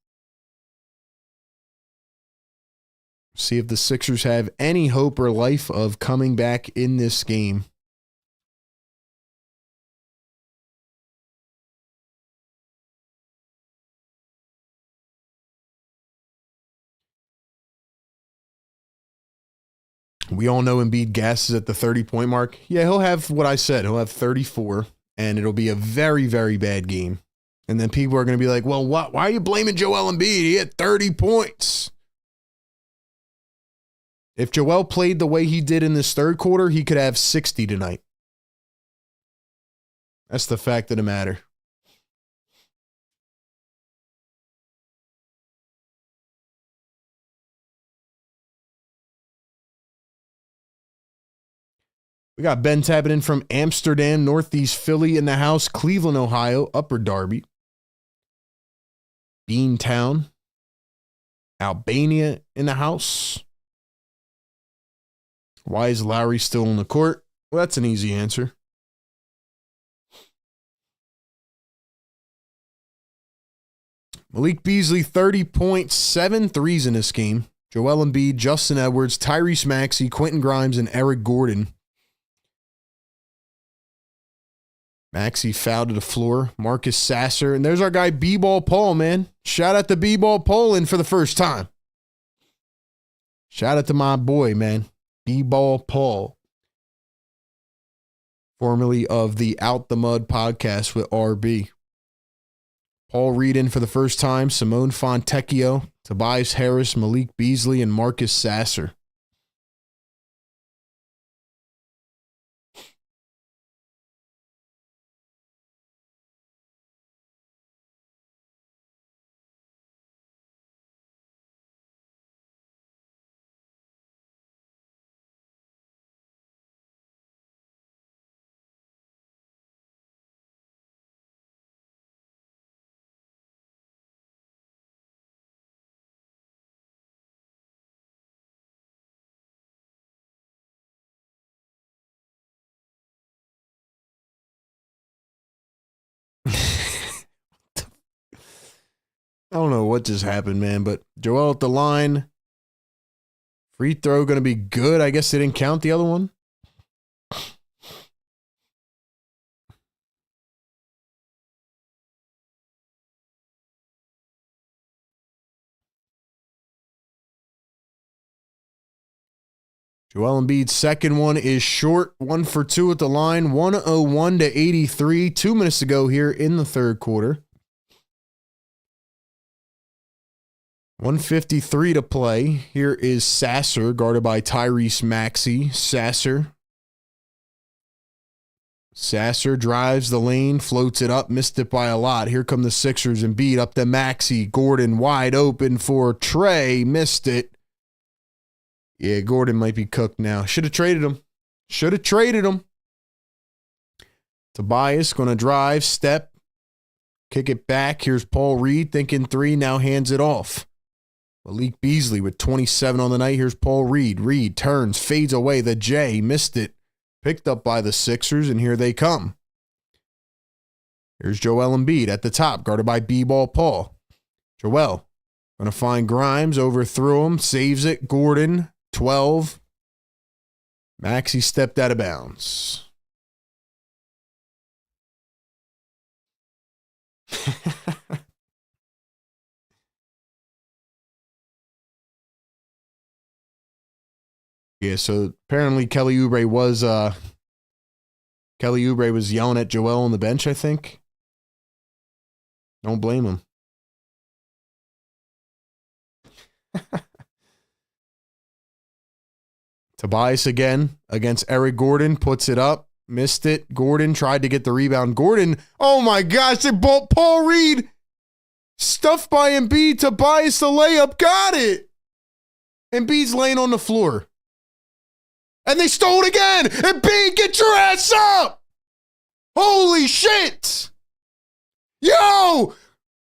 See if the Sixers have any hope or life of coming back in this game. We all know Embiid gasses at the 30-point mark. Yeah, he'll have what I said. He'll have 34. And it'll be a very, very bad game. And then people are going to be like, well, why are you blaming Joel Embiid? He had 30 points. If Joel played the way he did in this third quarter, he could have 60 tonight. That's the fact of the matter. We got Ben tapping in from Amsterdam, Northeast Philly in the house, Cleveland, Ohio, Upper Darby, Beantown, Albania in the house. Why is Lowry still on the court? Well, that's an easy answer. Malik Beasley, 30.7 threes in this game. Joel Embiid, Justin Edwards, Tyrese Maxey, Quentin Grimes, and Eric Gordon. Maxey fouled to the floor. Marcus Sasser. And there's our guy, B-Ball Paul, man. Shout out to B-Ball Paul in for the first time. Shout out to my boy, man. B-Ball Paul. Formerly of the Out the Mud podcast with RB. Paul Reed in for the first time. Simone Fontecchio, Tobias Harris, Malik Beasley, and Marcus Sasser. I don't know what just happened, man, but Joel at the line. Free throw going to be good. I guess they didn't count the other one. Joel Embiid's second one is short. 1 for 2 at the line. 101 to 83. 2 minutes to go here in the third quarter. 1:53 to play. Here is Sasser, guarded by Tyrese Maxey. Sasser drives the lane, floats it up, missed it by a lot. Here come the Sixers. Embiid up to Maxey. Gordon wide open for Trey. Missed it. Yeah, Gordon might be cooked now. Should have traded him. Tobias going to drive, step, kick it back. Here's Paul Reed thinking 3, now hands it off. Malik Beasley with 27 on the night. Here's Paul Reed. Reed turns, fades away. The J, missed it. Picked up by the Sixers, and here they come. Here's Joel Embiid at the top, guarded by B-Ball Paul. Joel going to find Grimes, overthrew him, saves it. Gordon, 12. Maxey stepped out of bounds. Yeah, so apparently Kelly Oubre was yelling at Joel on the bench, I think. Don't blame him. Tobias again against Eric Gordon, puts it up, missed it. Gordon tried to get the rebound. Gordon, oh my gosh, Paul Reed stuffed by Embiid. Tobias the layup, got it. Embiid's laying on the floor. And they stole it again. Embiid, get your ass up. Holy shit. Yo.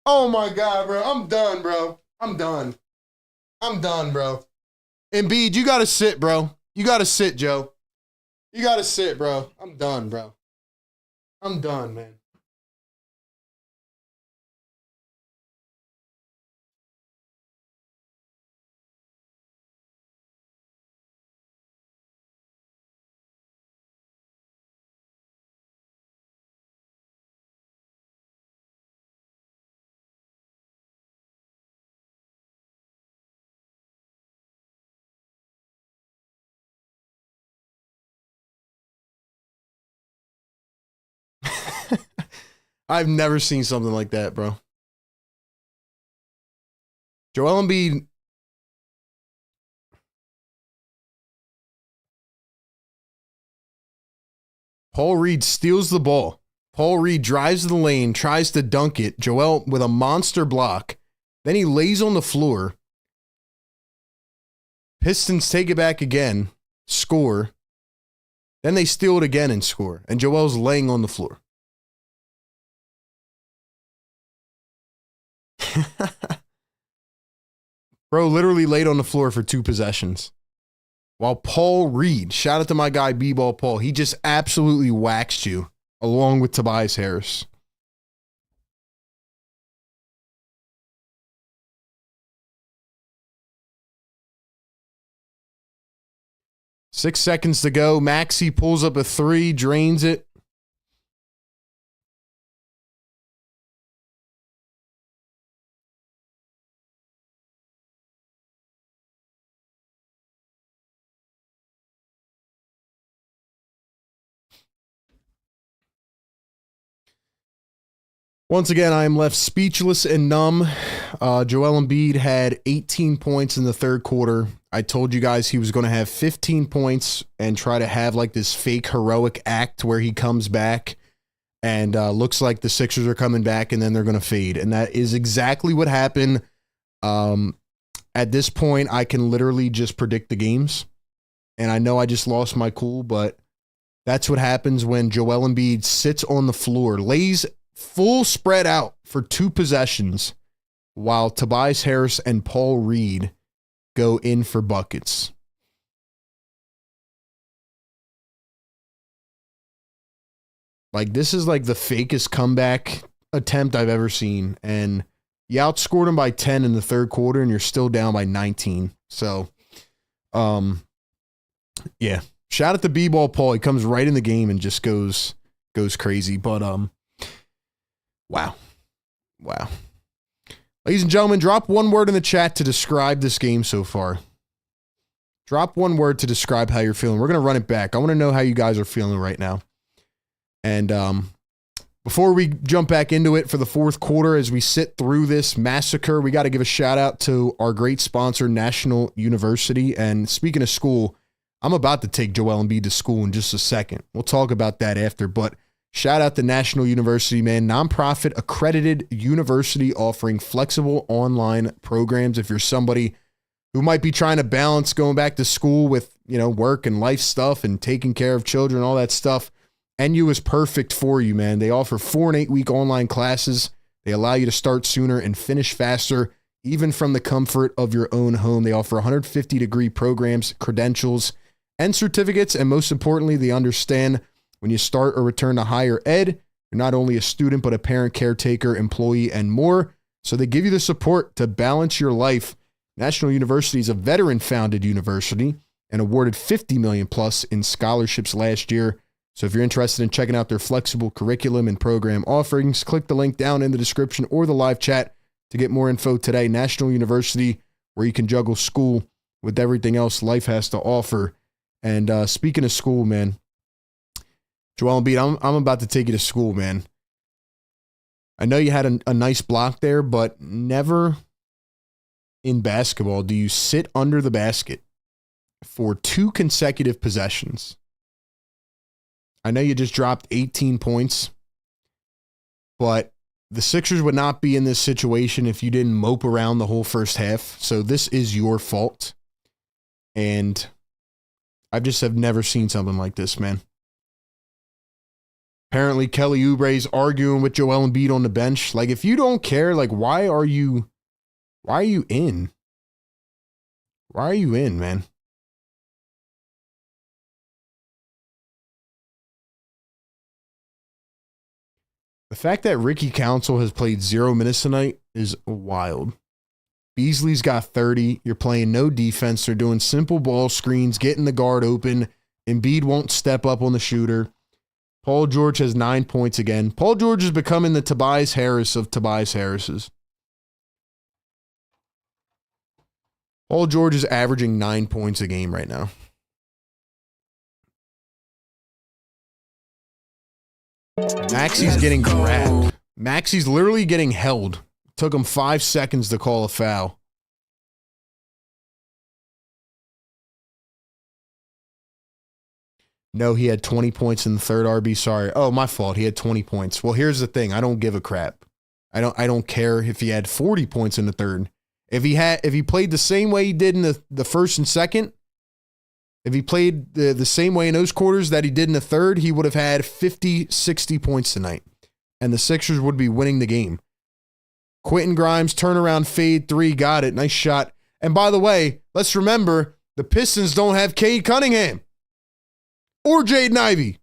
Oh my God, bro. I'm done, bro. I'm done, bro. Embiid, you got to sit, bro. You got to sit, Joe. You got to sit, bro. I'm done, bro. I'm done, man. I've never seen something like that, bro. Joel Embiid. Paul Reed steals the ball. Paul Reed drives the lane, tries to dunk it. Joel with a monster block. Then he lays on the floor. Pistons take it back again, score. Then they steal it again and score. And Joel's laying on the floor. Bro literally laid on the floor for 2 possessions. While Paul Reed, shout out to my guy B-Ball Paul, he just absolutely waxed you along with Tobias Harris. Six seconds to go. Maxey pulls up a 3, drains it. Once again, I am left speechless and numb. Joel Embiid had 18 points in the third quarter. I told you guys he was going to have 15 points and try to have like this fake heroic act where he comes back and looks like the Sixers are coming back and then they're going to fade. And that is exactly what happened. At this point, I can literally just predict the games. And I know I just lost my cool, but that's what happens when Joel Embiid sits on the floor, lays full spread out for 2 possessions while Tobias Harris and Paul Reed go in for buckets. Like, this is like the fakest comeback attempt I've ever seen. And you outscored him by 10 in the third quarter and you're still down by 19. So, yeah. Shout out to B-Ball Paul. He comes right in the game and just goes crazy. But, wow. Ladies and gentlemen, drop one word in the chat to describe this game so far. Drop one word to describe how you're feeling. We're going to run it back. I want to know how you guys are feeling right now. And before we jump back into it for the fourth quarter, as we sit through this massacre, we got to give a shout out to our great sponsor, National University. And speaking of school, I'm about to take Joel Embiid to school in just a second. We'll talk about that after, but shout out to National University, man. Nonprofit accredited university offering flexible online programs. If you're somebody who might be trying to balance going back to school with, work and life stuff and taking care of children, all that stuff, NU is perfect for you, man. They offer 4 and 8 week online classes. They allow you to start sooner and finish faster, even from the comfort of your own home. They offer 150-degree programs, credentials, and certificates. And most importantly, they understand when you start or return to higher ed, you're not only a student, but a parent, caretaker, employee, and more. So they give you the support to balance your life. National University is a veteran-founded university and awarded $50 million plus in scholarships last year. So if you're interested in checking out their flexible curriculum and program offerings, click the link down in the description or the live chat to get more info today. National University, where you can juggle school with everything else life has to offer. And speaking of school, man, Joel Embiid, I'm about to take you to school, man. I know you had a nice block there, but never in basketball do you sit under the basket for 2 consecutive possessions. I know you just dropped 18 points, but the Sixers would not be in this situation if you didn't mope around the whole first half. So this is your fault. And I just have never seen something like this, man. Apparently, Kelly Oubre's arguing with Joel Embiid on the bench. Like, if you don't care, like, why are you in? Why are you in, man? The fact that Ricky Council has played 0 minutes tonight is wild. Beasley's got 30. You're playing no defense. They're doing simple ball screens, getting the guard open. Embiid won't step up on the shooter. Paul George has 9 points again. Paul George is becoming the Tobias Harris of Tobias Harris's. Paul George is averaging 9 points a game right now. Maxi's getting grabbed. Maxi's literally getting held. Took him 5 seconds to call a foul. No, he had 20 points in the third, RB. Sorry. Oh, my fault. He had 20 points. Well, here's the thing. I don't give a crap. I don't care if he had 40 points in the third. If he played the same way he did in the first and second, if he played the same way in those quarters that he did in the third, he would have had 50, 60 points tonight. And the Sixers would be winning the game. Quentin Grimes, turnaround fade, 3, got it. Nice shot. And by the way, let's remember, the Pistons don't have Cade Cunningham or Jaden Ivey.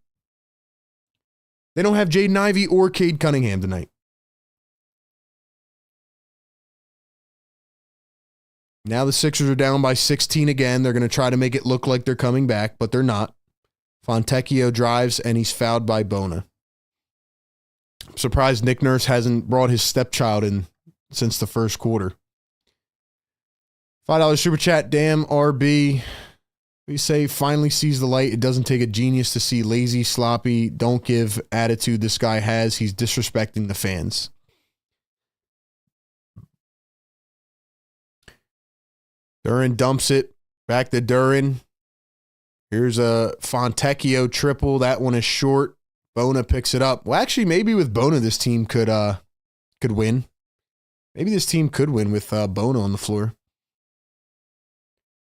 They don't have Jaden Ivey or Cade Cunningham tonight. Now the Sixers are down by 16 again. They're going to try to make it look like they're coming back, but they're not. Fontecchio drives, and he's fouled by Bona. I'm surprised Nick Nurse hasn't brought his stepchild in since the first quarter. $5 super chat, damn RB. We say finally sees the light. It doesn't take a genius to see lazy, sloppy, don't give attitude this guy has. He's disrespecting the fans. Duran dumps it. Back to Duran. Here's a Fontecchio triple. That one is short. Bona picks it up. Well, actually, maybe with Bona, this team could win. Maybe this team could win with Bona on the floor.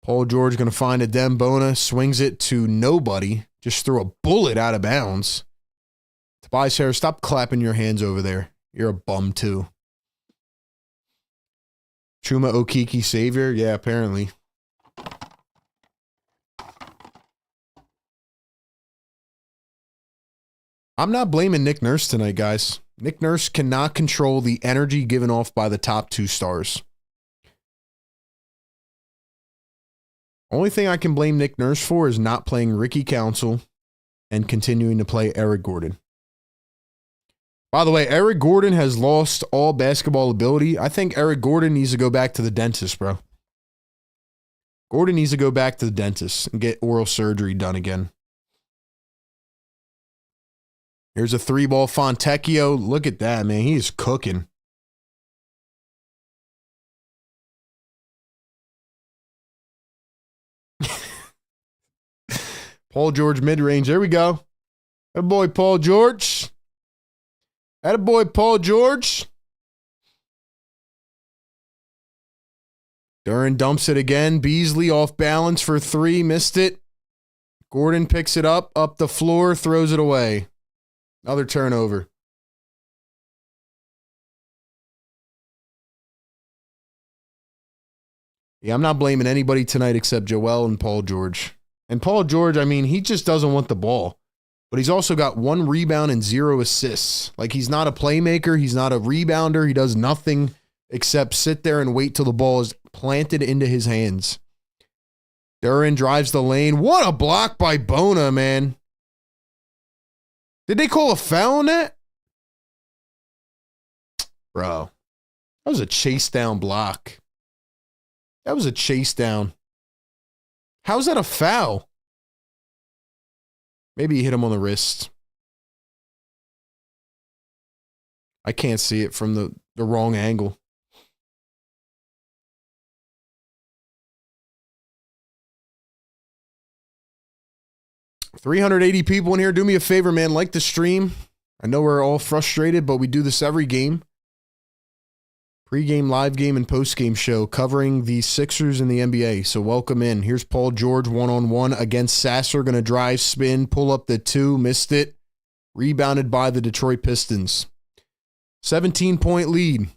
Paul George going to find a Dem. Bona swings it to nobody. Just threw a bullet out of bounds. Tobias Harris, stop clapping your hands over there. You're a bum, too. Chuma Okeke savior? Yeah, apparently. I'm not blaming Nick Nurse tonight, guys. Nick Nurse cannot control the energy given off by the top 2 stars. Only thing I can blame Nick Nurse for is not playing Ricky Council and continuing to play Eric Gordon. By the way, Eric Gordon has lost all basketball ability. I think Eric Gordon needs to go back to the dentist, bro. Gordon needs to go back to the dentist and get oral surgery done again. Here's a 3-ball Fontecchio. Look at that, man. He is cooking. Paul George mid-range. There we go. Attaboy, Paul George. Attaboy, Paul George. Duran dumps it again. Beasley off balance for 3. Missed it. Gordon picks it up the floor, throws it away. Another turnover. Yeah, I'm not blaming anybody tonight except Joel and Paul George. And Paul George, I mean, he just doesn't want the ball. But he's also got 1 rebound and 0 assists. Like, he's not a playmaker. He's not a rebounder. He does nothing except sit there and wait till the ball is planted into his hands. Duran drives the lane. What a block by Bona, man. Did they call a foul on that? Bro, that was a chase down block. That was a chase down. How's that a foul? Maybe he hit him on the wrist. I can't see it from the wrong angle. $380 people in here. Do me a favor, man. Like the stream. I know we're all frustrated, but we do this every game. Pre-game, live game, and post-game show covering the Sixers in the NBA. So welcome in. Here's Paul George one-on-one against Sasser. Going to drive, spin, pull up the 2. Missed it. Rebounded by the Detroit Pistons. 17-point lead.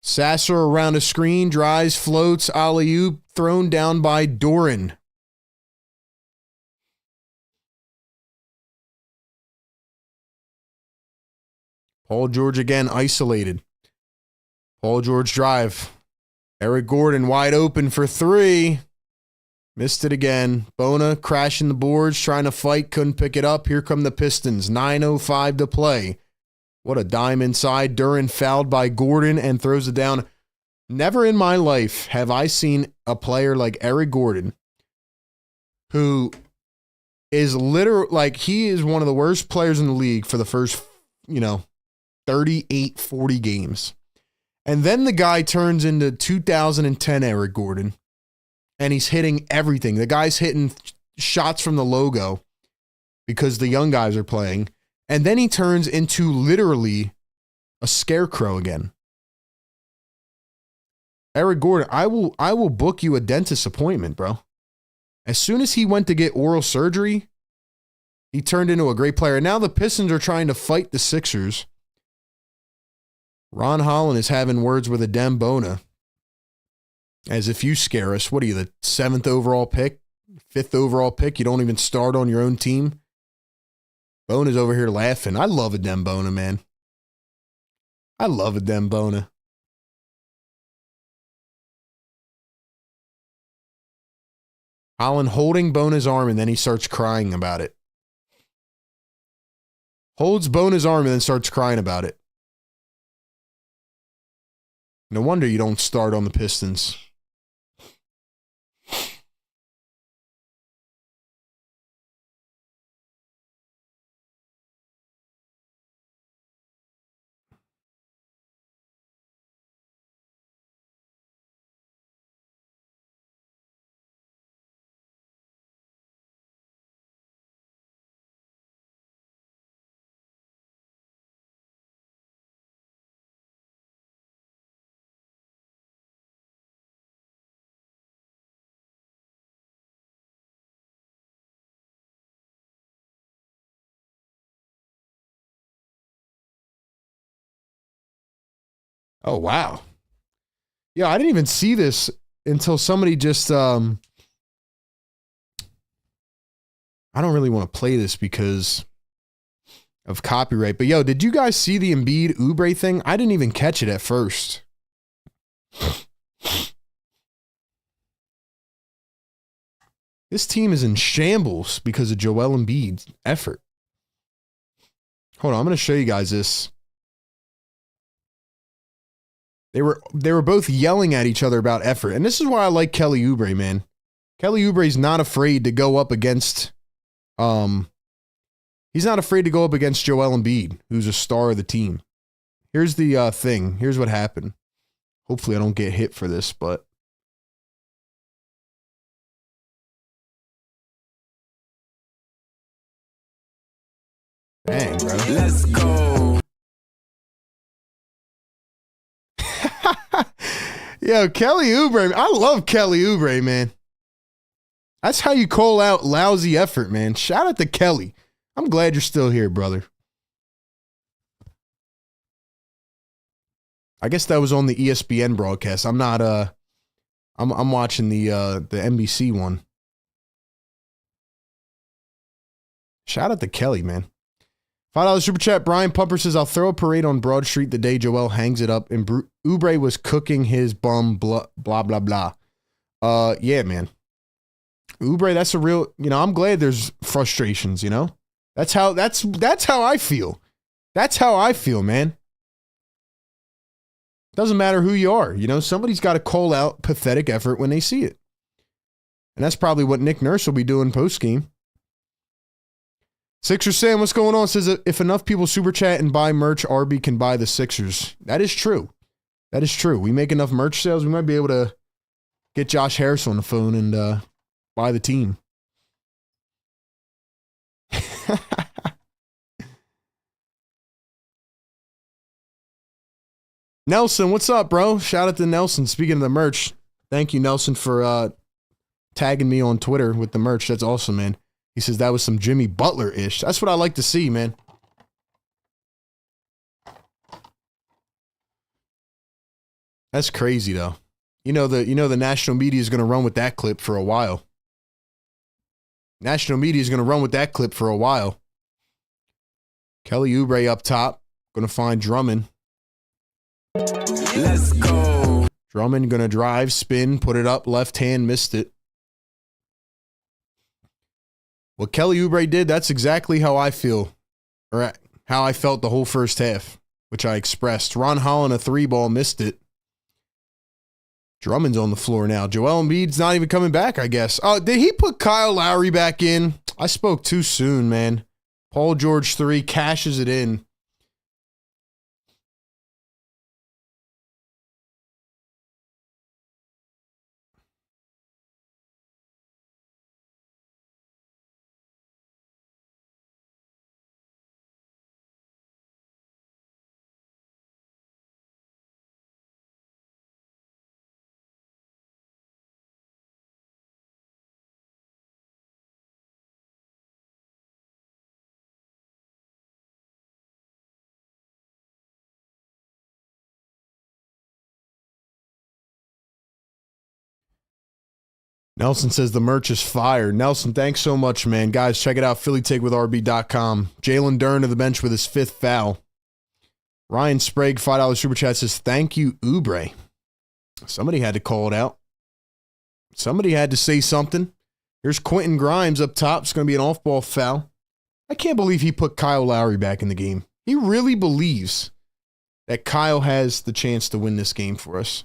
Sasser around a screen. Drives, floats, alley-oop. Thrown down by Duran. Paul George again isolated. Paul George drive. Eric Gordon wide open for 3. Missed it again. Bona crashing the boards, trying to fight, couldn't pick it up. Here come the Pistons. 9:05 to play. What a dime inside. Duran fouled by Gordon and throws it down. Never in my life have I seen a player like Eric Gordon, who is literally, like, he is one of the worst players in the league for the first, 38, 40 games. And then the guy turns into 2010 Eric Gordon, and he's hitting everything. The guy's hitting shots from the logo because the young guys are playing. And then he turns into literally a scarecrow again. Eric Gordon, I will book you a dentist appointment, bro. As soon as he went to get oral surgery, he turned into a great player. And now the Pistons are trying to fight the Sixers. Ron Holland is having words with Adem Bona. As if you scare us. What are you, the 7th overall pick? 5th overall pick? You don't even start on your own team? Bona's over here laughing. I love Adem Bona, man. I love Adem Bona. Holland holding Bona's arm, and then he starts crying about it. Holds Bona's arm and then starts crying about it. No wonder you don't start on the Pistons. Oh, wow. Yeah, I didn't even see this until somebody just, I don't really want to play this because of copyright. But, yo, did you guys see the Embiid Oubre thing? I didn't even catch it at first. This team is in shambles because of Joel Embiid's effort. Hold on, I'm going to show you guys this. They were both yelling at each other about effort. And this is why I like Kelly Oubre, man. Kelly Oubre's not afraid to go up against he's not afraid to go up against Joel Embiid, who's a star of the team. Here's the thing. Here's what happened. Hopefully I don't get hit for this, but dang, bro. Let's go. Yo, Kelly Oubre. I love Kelly Oubre, man. That's how you call out lousy effort, man. Shout out to Kelly. I'm glad you're still here, brother. I guess that was on the ESPN broadcast. I'm not I'm watching the NBC one. Shout out to Kelly, man. $5 super chat. Brian Pumper says, I'll throw a parade on Broad Street the day Joel hangs it up and Oubre was cooking his bum, blah, blah, blah, blah. Yeah, man. Oubre, that's a real, I'm glad there's frustrations, That's how I feel. That's how I feel, man. Doesn't matter who you are. Somebody's got to call out pathetic effort when they see it. And that's probably what Nick Nurse will be doing post-game. Sixers Sam, what's going on? Says if enough people super chat and buy merch, RB can buy the Sixers. That is true. That is true. We make enough merch sales, we might be able to get Josh Harris on the phone and buy the team. Nelson, what's up, bro? Shout out to Nelson. Speaking of the merch, thank you, Nelson, for tagging me on Twitter with the merch. That's awesome, man. He says that was some Jimmy Butler-ish. That's what I like to see, man. That's crazy, though. The national media is going to run with that clip for a while. National media is going to run with that clip for a while. Kelly Oubre up top. Going to find Drummond. Let's go. Drummond going to drive, spin, put it up, left hand, missed it. What Kelly Oubre did, that's exactly how I feel, or how I felt the whole first half, which I expressed. Ron Holland, a 3-ball, missed it. Drummond's on the floor now. Joel Embiid's not even coming back, I guess. Oh, did he put Kyle Lowry back in? I spoke too soon, man. Paul George 3, cashes it in. Nelson says the merch is fire. Nelson, thanks so much, man. Guys, check it out. PhillyTakeWithRB.com. Jalen Dern to the bench with his 5th foul. Ryan Sprague, $5 super chat says, thank you, Oubre. Somebody had to call it out. Somebody had to say something. Here's Quentin Grimes up top. It's going to be an off-ball foul. I can't believe he put Kyle Lowry back in the game. He really believes that Kyle has the chance to win this game for us.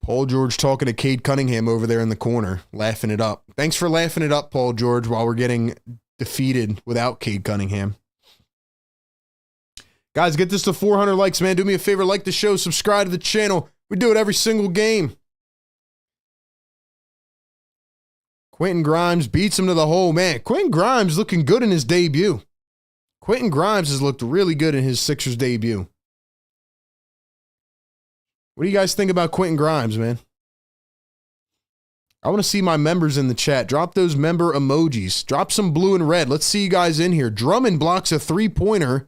Paul George talking to Cade Cunningham over there in the corner, laughing it up. Thanks for laughing it up, Paul George, while we're getting defeated without Cade Cunningham. Guys, get this to 400 likes, man. Do me a favor, like the show, subscribe to the channel. We do it every single game. Quentin Grimes beats him to the hole, man. Quentin Grimes looking good in his debut. Quentin Grimes has looked really good in his Sixers debut. What do you guys think about Quentin Grimes, man? I want to see my members in the chat. Drop those member emojis. Drop some blue and red. Let's see you guys in here. Drummond blocks a 3-pointer.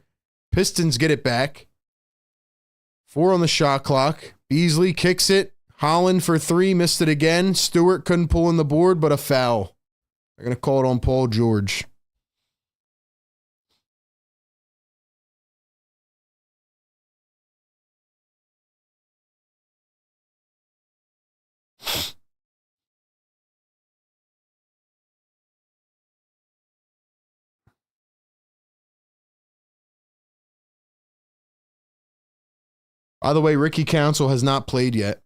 Pistons get it back. 4 on the shot clock. Beasley kicks it. Holland for 3, missed it again. Stewart couldn't pull in the board, but a foul. They're going to call it on Paul George. By the way, Ricky Council has not played yet.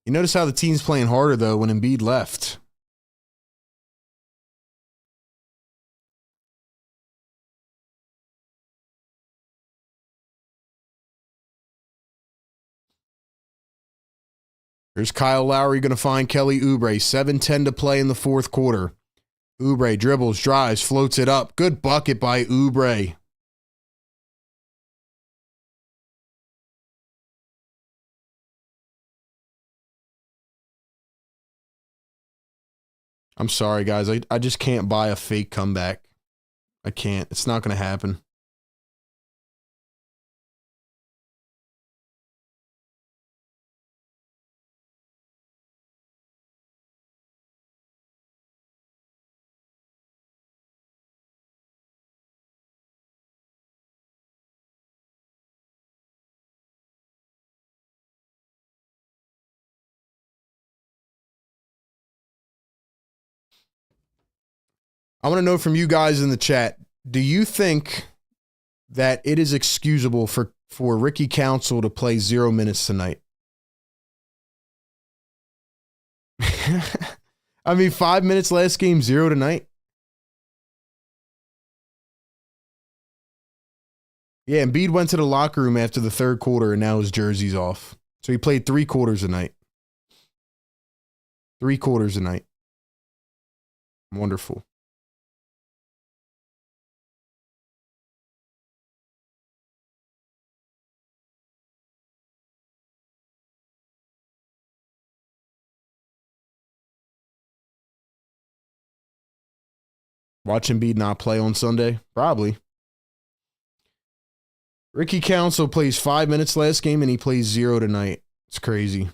You notice how the team's playing harder, though, when Embiid left. Here's Kyle Lowry going to find Kelly Oubre. 7:10 to play in the fourth quarter. Oubre dribbles, drives, floats it up. Good bucket by Oubre. I'm sorry, guys. I just can't buy a fake comeback. I can't. It's not going to happen. I want to know from you guys in the chat, do you think that it is excusable for Ricky Council to play 0 minutes tonight? I mean, 5 minutes last game, 0 tonight. Yeah, Embiid went to the locker room after the third quarter, and now his jersey's off. So he played 3 quarters a night. 3 quarters a night. Wonderful. Watch Embiid not play on Sunday? Probably. Ricky Council plays 5 minutes last game, and he plays 0 tonight. It's crazy.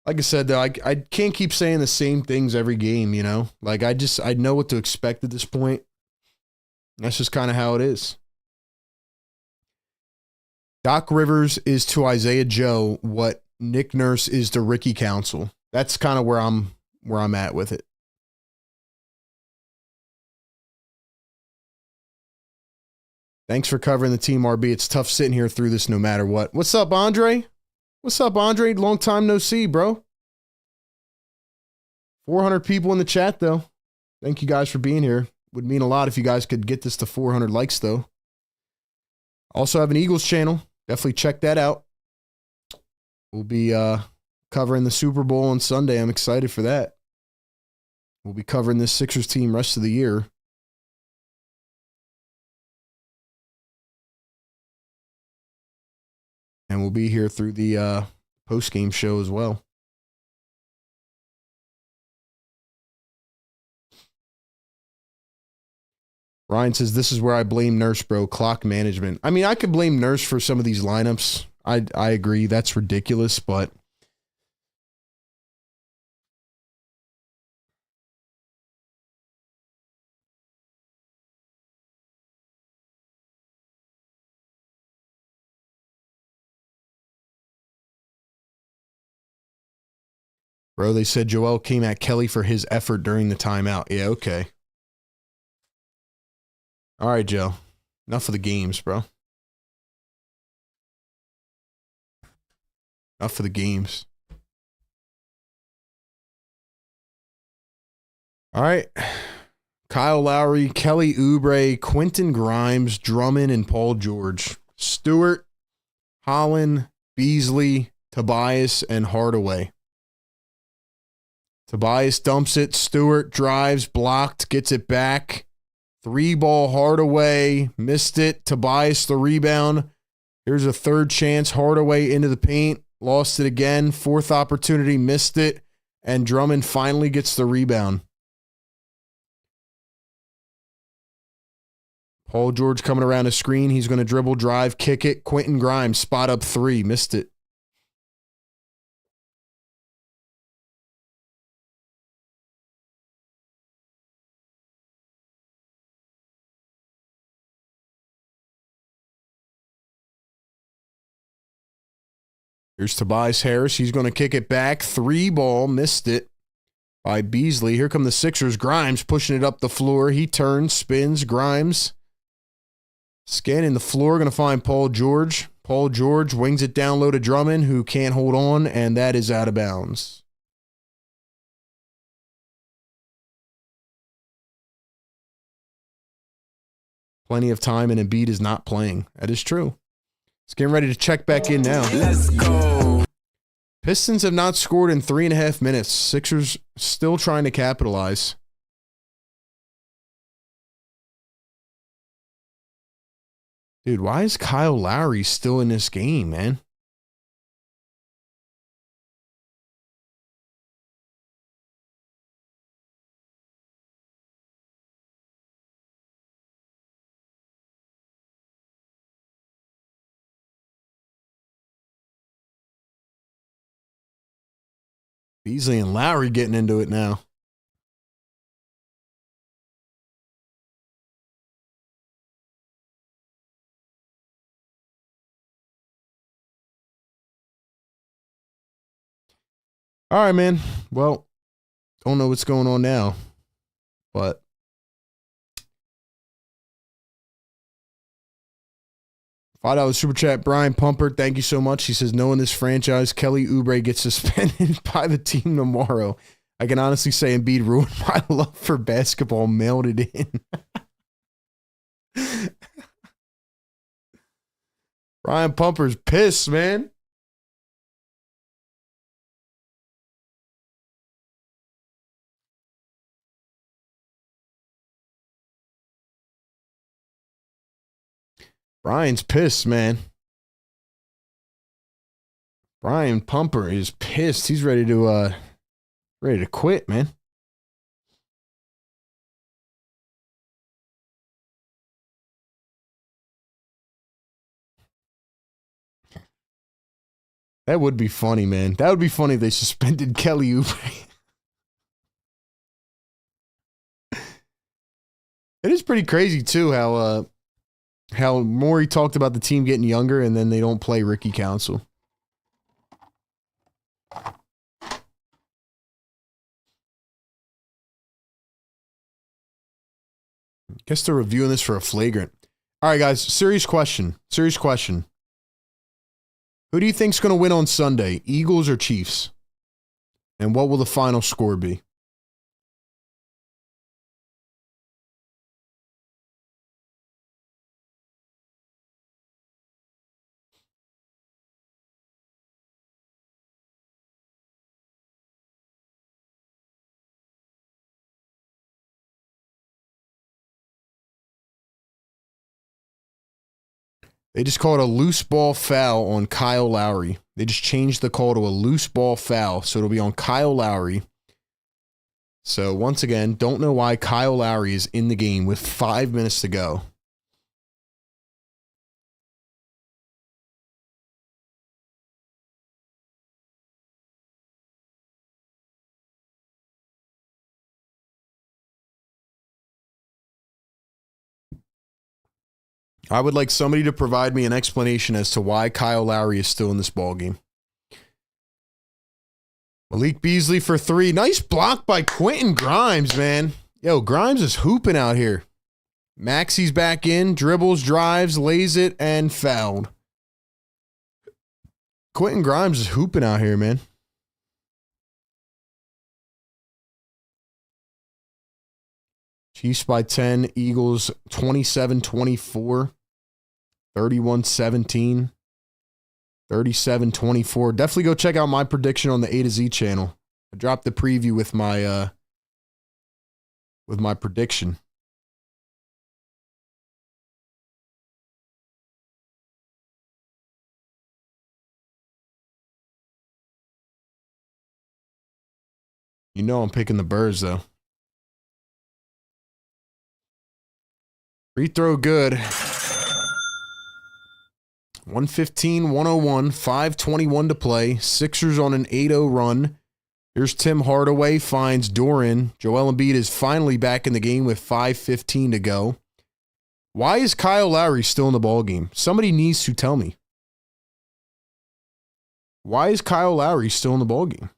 Like I said, though, I can't keep saying the same things every game, you know? Like, I know what to expect at this point. That's just kind of how it is. Doc Rivers is to Isaiah Joe what Nick Nurse is to Ricky Council. That's kind of where I'm at with it. Thanks for covering the team, RB. It's tough sitting here through this no matter what. What's up, Andre? What's up, Andre? Long time no see, bro. 400 people in the chat, though. Thank you guys for being here. Would mean a lot if you guys could get this to 400 likes, though. Also have an Eagles channel. Definitely check that out. We'll be covering the Super Bowl on Sunday. I'm excited for that. We'll be covering this Sixers team rest of the year. And we'll be here through the post-game show as well. Ryan says, this is where I blame Nurse, bro. Clock management. I mean, I could blame Nurse for some of these lineups. I agree. That's ridiculous, but bro, they said Joel came at Kelly for his effort during the timeout. Yeah, okay. All right, Joe. Enough of the games, bro. Enough of the games. All right. Kyle Lowry, Kelly Oubre, Quentin Grimes, Drummond, and Paul George. Stewart, Holland, Beasley, Tobias, and Hardaway. Tobias dumps it. Stewart drives, blocked, gets it back. 3-ball Hardaway, missed it. Tobias the rebound. Here's a third chance. Hardaway into the paint, lost it again. Fourth opportunity, missed it. And Drummond finally gets the rebound. Paul George coming around the screen. He's going to dribble, drive, kick it. Quentin Grimes, spot up 3, missed it. Here's Tobias Harris. He's going to kick it back. 3-ball. Missed it by Beasley. Here come the Sixers. Grimes pushing it up the floor. He turns, spins. Grimes scanning the floor. Going to find Paul George. Paul George wings it down low to Drummond, who can't hold on, and that is out of bounds. Plenty of time, and Embiid is not playing. That is true. He's getting ready to check back in now. Let's go. Pistons have not scored in 3.5 minutes. Sixers still trying to capitalize. Dude, why is Kyle Lowry still in this game, man? Beasley and Lowry getting into it now. All right, man. Well, don't know what's going on now, but $5 super chat, Brian Pumper. Thank you so much. He says, knowing this franchise, Kelly Oubre gets suspended by the team tomorrow. I can honestly say Embiid ruined my love for basketball, mailed it in. Brian Pumper's pissed, man. Brian's pissed, man. Brian Pumper is pissed. He's ready to quit, man. That would be funny, man. That would be funny if they suspended Kelly Oubre. It is pretty crazy too how Morey talked about the team getting younger and then they don't play Ricky Council. Guess they're reviewing this for a flagrant. All right, guys, serious question. Serious question. Who do you think's going to win on Sunday, Eagles or Chiefs? And what will the final score be? They just called a loose ball foul on Kyle Lowry. They just changed the call to a loose ball foul, so it'll be on Kyle Lowry. So once again, don't know why Kyle Lowry is in the game with 5 minutes to go. I would like somebody to provide me an explanation as to why Kyle Lowry is still in this ballgame. Malik Beasley for 3. Nice block by Quentin Grimes, man. Yo, Grimes is hooping out here. Maxi's back in, dribbles, drives, lays it, and fouled. Quentin Grimes is hooping out here, man. Chiefs by 10, Eagles 27-24, 31-17, 37-24. Definitely go check out my prediction on the A to Z channel. I dropped the preview with my prediction. You know I'm picking the Birds though. Free throw good. 115-101, 5:21 to play. Sixers on an 8-0 run. Here's Tim Hardaway, finds Doran. Joel Embiid is finally back in the game with 5:15 to go. Why is Kyle Lowry still in the ballgame? Somebody needs to tell me. Why is Kyle Lowry still in the ballgame?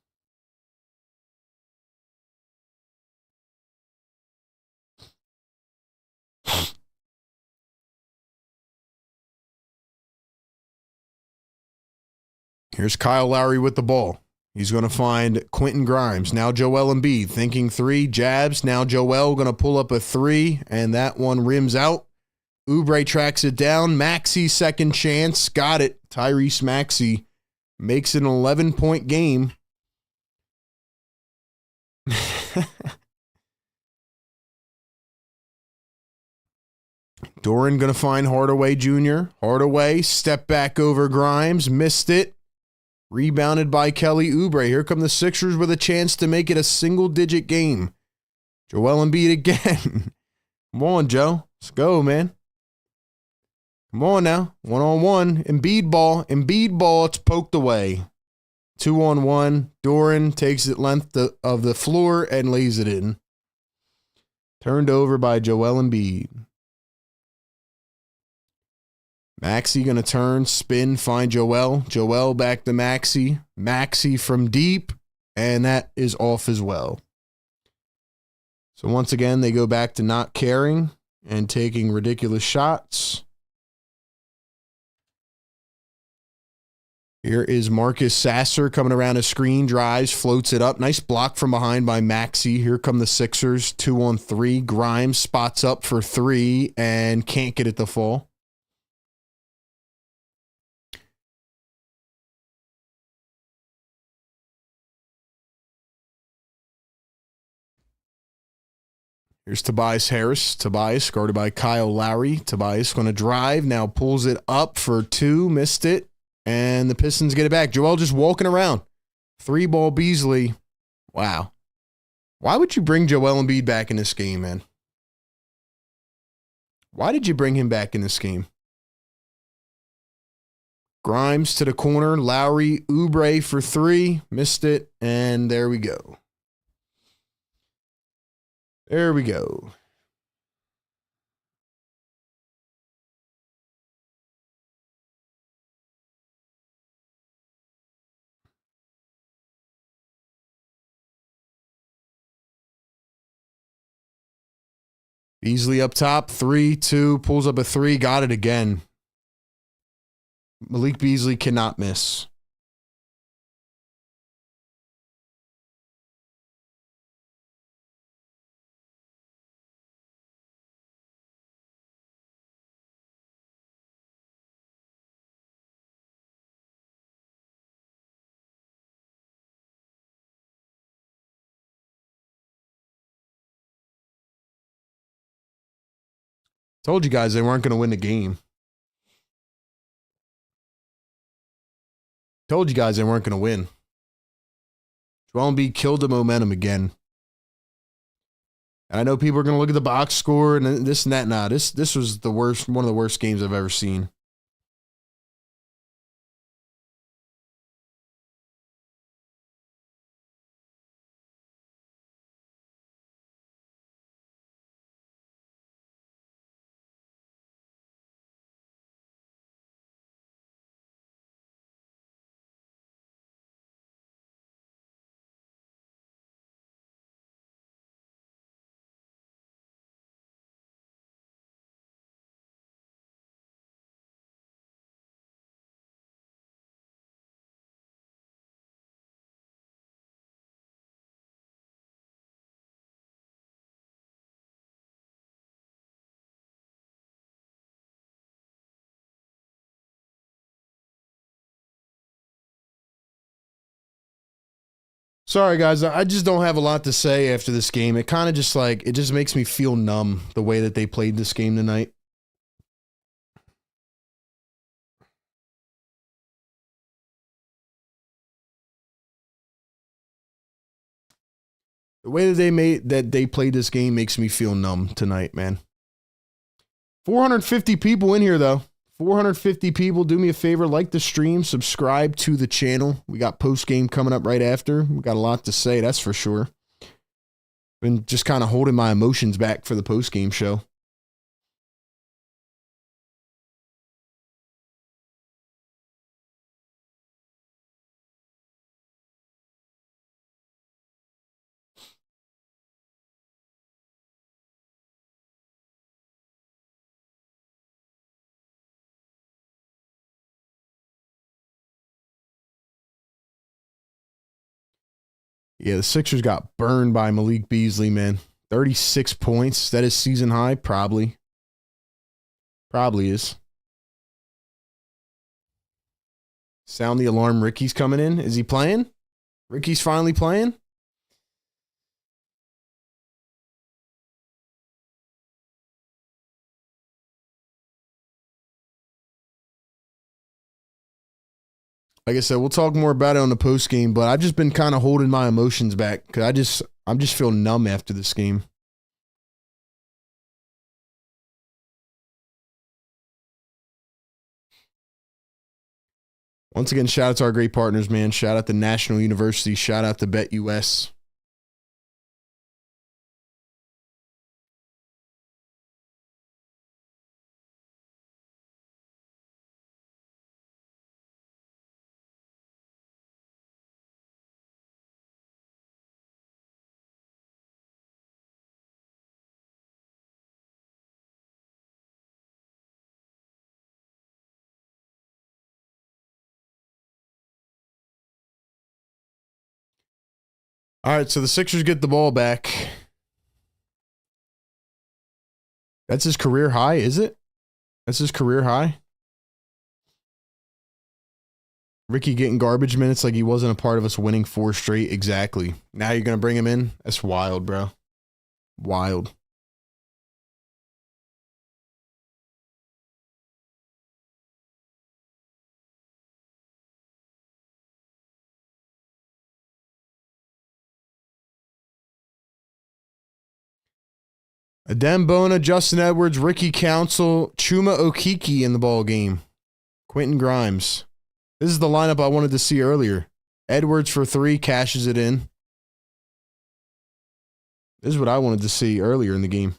Here's Kyle Lowry with the ball. He's going to find Quentin Grimes. Now Joel Embiid thinking three, jabs. Now Joel going to pull up a three, and that one rims out. Oubre tracks it down. Maxey second chance. Got it. Tyrese Maxey makes it an 11-point game. Doran going to find Hardaway Jr. Hardaway, step back over Grimes. Missed it. Rebounded by Kelly Oubre. Here come the Sixers with a chance to make it a single-digit game. Joel Embiid again. Come on, Joe. Let's go, man. Come on now. One-on-one. Embiid ball. Embiid ball. It's poked away. 2-on-1. Doran takes it length of the floor and lays it in. Turned over by Joel Embiid. Maxey going to turn, spin, find Joel. Joel back to Maxey. Maxey from deep, and that is off as well. So once again, they go back to not caring and taking ridiculous shots. Here is Marcus Sasser coming around a screen, drives, floats it up. Nice block from behind by Maxey. Here come the Sixers, 2-on-3. Grimes spots up for three and can't get it to fall. Here's Tobias Harris. Tobias guarded by Kyle Lowry. Tobias going to drive. Now pulls it up for two. Missed it. And the Pistons get it back. Joel just walking around. 3-ball Beasley. Wow. Why would you bring Joel Embiid back in this game, man? Why did you bring him back in this game? Grimes to the corner. Lowry, Oubre for three. Missed it. And there we go. There we go. Beasley up top, 3-2, pulls up a three, got it again. Malik Beasley cannot miss. Told you guys they weren't going to win the game. Told you guys they weren't going to win. Joel Embiid killed the momentum again. And I know people are going to look at the box score and this and that. Nah, this was the worst, one of the worst games I've ever seen. Sorry, guys. I just don't have a lot to say after this game. It kind of just it just makes me feel numb the way that they played this game tonight. The way that they played this game makes me feel numb tonight, man. 450 people in here, though. 450 people. Do me a favor, like the stream, subscribe to the channel. We got Postgame coming up right after. We got a lot to say, that's for sure. Been just kind of holding my emotions back for the Postgame show. Yeah, the Sixers got burned by Malik Beasley, man. 36 points. That is season high? Probably. Probably is. Sound the alarm. Ricky's coming in. Is he playing? Ricky's finally playing? Like I said, we'll talk more about it on the post game, but I've just been kind of holding my emotions back because I'm just feel numb after this game. Once again, shout out to our great partners, man. Shout out to National University. Shout out to BetUS. All right, so the Sixers get the ball back. That's his career high, is it? That's his career high? Ricky getting garbage minutes like he wasn't a part of us winning 4 straight. Exactly. Now you're going to bring him in? That's wild, bro. Wild. Adem Bona, Justin Edwards, Ricky Council, Chuma Okeke in the ball game. Quentin Grimes. This is the lineup I wanted to see earlier. Edwards for 3, cashes it in. This is what I wanted to see earlier in the game.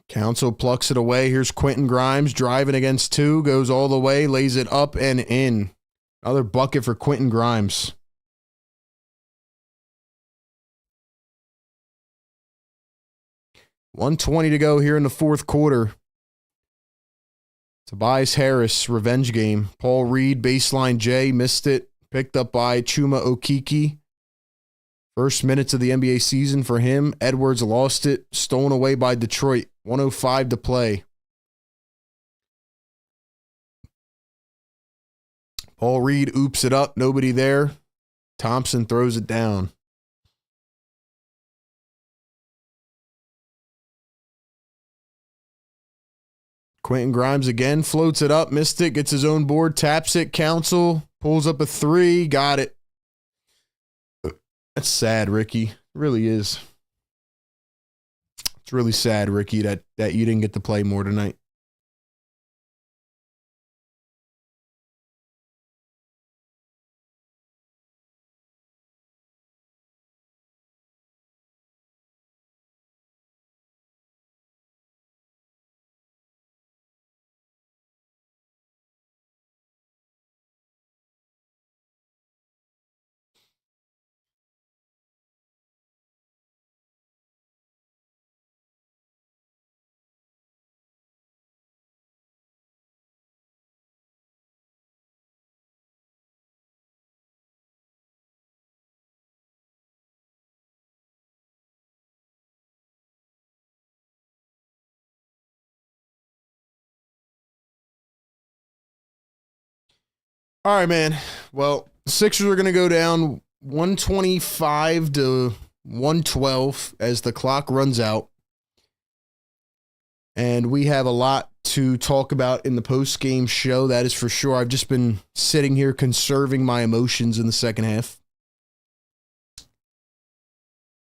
Council plucks it away. Here's Quentin Grimes driving against 2. Goes all the way. Lays it up and in. Another bucket for Quentin Grimes. $1:20 to go here in the fourth quarter. Tobias Harris, revenge game. Paul Reed, baseline J, missed it. Picked up by Chuma Okeke. First minutes of the NBA season for him. Edwards lost it. Stolen away by Detroit. 1:05 to play. Paul Reed oops it up. Nobody there. Thompson throws it down. Quentin Grimes again. Floats it up. Missed it. Gets his own board. Taps it. Council. Pulls up a 3. Got it. That's sad, Ricky. It really is. It's really sad, Ricky, that you didn't get to play more tonight. All right, man. Well, Sixers are going to go down 125 to 112 as the clock runs out. And we have a lot to talk about in the post-game show, that is for sure. I've just been sitting here conserving my emotions in the second half. A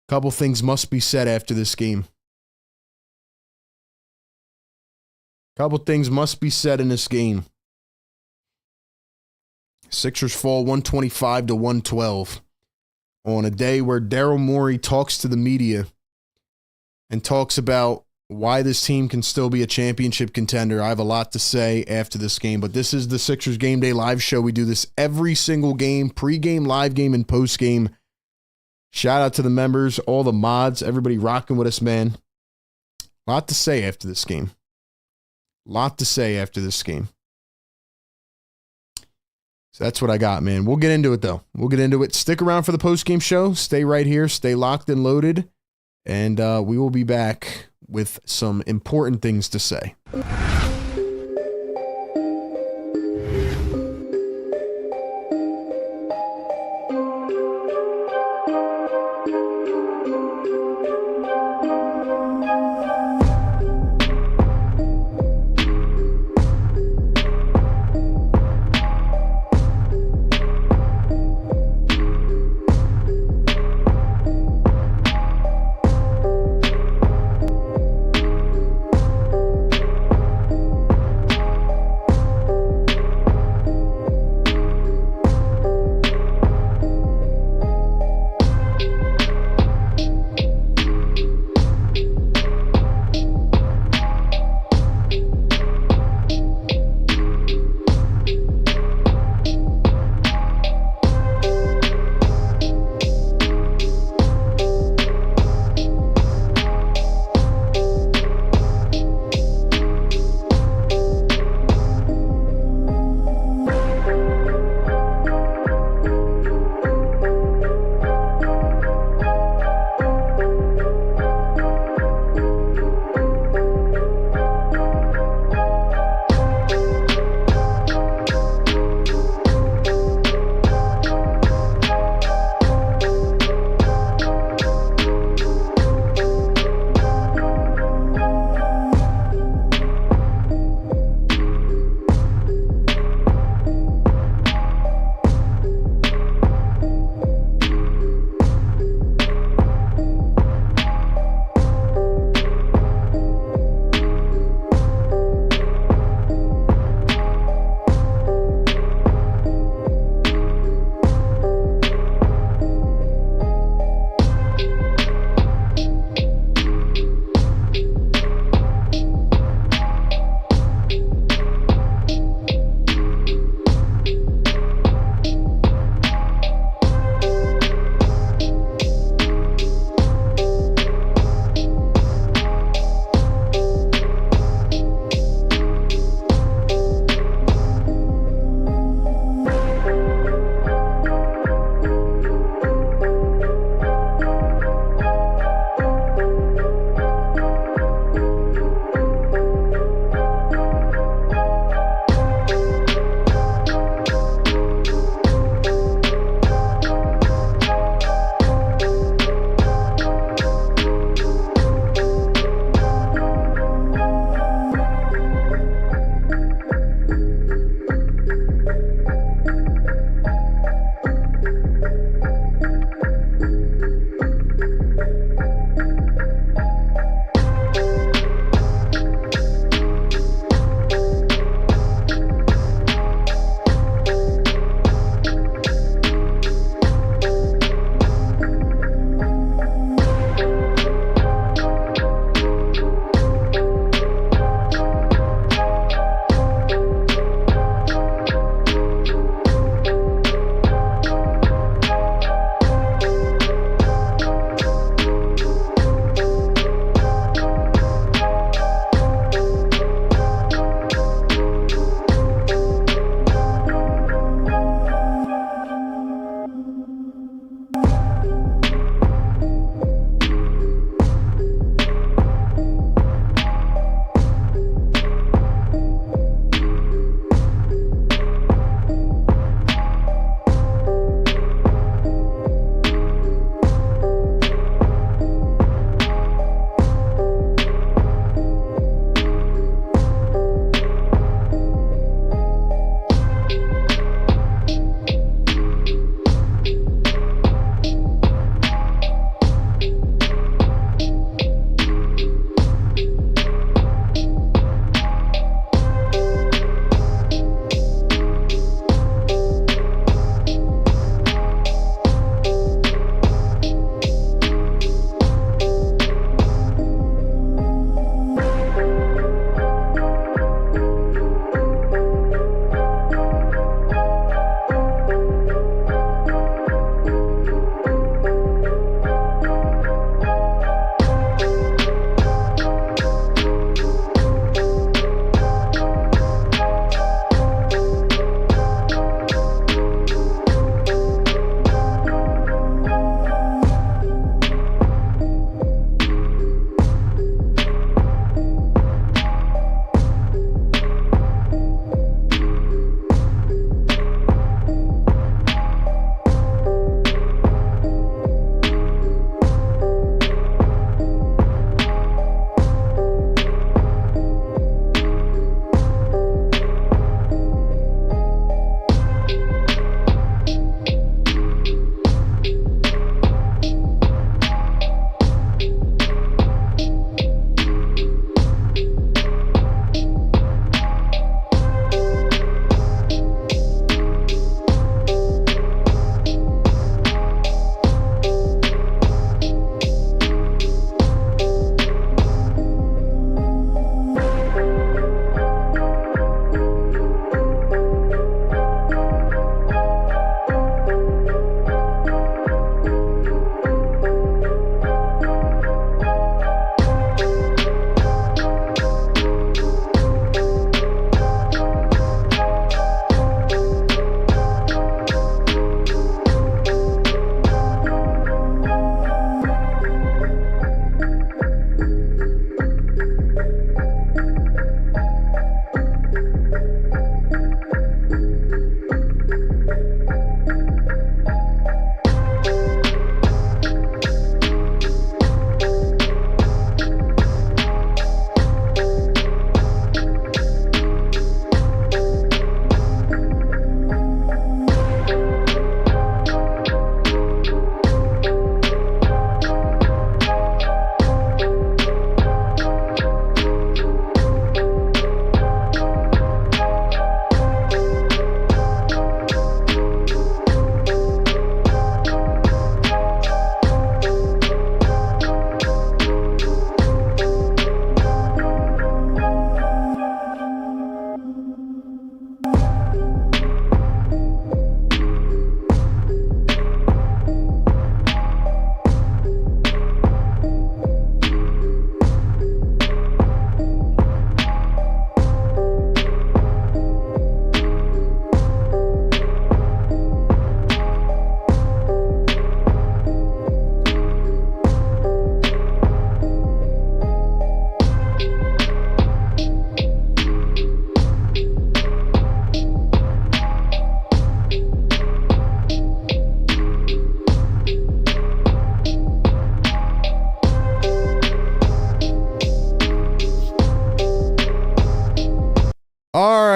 couple things must be said after this game. A couple things must be said in this game. Sixers fall 125 to 112 on a day where Daryl Morey talks to the media and talks about why this team can still be a championship contender. I have a lot to say after this game, but this is the Sixers Game Day Live show. We do this every single game, pregame, live game, and postgame. Shout out to the members, all the mods, everybody rocking with us, man. A lot to say after this game. Lot to say after this game. So that's what I got, man. We'll get into it, though. We'll get into it. Stick around for the postgame show. Stay right here. Stay locked and loaded. And we will be back with some important things to say.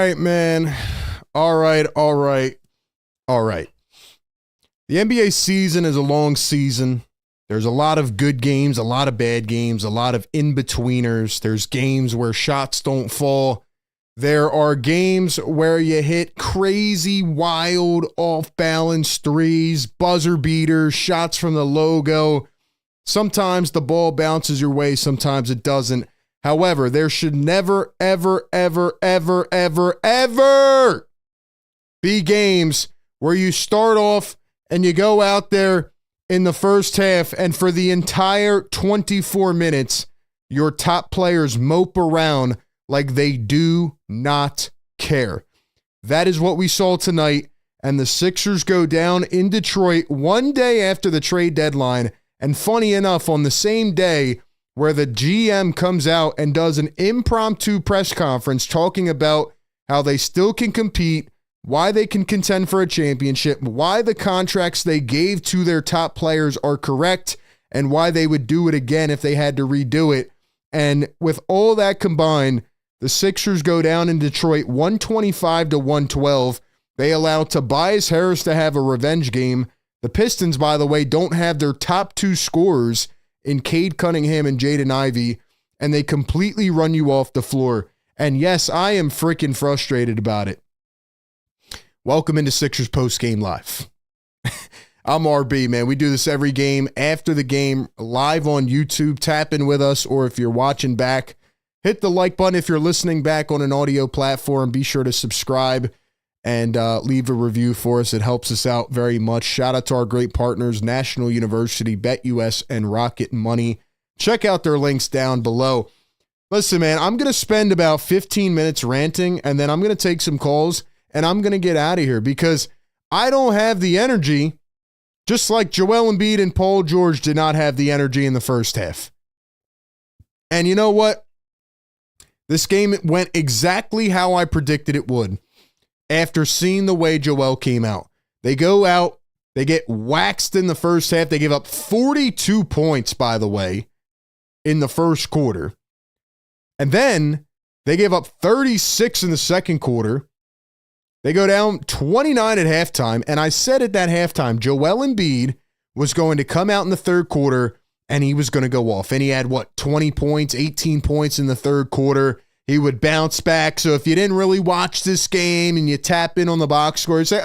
right, man. All right. The NBA season is a long season. There's a lot of good games, a lot of bad games, a lot of in-betweeners. There's games where shots don't fall. There are games where you hit crazy, wild, off-balance threes, buzzer beaters, shots from the logo. Sometimes the ball bounces your way, sometimes it doesn't. However, there should never, ever be games where you start off and you go out there in the first half and for the entire 24 minutes, your top players mope around like they do not care. That is what we saw tonight, and the Sixers go down in Detroit one day after the trade deadline, and funny enough, on the same day where the GM comes out and does an impromptu press conference talking about how they still can compete, why they can contend for a championship, why the contracts they gave to their top players are correct, and why they would do it again if they had to redo it. And with all that combined, the Sixers go down in Detroit 125-112. They allow Tobias Harris to have a revenge game. The Pistons, by the way, don't have their top two scorers in Cade Cunningham and Jaden Ivey, and they completely run you off the floor. And yes, I am freaking frustrated about it. Welcome into Sixers Postgame Live. I'm RB, man. We do this every game. After the game, live on YouTube. Tap in with us, or if you're watching back, hit the like button. If you're listening back on an audio platform, be sure to subscribe and leave a review for us. It helps us out very much. Shout out to our great partners, National University, BetUS, and RocketMoney. Check out their links down below. Listen, man, I'm going to spend about 15 minutes ranting, and then I'm going to take some calls, and I'm going to get out of here because I don't have the energy, just like Joel Embiid and Paul George did not have the energy in the first half. And you know what? This game went exactly how I predicted it would after seeing the way Joel came out. They go out, they get waxed in the first half. They give up 42 points, by the way, in the first quarter. And then they give up 36 in the second quarter. They go down 29 at halftime, and I said at that halftime, Joel Embiid was going to come out in the third quarter, and he was going to go off. And he had, 20 points, 18 points in the third quarter. He would bounce back. So if you didn't really watch this game and you tap in on the box score, you say,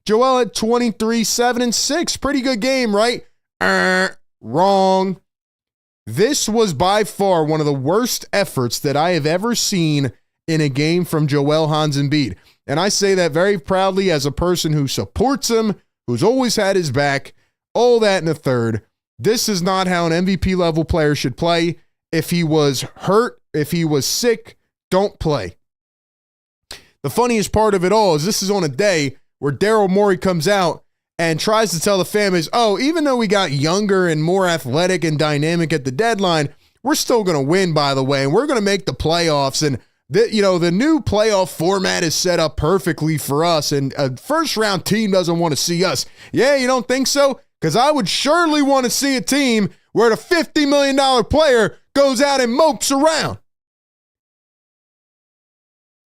Joel had 23, 7, and 6. Pretty good game, right? Wrong. This was by far one of the worst efforts that I have ever seen in a game from Joel Hans Embiid. And I say that very proudly as a person who supports him, who's always had his back, all that in a third. This is not how an MVP level player should play. If he was hurt, if he was sick, don't play. The funniest part of it all is this is on a day where Daryl Morey comes out and tries to tell the families, even though we got younger and more athletic and dynamic at the deadline, we're still going to win, by the way, and we're going to make the playoffs. And the new playoff format is set up perfectly for us, and a first-round team doesn't want to see us. Yeah, you don't think so? Because I would surely want to see a team where the $50 million player goes out and mopes around.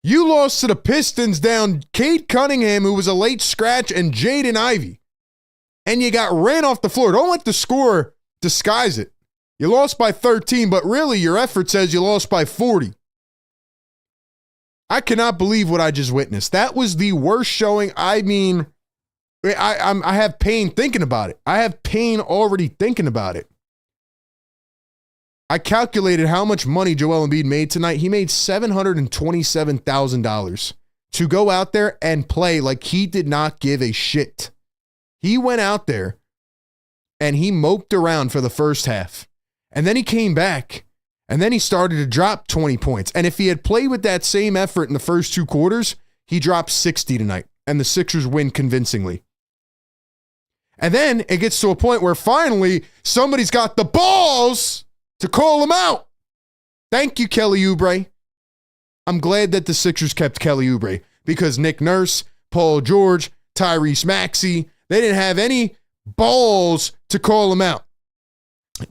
You lost to the Pistons down Cade Cunningham, who was a late scratch, and Jaden Ivey. And you got ran off the floor. Don't let the score disguise it. You lost by 13, but really your effort says you lost by 40. I cannot believe what I just witnessed. That was the worst showing. I mean, I have pain thinking about it. I have pain already thinking about it. I calculated how much money Joel Embiid made tonight. He made $727,000 to go out there and play like he did not give a shit. He went out there and he moped around for the first half. And then he came back. And then he started to drop 20 points. And if he had played with that same effort in the first two quarters, he dropped 60 tonight. And the Sixers win convincingly. And then it gets to a point where finally somebody's got the balls to call him out. Thank you, Kelly Oubre. I'm glad that the Sixers kept Kelly Oubre because Nick Nurse, Paul George, Tyrese Maxey, they didn't have any balls to call him out.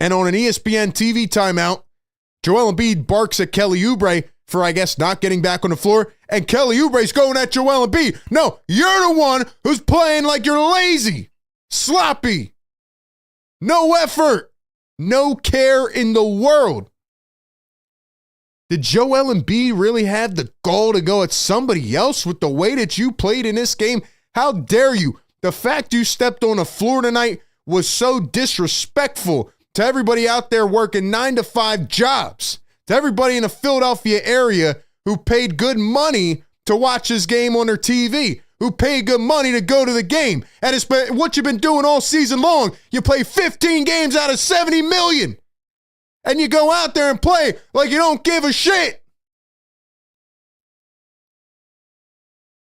And on an ESPN TV timeout, Joel Embiid barks at Kelly Oubre for, I guess, not getting back on the floor, and Kelly Oubre's going at Joel Embiid. No, you're the one who's playing like you're lazy, sloppy, no effort, no care in the world. Did Joel Embiid really have the gall to go at somebody else with the way that you played in this game? How dare you? The fact you stepped on the floor tonight was so disrespectful to everybody out there working 9-to-5 jobs, to everybody in the Philadelphia area who paid good money to watch this game on their TV, who paid good money to go to the game. And it's been what you've been doing all season long. You play 15 games out of 70 million. And you go out there and play like you don't give a shit.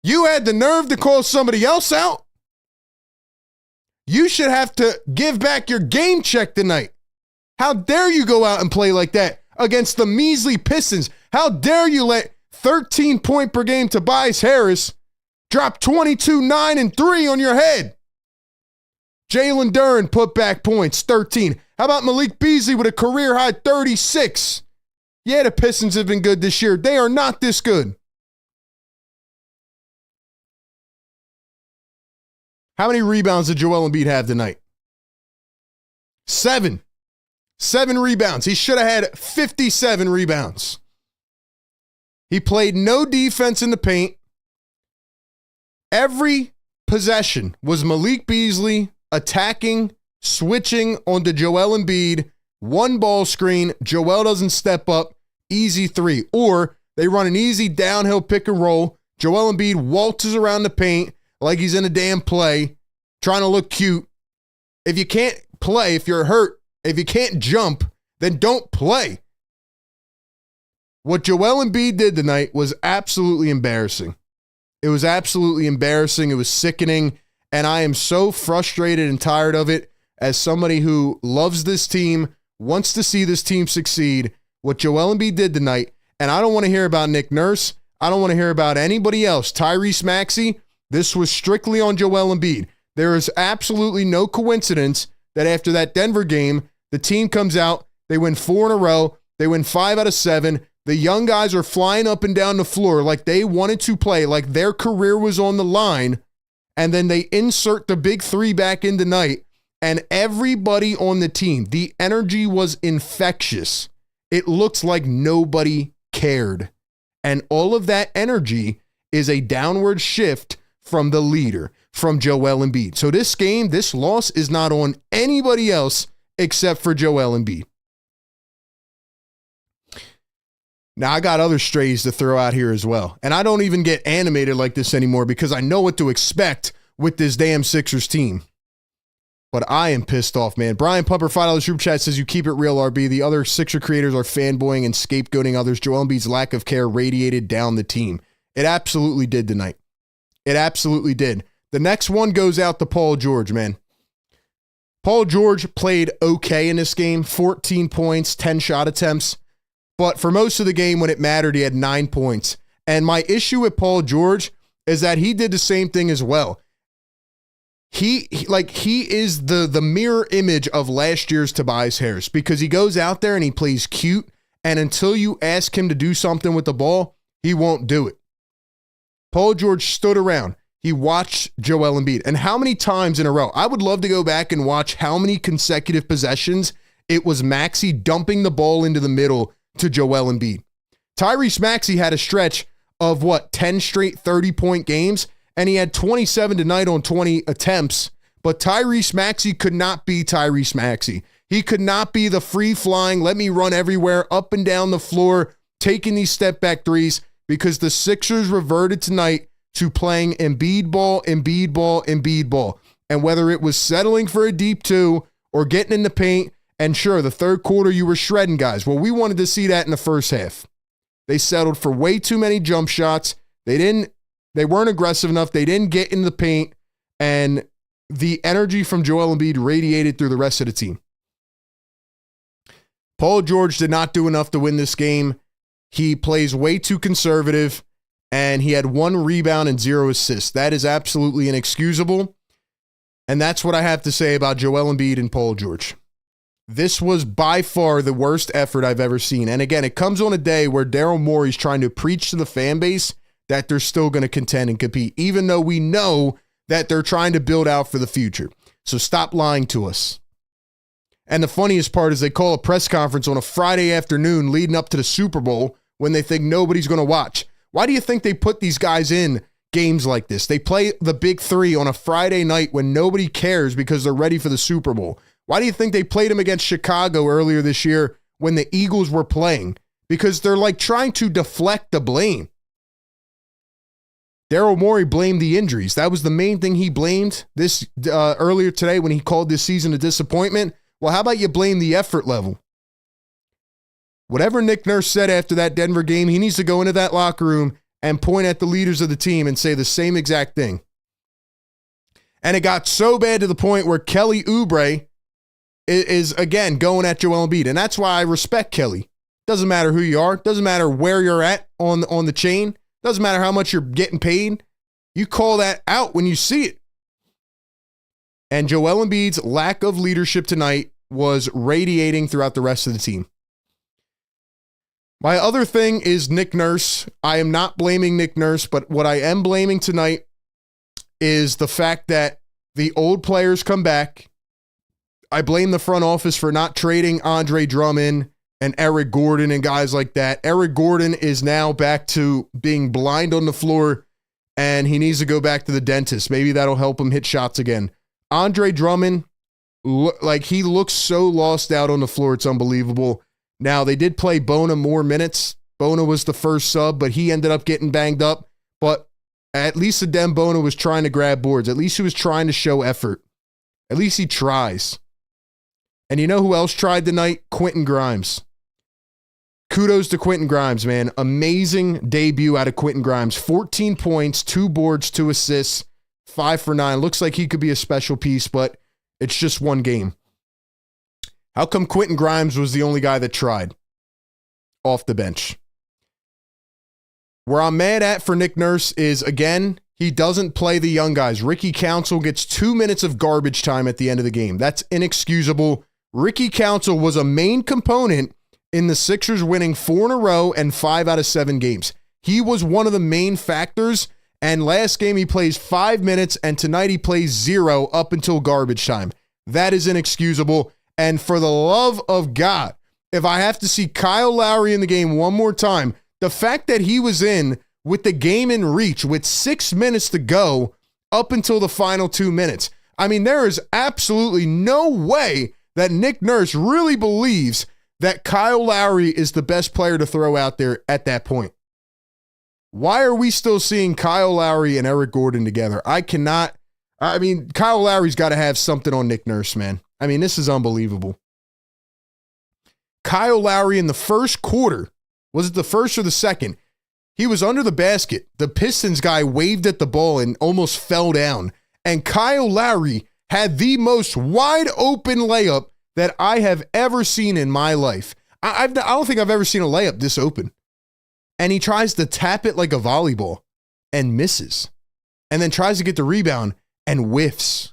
You had the nerve to call somebody else out? You should have to give back your game check tonight. How dare you go out and play like that against the measly Pistons? How dare you let 13-point per game Tobias Harris drop 22, 9, and 3 on your head? Jalen Duren put back points, 13. How about Malik Beasley with a career-high 36? Yeah, the Pistons have been good this year. They are not this good. How many rebounds did Joel Embiid have tonight? 7. 7 rebounds. He should have had 57 rebounds. He played no defense in the paint. Every possession was Malik Beasley attacking, switching onto Joel Embiid, one ball screen, Joel doesn't step up, easy 3. Or they run an easy downhill pick and roll, Joel Embiid waltzes around the paint like he's in a damn play, trying to look cute. If you can't play, if you're hurt, if you can't jump, then don't play. What Joel Embiid did tonight was absolutely embarrassing. It was absolutely embarrassing. It was sickening. And I am so frustrated and tired of it as somebody who loves this team, wants to see this team succeed. What Joel Embiid did tonight, and I don't want to hear about Nick Nurse. I don't want to hear about anybody else. Tyrese Maxey, this was strictly on Joel Embiid. There is absolutely no coincidence that after that Denver game, the team comes out, they win 4 in a row, they win 5 out of 7. The young guys are flying up and down the floor like they wanted to play, like their career was on the line, and then they insert the big 3 back in tonight, and everybody on the team, the energy was infectious. It looks like nobody cared. And all of that energy is a downward shift from the leader, from Joel Embiid. So this game, this loss is not on anybody else except for Joel Embiid. Now, I got other strays to throw out here as well. And I don't even get animated like this anymore because I know what to expect with this damn Sixers team. But I am pissed off, man. Brian Pumper, $5 group chat says, you keep it real, RB. The other Sixer creators are fanboying and scapegoating others. Joel Embiid's lack of care radiated down the team. It absolutely did tonight. It absolutely did. The next one goes out to Paul George, man. Paul George played okay in this game. 14 points, 10 shot attempts. But for most of the game when it mattered, he had 9 points. And my issue with Paul George is that he did the same thing as well. He is the mirror image of last year's Tobias Harris because he goes out there and he plays cute, and until you ask him to do something with the ball, he won't do it. Paul George stood around. He watched Joel Embiid. And how many times in a row? I would love to go back and watch how many consecutive possessions it was Maxey dumping the ball into the middle to Joel Embiid. Tyrese Maxey had a stretch of 10 straight 30-point games, and he had 27 tonight on 20 attempts, but Tyrese Maxey could not be Tyrese Maxey. He could not be the free-flying, let me run everywhere, up and down the floor, taking these step-back threes, because the Sixers reverted tonight to playing Embiid ball, Embiid ball, Embiid ball. And whether it was settling for a deep 2 or getting in the paint, and sure, the third quarter you were shredding guys. Well, we wanted to see that in the first half. They settled for way too many jump shots. They weren't aggressive enough. They didn't get in the paint, and the energy from Joel Embiid radiated through the rest of the team. Paul George did not do enough to win this game. He plays way too conservative, and he had 1 rebound and 0 assists. That is absolutely inexcusable, and that's what I have to say about Joel Embiid and Paul George. This was by far the worst effort I've ever seen. And again, it comes on a day where Daryl Morey's trying to preach to the fan base that they're still going to contend and compete, even though we know that they're trying to build out for the future. So stop lying to us. And the funniest part is they call a press conference on a Friday afternoon leading up to the Super Bowl when they think nobody's going to watch. Why do you think they put these guys in games like this? They play the big three on a Friday night when nobody cares because they're ready for the Super Bowl. Why do you think they played them against Chicago earlier this year when the Eagles were playing? Because they're like trying to deflect the blame. Daryl Morey blamed the injuries. That was the main thing he blamed this earlier today when he called this season a disappointment. Well, how about you blame the effort level? Whatever Nick Nurse said after that Denver game, he needs to go into that locker room and point at the leaders of the team and say the same exact thing. And it got so bad to the point where Kelly Oubre is again going at Joel Embiid. And that's why I respect Kelly. Doesn't matter who you are. Doesn't matter where you're at on the chain. Doesn't matter how much you're getting paid. You call that out when you see it. And Joel Embiid's lack of leadership tonight was radiating throughout the rest of the team. My other thing is Nick Nurse. I am not blaming Nick Nurse, but what I am blaming tonight is the fact that the old players come back. I blame the front office for not trading Andre Drummond and Eric Gordon and guys like that. Eric Gordon is now back to being blind on the floor, and he needs to go back to the dentist. Maybe that'll help him hit shots again. Andre Drummond, he looks so lost out on the floor, it's unbelievable. Now, they did play Bona more minutes. Bona was the first sub, but he ended up getting banged up. But at least Adem Bona was trying to grab boards. At least he was trying to show effort. At least he tries. And you know who else tried tonight? Quentin Grimes. Kudos to Quentin Grimes, man. Amazing debut out of Quentin Grimes. 14 points, 2 boards, 2 assists, 5 for 9. Looks like he could be a special piece, but it's just one game. How come Quentin Grimes was the only guy that tried off the bench? Where I'm mad at for Nick Nurse is, again, he doesn't play the young guys. Ricky Council gets 2 minutes of garbage time at the end of the game. That's inexcusable. Ricky Council was a main component in the Sixers winning 4 in a row and 5 out of 7 games. He was one of the main factors, and last game he plays 5 minutes, and tonight he plays 0 up until garbage time. That is inexcusable, and for the love of God, if I have to see Kyle Lowry in the game one more time, the fact that he was in with the game in reach with 6 minutes to go up until the final 2 minutes. I mean, there is absolutely no way that Nick Nurse really believes that Kyle Lowry is the best player to throw out there at that point. Why are we still seeing Kyle Lowry and Eric Gordon together? Kyle Lowry's got to have something on Nick Nurse, man. I mean, this is unbelievable. Kyle Lowry in the first quarter, was it the first or the second? He was under the basket. The Pistons guy waved at the ball and almost fell down. And Kyle Lowry had the most wide open layup that I have ever seen in my life. I don't think I've ever seen a layup this open. And he tries to tap it like a volleyball and misses. And then tries to get the rebound and whiffs.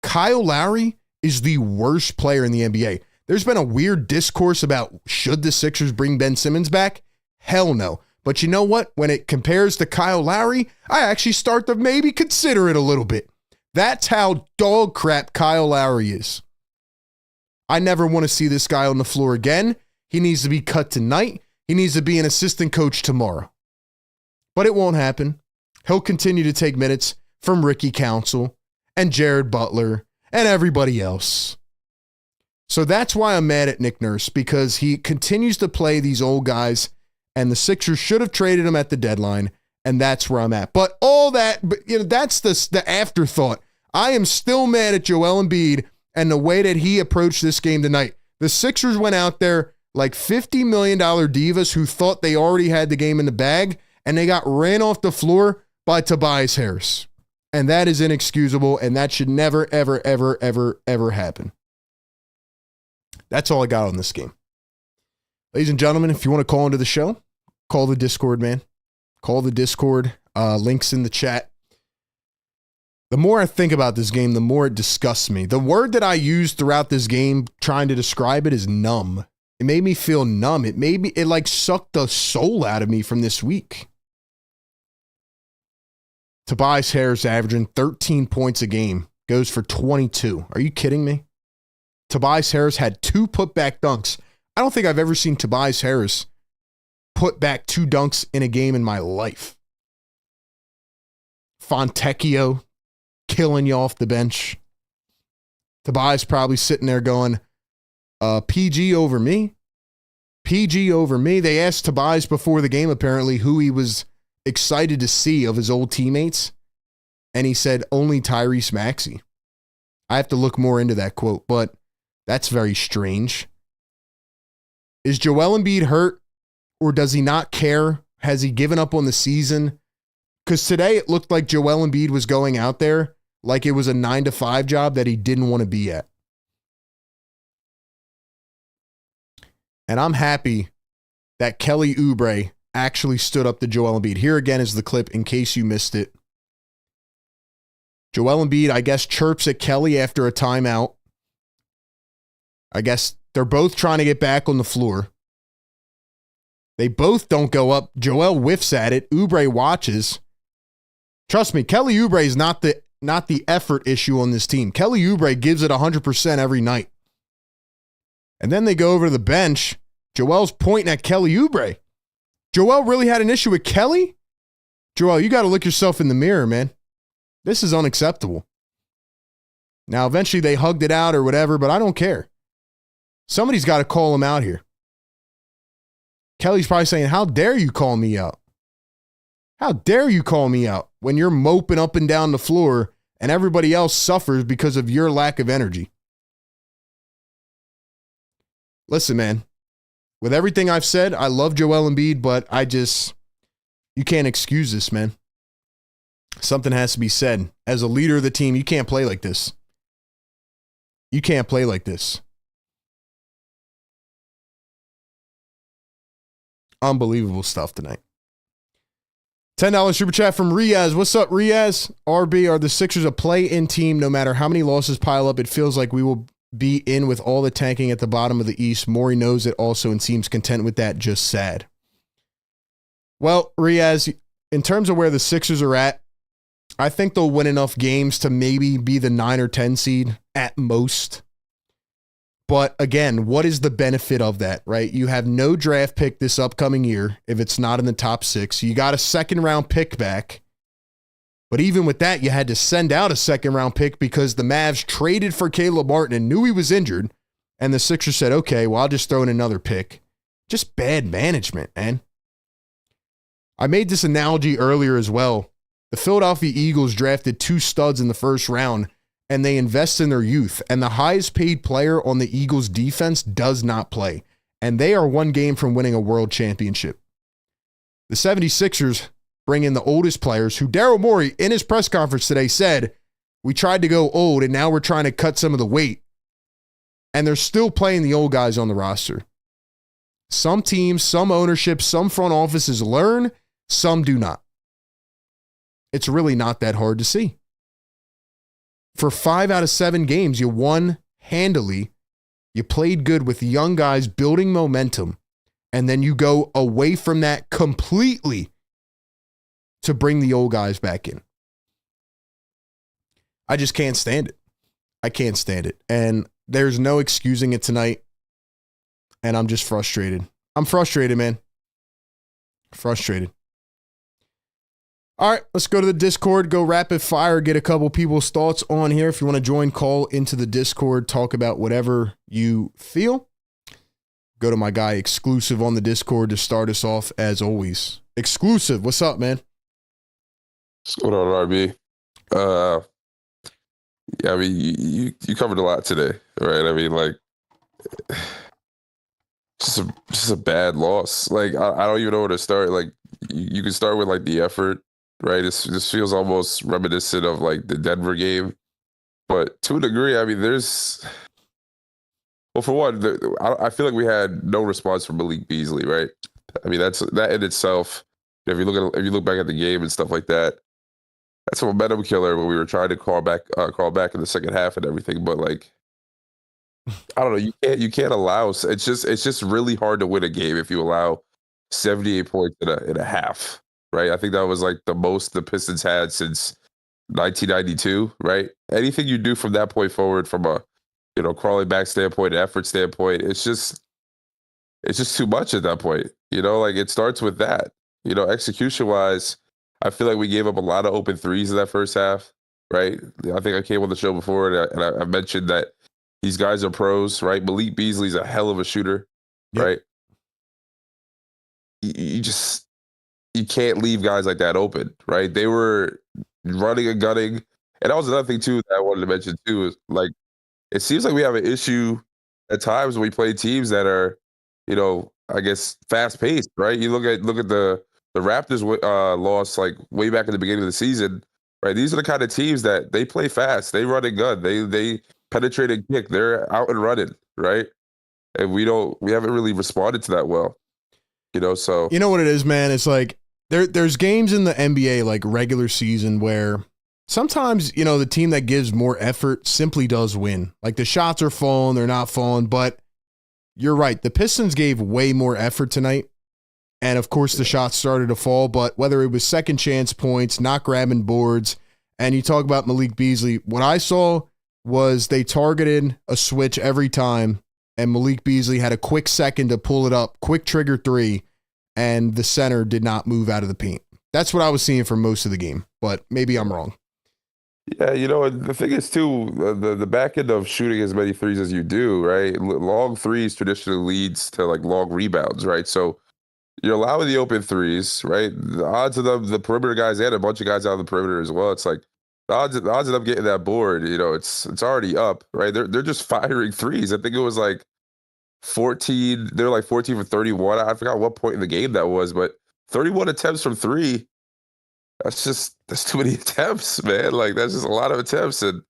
Kyle Lowry is the worst player in the NBA. There's been a weird discourse about should the Sixers bring Ben Simmons back? Hell no. But you know what? When it compares to Kyle Lowry, I actually start to maybe consider it a little bit. That's how dog crap Kyle Lowry is. I never want to see this guy on the floor again. He needs to be cut tonight. He needs to be an assistant coach tomorrow. But it won't happen. He'll continue to take minutes from Ricky Council and Jared Butler and everybody else. So that's why I'm mad at Nick Nurse, because he continues to play these old guys, and the Sixers should have traded him at the deadline, and that's where I'm at. But all that, that's the afterthought. I am still mad at Joel Embiid and the way that he approached this game tonight. The Sixers went out there like $50 million divas who thought they already had the game in the bag, and they got ran off the floor by Tobias Harris. And that is inexcusable, and that should never, ever, ever, ever, ever happen. That's all I got on this game. Ladies and gentlemen, if you want to call into the show, call the Discord, man. Call the Discord. Links in the chat. The more I think about this game, the more it disgusts me. The word that I used throughout this game trying to describe it is numb. It made me feel numb. It like sucked the soul out of me from this week. Tobias Harris averaging 13 points a game, goes for 22. Are you kidding me? Tobias Harris had 2 putback dunks. I don't think I've ever seen Tobias Harris put back 2 dunks in a game in my life. Fontecchio killing you off the bench. Tobias probably sitting there going, PG over me. PG over me. They asked Tobias before the game, apparently, who he was excited to see of his old teammates. And he said, only Tyrese Maxey. I have to look more into that quote, but that's very strange. Is Joel Embiid hurt, or does he not care? Has he given up on the season? Because today it looked like Joel Embiid was going out there like it was a 9-to-5 job that he didn't want to be at. And I'm happy that Kelly Oubre actually stood up to Joel Embiid. Here again is the clip in case you missed it. Joel Embiid, I guess, chirps at Kelly after a timeout. I guess they're both trying to get back on the floor. They both don't go up. Joel whiffs at it. Oubre watches. Trust me, Kelly Oubre is not the effort issue on this team. Kelly Oubre gives it 100% every night. And then they go over to the bench. Joel's pointing at Kelly Oubre. Joel really had an issue with Kelly? Joel, you got to look yourself in the mirror, man. This is unacceptable. Now, eventually they hugged it out or whatever, but I don't care. Somebody's got to call him out here. Kelly's probably saying, how dare you call me out? How dare you call me out when you're moping up and down the floor and everybody else suffers because of your lack of energy? Listen, man, with everything I've said, I love Joel Embiid, but you can't excuse this, man. Something has to be said. As a leader of the team, you can't play like this. You can't play like this. Unbelievable stuff tonight. $10 super chat from Riaz. What's up, Riaz? RB, are the Sixers a play-in team? No matter how many losses pile up, it feels like we will be in with all the tanking at the bottom of the East. Morey knows it also and seems content with that. Just sad. Well, Riaz, in terms of where the Sixers are at, I think they'll win enough games to maybe be the 9 or 10 seed at most. But again, what is the benefit of that, right? You have no draft pick this upcoming year if it's not in the top 6. You got a second-round pick back. But even with that, you had to send out a second-round pick because the Mavs traded for Caleb Martin and knew he was injured. And the Sixers said, okay, well, I'll just throw in another pick. Just bad management, man. I made this analogy earlier as well. The Philadelphia Eagles drafted 2 studs in the first round, and they invest in their youth. And the highest paid player on the Eagles defense does not play. And they are 1 game from winning a world championship. The 76ers bring in the oldest players who Daryl Morey in his press conference today said, we tried to go old and now we're trying to cut some of the weight. And they're still playing the old guys on the roster. Some teams, some ownership, some front offices learn, some do not. It's really not that hard to see. For 5 out of 7 games, you won handily. You played good with young guys building momentum. And then you go away from that completely to bring the old guys back in. I just can't stand it. I can't stand it. And there's no excusing it tonight. And I'm just frustrated. I'm frustrated, man. Frustrated. All right, let's go to the Discord, go rapid fire, get a couple people's thoughts on here. If you want to join, call into the Discord, talk about whatever you feel. Go to my guy Exclusive on the Discord to start us off as always. Exclusive, what's up, man? What's going on, RB? Yeah, I mean, you covered a lot today, right? I mean, like, just a bad loss. Like, I don't even know where to start. Like, you can start with, like, the effort, right? This feels almost reminiscent of, like, the Denver game. But to a degree, I mean, well, for one, I feel like we had no response from Malik Beasley, right? I mean, that in itself, if you look back at the game and stuff like that, that's a momentum killer when we were trying to call back in the second half and everything. But like, I don't know, you can't allow. It's just really hard to win a game if you allow 78 points in a half, right? I think that was like the most the Pistons had since 1992, right? Anything you do from that point forward, from a crawling back standpoint, effort standpoint, it's just too much at that point. Like it starts with that. Execution wise, I feel like we gave up a lot of open threes in that first half, right? I think I came on the show before and I mentioned that these guys are pros, right? Malik Beasley's a hell of a shooter, Yep. right? You can't leave guys like that open, right? They were running and gunning. And that was another thing too that I wanted to mention too, is like it seems like we have an issue at times when we play teams that are, I guess fast paced, right? You look at the Raptors loss like way back in the beginning of the season, right? These are the kind of teams that they play fast, they run and gun, they penetrate and kick, they're out and running, right? And we haven't really responded to that well, so You know what it is, man? It's like there's games in the NBA, like regular season, where sometimes, the team that gives more effort simply does win. Like the shots are falling, they're not falling, but you're right. The Pistons gave way more effort tonight. And of course the shots started to fall, but whether it was second chance points, not grabbing boards, and you talk about Malik Beasley, what I saw was they targeted a switch every time, and Malik Beasley had a quick second to pull it up, quick trigger three, and the center did not move out of the paint. That's what I was seeing for most of the game, but maybe I'm wrong. yeah, the thing is too, the back end of shooting as many threes as you do, right? Long threes traditionally leads to like long rebounds, right? So you're allowing the open threes, right? The odds of the perimeter guys and a bunch of guys out of the perimeter as well. It's like the odds of them getting that board, it's already up, right? They're just firing threes. I think it was like 14. They were like 14 for 31. I forgot what point in the game that was, but 31 attempts from three. That's too many attempts, man. Like that's just a lot of attempts, and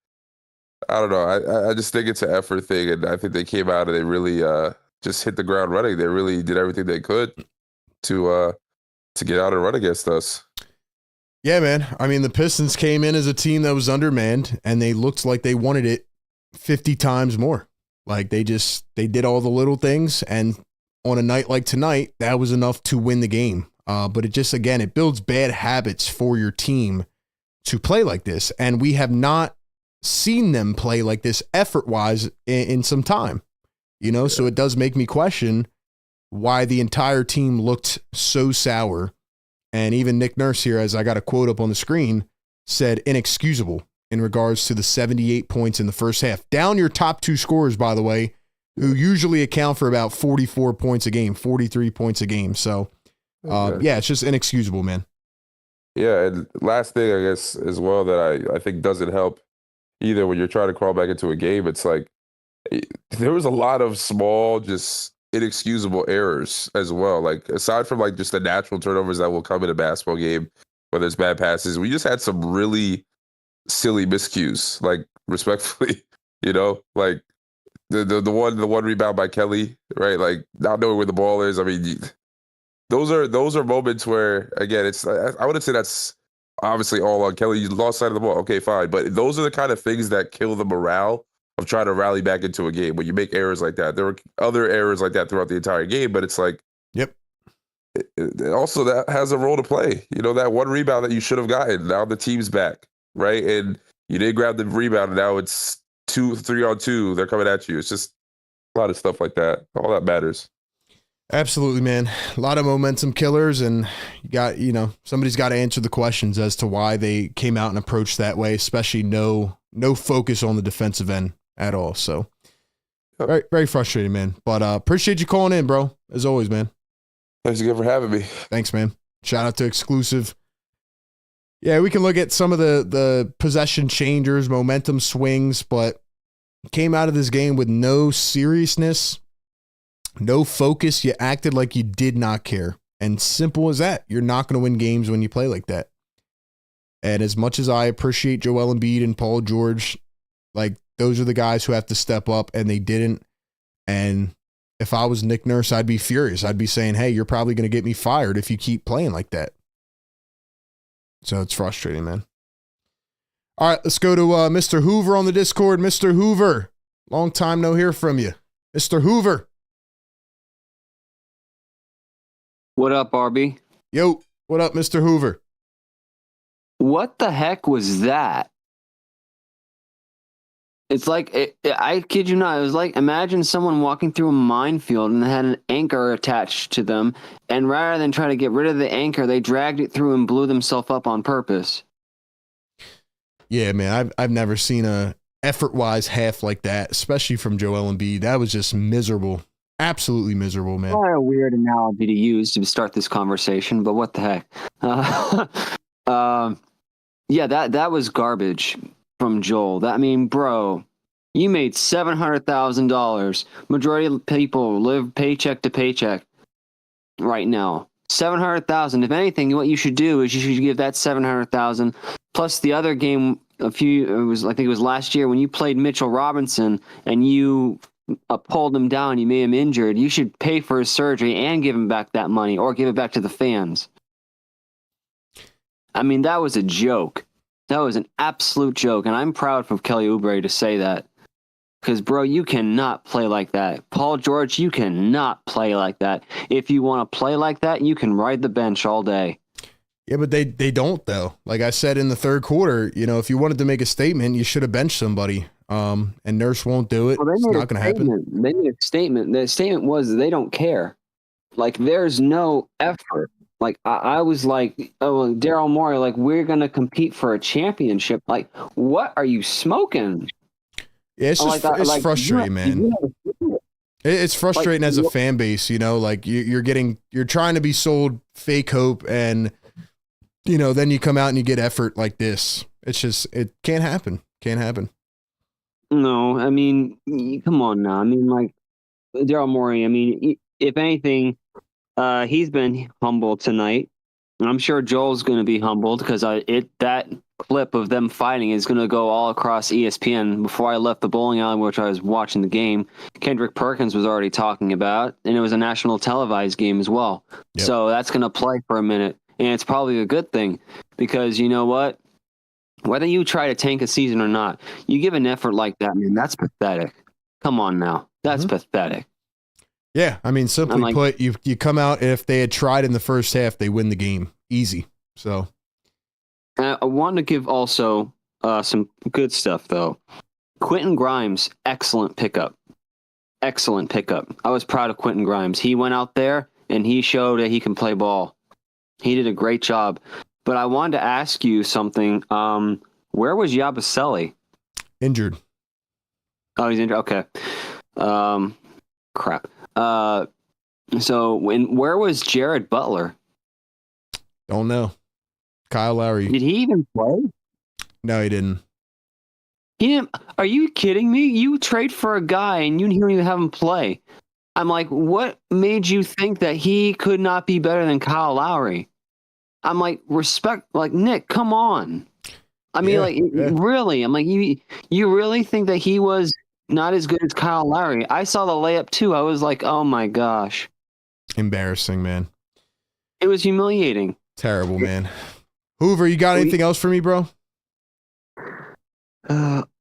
I don't know. I just think it's an effort thing, and I think they came out and they really just hit the ground running. They really did everything they could to get out and run against us. Yeah, man. I mean, the Pistons came in as a team that was undermanned, and they looked like they wanted it 50 times more. Like they did all the little things, and on a night like tonight, that was enough to win the game. But it builds bad habits for your team to play like this. And we have not seen them play like this effort-wise in some time, So it does make me question why the entire team looked so sour. And even Nick Nurse here, as I got a quote up on the screen, said inexcusable in regards to the 78 points in the first half. Down your top two scorers, by the way, who usually account for about 44 points a game, 43 points a game. So, yeah, it's just inexcusable, man. Yeah, and last thing, I guess, as well, that I think doesn't help either when you're trying to crawl back into a game, it's like there was a lot of small, just inexcusable errors as well. Like, aside from like just the natural turnovers that will come in a basketball game, whether it's bad passes, we just had some really silly miscues, like respectfully, like the one rebound by Kelly, right? Like not knowing where the ball is. I mean, those are moments where, again, it's I wouldn't say that's obviously all on Kelly. You lost sight of the ball. Okay, fine. But those are the kind of things that kill the morale of trying to rally back into a game when you make errors like that. There were other errors like that throughout the entire game, but it's like, yep. It also, that has a role to play. That one rebound that you should have gotten. Now the team's back, right? And you didn't grab the rebound, and now it's 2-3 on 2. They're coming at you. It's just a lot of stuff like that. All that matters. Absolutely, man. A lot of momentum killers, and somebody's got to answer the questions as to why they came out and approached that way, especially no focus on the defensive end at all. So very, very frustrating, man. But appreciate you calling in, bro. As always, man. Thanks again for having me. Thanks, man. Shout out to Exclusive. Yeah, we can look at some of the possession changers, momentum swings, but came out of this game with no seriousness, no focus. You acted like you did not care. And simple as that. You're not going to win games when you play like that. And as much as I appreciate Joel Embiid and Paul George, like those are the guys who have to step up, and they didn't. And if I was Nick Nurse, I'd be furious. I'd be saying, hey, you're probably going to get me fired if you keep playing like that. So it's frustrating, man. All right, let's go to Mr. Hoover on the Discord. Mr. Hoover, long time no hear from you. Mr. Hoover. What up, RB? Yo, what up, Mr. Hoover? What the heck was that? It's like, I kid you not, it was like, imagine someone walking through a minefield and they had an anchor attached to them, and rather than try to get rid of the anchor, they dragged it through and blew themselves up on purpose. Yeah, man, I've never seen a effort-wise half like that, especially from Joel Embiid. That was just miserable. Absolutely miserable, man. What a weird analogy to use to start this conversation, but what the heck? Yeah, that was garbage from Joel. I mean, bro, you made $700,000. Majority of people live paycheck to paycheck right now. $700,000. If anything, what you should do is you should give that $700,000 plus the other game. I think it was last year when you played Mitchell Robinson and you pulled him down, you made him injured. You should pay for his surgery and give him back that money, or give it back to the fans. I mean, that was a joke. That was an absolute joke, and I'm proud for Kelly Oubre to say that. Because, bro, you cannot play like that. Paul George, you cannot play like that. If you want to play like that, you can ride the bench all day. Yeah, but they don't, though. Like I said in the third quarter, if you wanted to make a statement, you should have benched somebody. And Nurse won't do it. Well, it's not going to happen. They made a statement. The statement was they don't care. Like, there's no effort. Like, I was like, oh, Daryl Morey, like, we're going to compete for a championship. Like, what are you smoking? Yeah, it's just it's frustrating, man. It's frustrating as a fan base, like you're trying to be sold fake hope, and then you come out and you get effort like this. It can't happen. Can't happen. No, I mean, come on now. I mean, like, Daryl Morey, I mean, if anything, he's been humble tonight. And I'm sure Joel's going to be humbled because that clip of them fighting is going to go all across ESPN. Before I left the bowling alley, which I was watching the game, Kendrick Perkins was already talking about, and it was a national televised game as well. Yep. So that's going to play for a minute, and it's probably a good thing because you know what? Whether you try to tank a season or not, you give an effort like that, man, that's pathetic. Come on now. That's pathetic. Yeah, I mean, simply put, you come out, and if they had tried in the first half, they win the game. Easy. So I want to give also some good stuff, though. Quentin Grimes, excellent pickup. Excellent pickup. I was proud of Quentin Grimes. He went out there, and he showed that he can play ball. He did a great job. But I wanted to ask you something. Where was Yabusele? Injured. Oh, he's injured. Okay. Crap. So where was Jared Butler? Don't know. Kyle Lowry. Did he even play? No, he didn't. He didn't. Are you kidding me? You trade for a guy and you don't even have him play. I'm like, what made you think that he could not be better than Kyle Lowry? I'm like, respect, like, Nick, come on. I mean, really? I'm like, you really think that he was not as good as Kyle Lowry? I saw the layup too. I was like, oh my gosh. Embarrassing, man. It was humiliating. Terrible, man. Hoover, you got anything else for me, bro?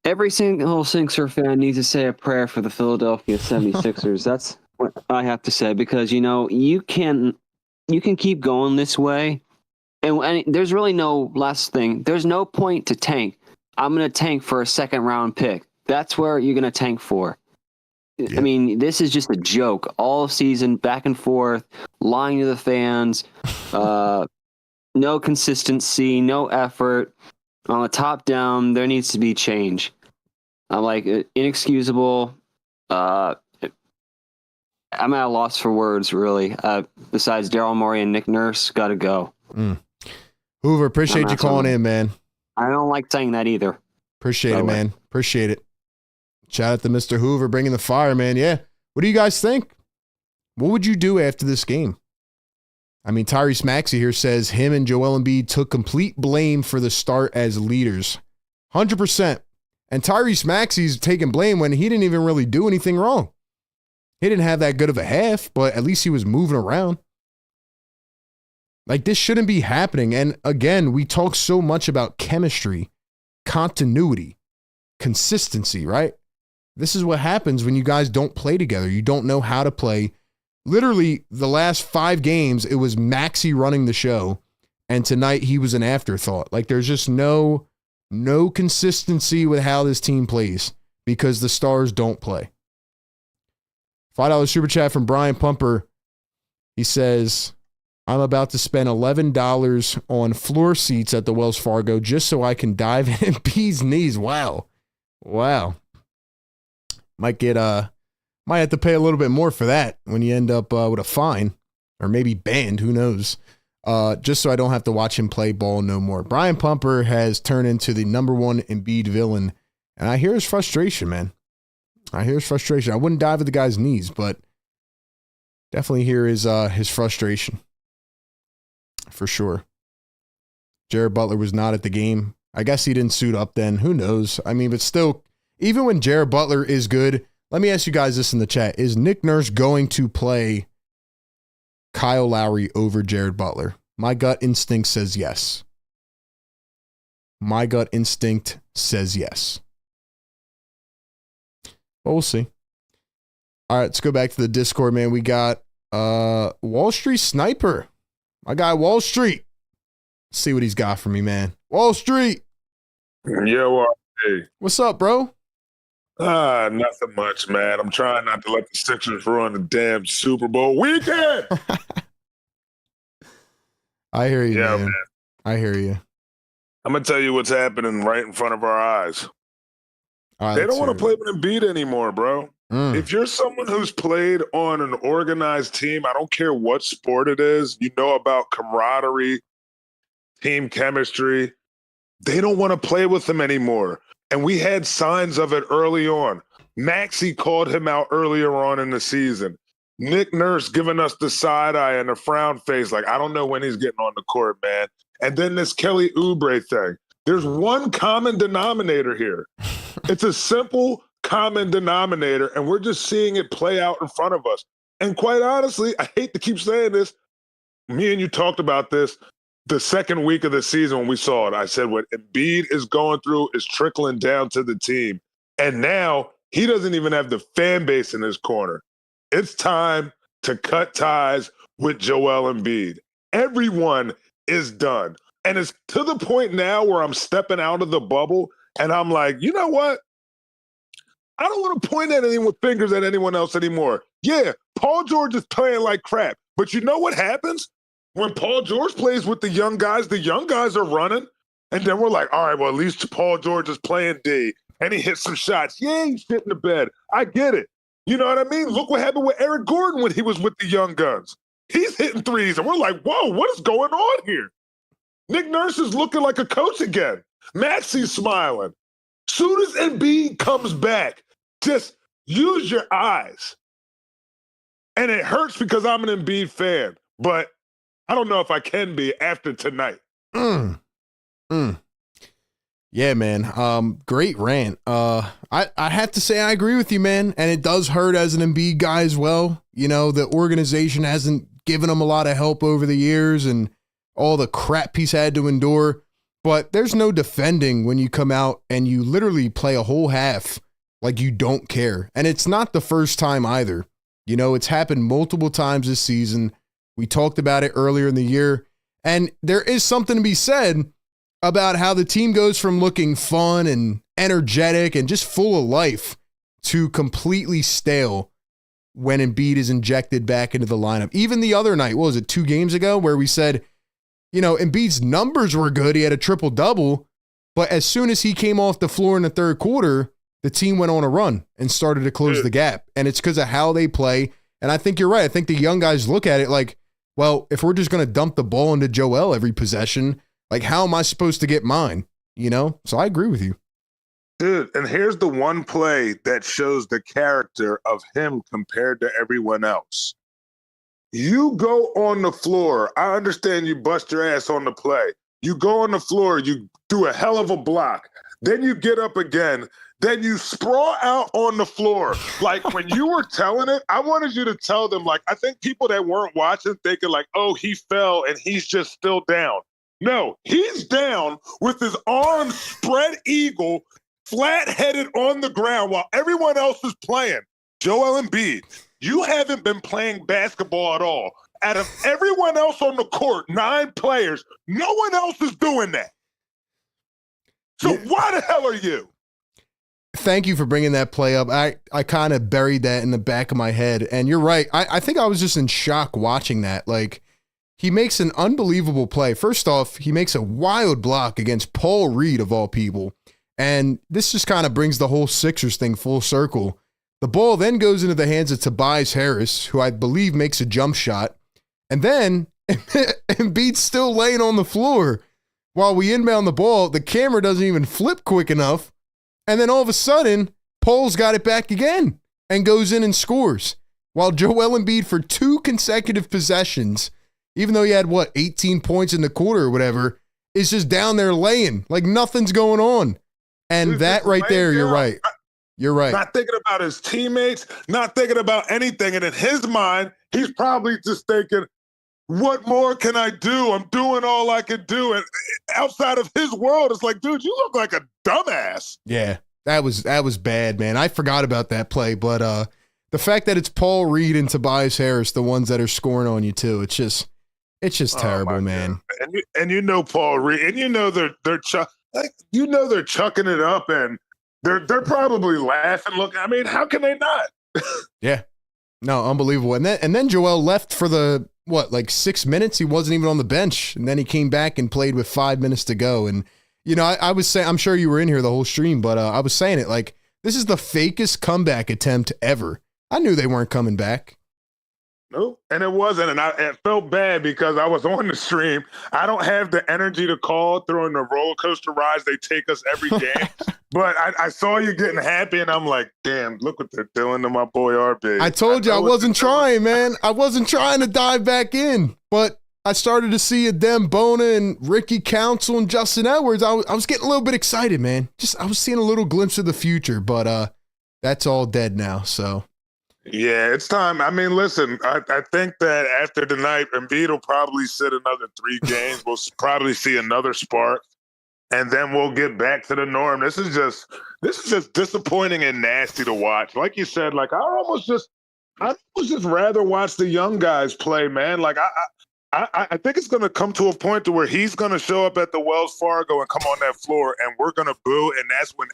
Every single Sixer fan needs to say a prayer for the Philadelphia 76ers. That's what I have to say, because, you can keep going this way. And there's really no last thing. There's no point to tank. I'm going to tank for a second round pick. That's where you're going to tank for. Yeah. I mean, this is just a joke. All season, back and forth, lying to the fans, no consistency, no effort. On the top down, there needs to be change. I'm like, inexcusable. I'm at a loss for words, really. Besides Daryl Morey and Nick Nurse, got to go. Hoover, appreciate you calling in, man. I don't like saying that either. Appreciate it, man. Appreciate it. Shout out to Mr. Hoover bringing the fire, man. Yeah. What do you guys think? What would you do after this game? I mean, Tyrese Maxey here says him and Joel Embiid took complete blame for the start as leaders. 100%. And Tyrese Maxey's taking blame when he didn't even really do anything wrong. He didn't have that good of a half, but at least he was moving around. Like, this shouldn't be happening. And again, we talk so much about chemistry. continuity, consistency, right? This is what happens when you guys don't play together. You don't know how to play. Literally, the last 5 games, it was Maxey running the show, and tonight he was an afterthought. Like, there's just no consistency with how this team plays because the stars don't play. $5 super chat from Brian Pumper. He says, I'm about to spend $11 on floor seats at the Wells Fargo just so I can dive in Embiid's knees. Wow. Might have to pay a little bit more for that when you end up with a fine or maybe banned. Who knows? Just so I don't have to watch him play ball no more. Brian Pumper has turned into the #1 Embiid villain, and I hear his frustration, man. I wouldn't dive at the guy's knees, but definitely hear his frustration for sure. Jared Butler was not at the game. I guess he didn't suit up then. Who knows? I mean, but still, even when Jared Butler is good, let me ask you guys this in the chat. Is Nick Nurse going to play Kyle Lowry over Jared Butler? My gut instinct says yes. But we'll see. All right, let's go back to the Discord, man. We got Wall Street Sniper. My guy, Wall Street. Let's see what he's got for me, man. Wall Street. Yo, hey. What's up, bro? Nothing much, man. I'm trying not to let the Sixers ruin the damn Super Bowl weekend. I hear you, Yeah, man. I hear you. I'm going to tell you what's happening right in front of our eyes. All right, They let's don't want to hear play with Embiid anymore, bro. it. If you're someone who's played on an organized team, I don't care what sport it is, you know about camaraderie, team chemistry. They don't want to play with him anymore. And we had signs of it early on. Maxey called him out earlier on in the season. Nick Nurse giving us the side eye and a frown face, like, I don't know when he's getting on the court, man. And then this Kelly Oubre thing. There's one common denominator here. It's a simple common denominator, and we're just seeing it play out in front of us. And quite honestly, I hate to keep saying this. Me and you talked about this the second week of the season when we saw it. I said what Embiid is going through is trickling down to the team. And now he doesn't even have the fan base in his corner. It's time to cut ties with Joel Embiid. Everyone is done. And it's to the point now where I'm stepping out of the bubble and I'm like, you know what? I don't want to point at anyone with fingers at anyone else anymore. Yeah, Paul George is playing like crap. But you know what happens? When Paul George plays with the young guys are running. And then we're like, all right, well, at least Paul George is playing D. And he hits some shots. Yeah, he's shit in the bed. I get it. You know what I mean? Look what happened with Eric Gordon when he was with the young guns. He's hitting threes. And we're like, whoa, what is going on here? Nick Nurse is looking like a coach again. Maxey's smiling. Soon as Embiid comes back, just use your eyes. And it hurts because I'm an Embiid fan, but I don't know if I can be after tonight. Yeah, man. Great rant. I have to say I agree with you, man. And it does hurt as an Embiid guy as well. You know, the organization hasn't given him a lot of help over the years and all the crap he's had to endure. But there's no defending when you come out and you literally play a whole half like you don't care. And it's not the first time either. You know, it's happened multiple times this season. We talked about it earlier in the year. And there is something to be said about how the team goes from looking fun and energetic and just full of life to completely stale when Embiid is injected back into the lineup. Even the other night, what was it, 2 games ago, where we said, you know, Embiid's numbers were good. He had a triple-double. But as soon as he came off the floor in the third quarter, the team went on a run and started to close the gap. And it's because of how they play. And I think you're right. I think the young guys look at it like, well, if we're just going to dump the ball into Joel every possession, like, how am I supposed to get mine? You know? So I agree with you. Dude, and here's the one play that shows the character of him compared to everyone else. You go on the floor. I understand you bust your ass on the play. You go on the floor, you do a hell of a block. Then you get up again. Then you sprawl out on the floor. Like, when you were telling it, I wanted you to tell them, like, I think people that weren't watching thinking like, oh, he fell and he's just still down. No, he's down with his arms spread eagle, flat-headed on the ground while everyone else is playing. Joel Embiid, you haven't been playing basketball at all. Out of everyone else on the court, 9 players, no one else is doing that. So why the hell are you? Thank you for bringing that play up. I kind of buried that in the back of my head. And you're right. I think I was just in shock watching that. Like, he makes an unbelievable play. First off, he makes a wild block against Paul Reed, of all people. And this just kind of brings the whole Sixers thing full circle. The ball then goes into the hands of Tobias Harris, who I believe makes a jump shot. And then Embiid's still laying on the floor while we inbound the ball. The camera doesn't even flip quick enough. And then all of a sudden, Paul's got it back again and goes in and scores. While Joel Embiid, for 2 consecutive possessions, even though he had, 18 points in the quarter or whatever, is just down there laying like nothing's going on. And Dude, that right there, you're right. You're right. Not thinking about his teammates, not thinking about anything. And in his mind, he's probably just thinking, what more can I do? I'm doing all I can do. And outside of his world, it's like, dude, you look like a dumbass. Yeah, that was bad, man. I forgot about that play, but the fact that it's Paul Reed and Tobias Harris, the ones that are scoring on you too, it's just terrible, man. And you know Paul Reed, and you know they're chucking it up, and they're probably laughing. Look, I mean, how can they not? Yeah, no, unbelievable. And then Joel left for the 6 minutes. He wasn't even on the bench, and then he came back and played with 5 minutes to go. And I was saying, I'm sure you were in here the whole stream, but I was saying it like, this is the fakest comeback attempt ever. I knew they weren't coming back. No, and it wasn't. And it felt bad because I was on the stream. I don't have the energy to call during the roller coaster rides they take us every game. But I saw you getting happy, and I'm like, damn, look what they're doing to my boy RB. I told you I wasn't trying, man. I wasn't trying to dive back in. But I started to see Adem Bona and Ricky Council and Justin Edwards. I was getting a little bit excited, man. I was seeing a little glimpse of the future, but that's all dead now, so. Yeah, it's time. I mean, listen, I think that after tonight, Embiid will probably sit another 3 games. We'll probably see another spark, and then we'll get back to the norm. This is just disappointing and nasty to watch. Like you said, like I almost just rather watch the young guys play, man. Like I think it's going to come to a point to where he's going to show up at the Wells Fargo and come on that floor, and we're going to boo, and that's when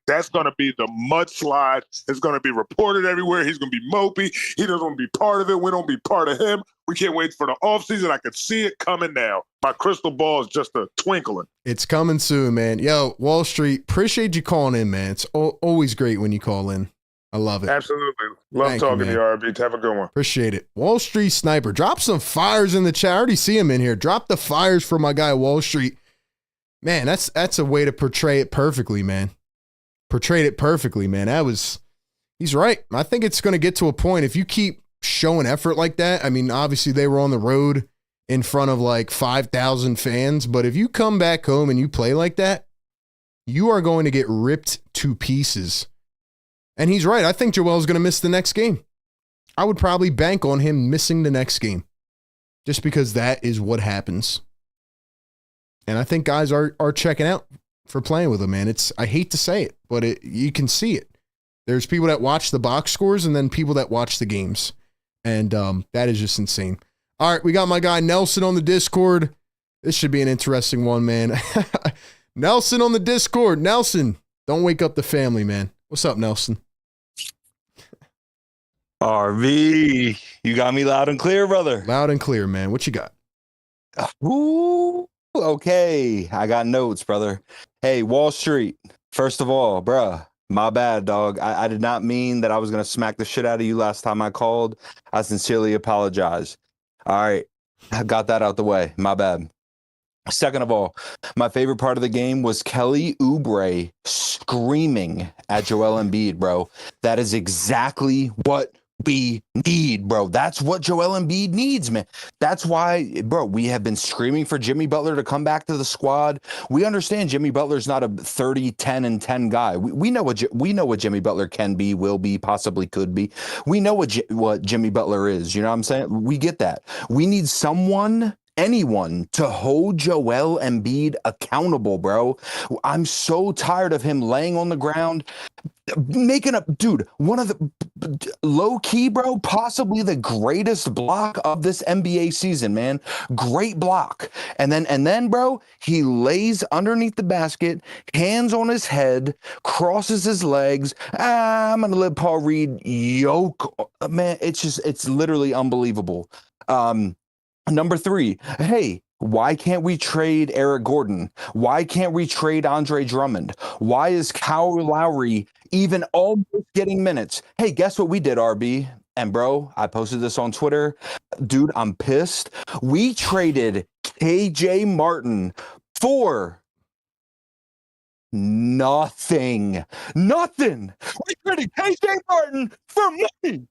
that's going to be the mudslide. It's going to be reported everywhere. He's going to be mopey. He doesn't want to be part of it. We don't be part of him. We can't wait for the offseason. I can see it coming now. My crystal ball is just a twinkling. It's coming soon, man. Yo, Wall Street, appreciate you calling in, man. It's always great when you call in. I love it. Absolutely. Love talking to you, RB. Have a good one. Appreciate it. Wall Street Sniper. Drop some fires in the chat. I already see him in here. Drop the fires for my guy, Wall Street. Man, that's a way to portray it perfectly, man. Portrayed it perfectly, man. He's right. I think it's going to get to a point, if you keep showing effort like that. I mean, obviously they were on the road in front of like 5,000 fans, but if you come back home and you play like that, you are going to get ripped to pieces. And he's right. I think Joel's going to miss the next game. I would probably bank on him missing the next game just because that is what happens. And I think guys are checking out for playing with him, man. I hate to say it, but you can see it. There's people that watch the box scores and then people that watch the games. And that is just insane. All right, we got my guy Nelson on the Discord. This should be an interesting one, man. Nelson on the Discord. Nelson, don't wake up the family, man. What's up, Nelson? RV, you got me loud and clear, brother. Loud and clear, man. What you got? Ooh, okay. I got notes, brother. Hey, Wall Street. First of all, bruh, my bad, dog. I did not mean that I was going to smack the shit out of you last time I called. I sincerely apologize. All right. I got that out the way. My bad. Second of all, my favorite part of the game was Kelly Oubre screaming at Joel Embiid, bro. That is exactly what we need, bro. That's what Joel Embiid needs, man. That's why, bro, we have been screaming for Jimmy Butler to come back to the squad. We understand Jimmy Butler's not a 30, 10, and 10 guy. We know what Jimmy Butler can be, will be, possibly could be. We know what Jimmy Butler is. You know what I'm saying? We get that. We need someone anyone to hold Joel Embiid accountable, bro. I'm so tired of him laying on the ground, making up, dude, one of the low key, bro, possibly the greatest block of this NBA season, man. Great block. And then, bro, he lays underneath the basket, hands on his head, crosses his legs. I'm gonna let Paul Reed yoke. Man, it's literally unbelievable. Number 3, hey, why can't we trade Eric Gordon? Why can't we trade Andre Drummond? Why is Kyle Lowry even almost getting minutes? Hey, guess what we did, RB? And bro, I posted this on Twitter. Dude, I'm pissed. We traded KJ Martin for nothing. Nothing. We traded KJ Martin for money.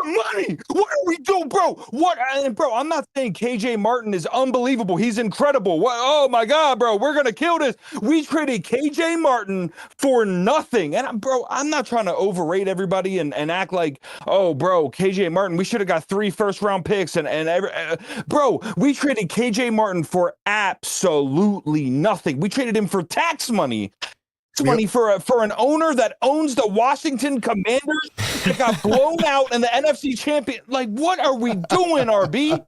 Money. What are we doing, bro? What? And bro, I'm not saying KJ Martin is unbelievable. He's incredible. What? Oh my God, bro, we're gonna kill this. We traded KJ Martin for nothing. And bro, I'm not trying to overrate everybody and act like, oh, bro, KJ Martin, we should have got 3 first-round picks bro, we traded KJ Martin for absolutely nothing. We traded him for tax money. Money for an owner that owns the Washington Commanders that got blown out in the NFC champion. Like, what are we doing, RB?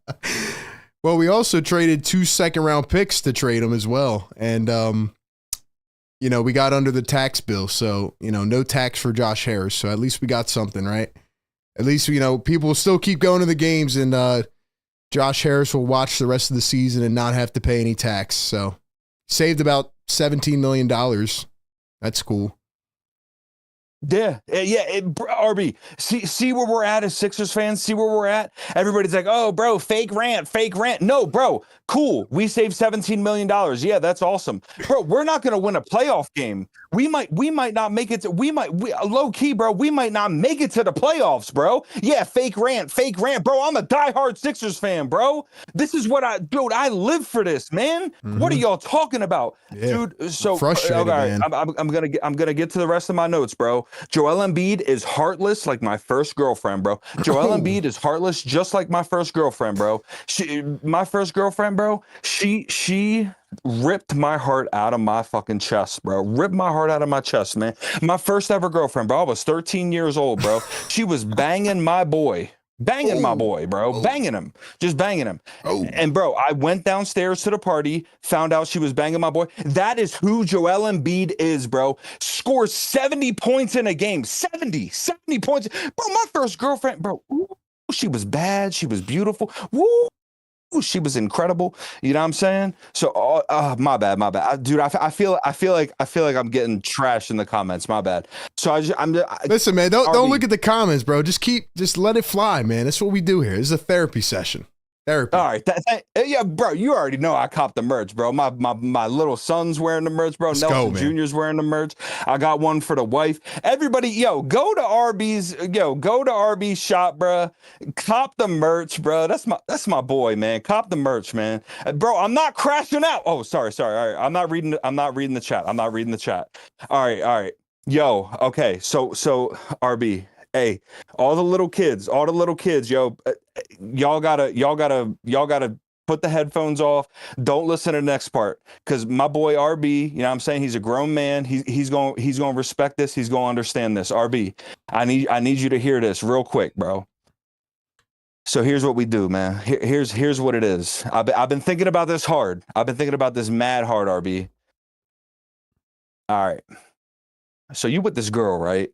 Well, we also traded 2 second-round picks to trade him as well. And, we got under the tax bill. So, no tax for Josh Harris. So at least we got something, right? At least, people will still keep going to the games and Josh Harris will watch the rest of the season and not have to pay any tax. So saved about $17 million. That's cool. Yeah, RB. See where we're at as Sixers fans. See where we're at. Everybody's like, "Oh, bro, fake rant." No, bro, cool. We saved $17 million. Yeah, that's awesome, bro. We're not gonna win a playoff game. We might not make it. Low key, bro. We might not make it to the playoffs, bro. Yeah, fake rant, bro. I'm a diehard Sixers fan, bro. This is what I live for this, man. Mm-hmm. What are y'all talking about, dude? So frustrated, man. I'm gonna get to the rest of my notes, bro. Joel Embiid is heartless like my first girlfriend, bro. Joel Embiid is heartless just like my first girlfriend, bro. My first girlfriend, bro, she ripped my heart out of my fucking chest, bro. Ripped my heart out of my chest, man. My first ever girlfriend, bro. I was 13 years old, bro. She was banging my boy. My boy, bro. Banging him. Just banging him. And bro, I went downstairs to the party, found out she was banging my boy. That is who Joel Embiid is, bro. Scores 70 points in a game. 70 points. Bro, my first girlfriend, bro. Ooh, she was bad. She was beautiful. Woo. She was incredible. You know what I'm saying? So, my bad. Dude, I feel like I'm getting trashed in the comments. My bad. So listen, man. Don't look at the comments, bro. Just let it fly, man. That's what we do here. This is a therapy session. Therapy. All right. Yeah, bro. You already know I copped the merch, bro. My little son's wearing the merch, bro. Nelson Jr.'s wearing the merch. I got one for the wife. Everybody, go to RB's shop, bro. Cop the merch, bro. That's my boy, man. Cop the merch, man. Bro, I'm not crashing out. Oh, sorry. All right. I'm not reading the chat. All right. Yo, okay. So RB. Hey, all the little kids, yo, y'all gotta put the headphones off. Don't listen to the next part, because my boy RB, you know what I'm saying? He's a grown man. He's gonna respect this. He's gonna understand this. RB, I need you to hear this real quick, bro. So here's what we do, man. Here's what it is. I've been thinking about this hard. I've been thinking about this mad hard, RB. All right. So you with this girl, right?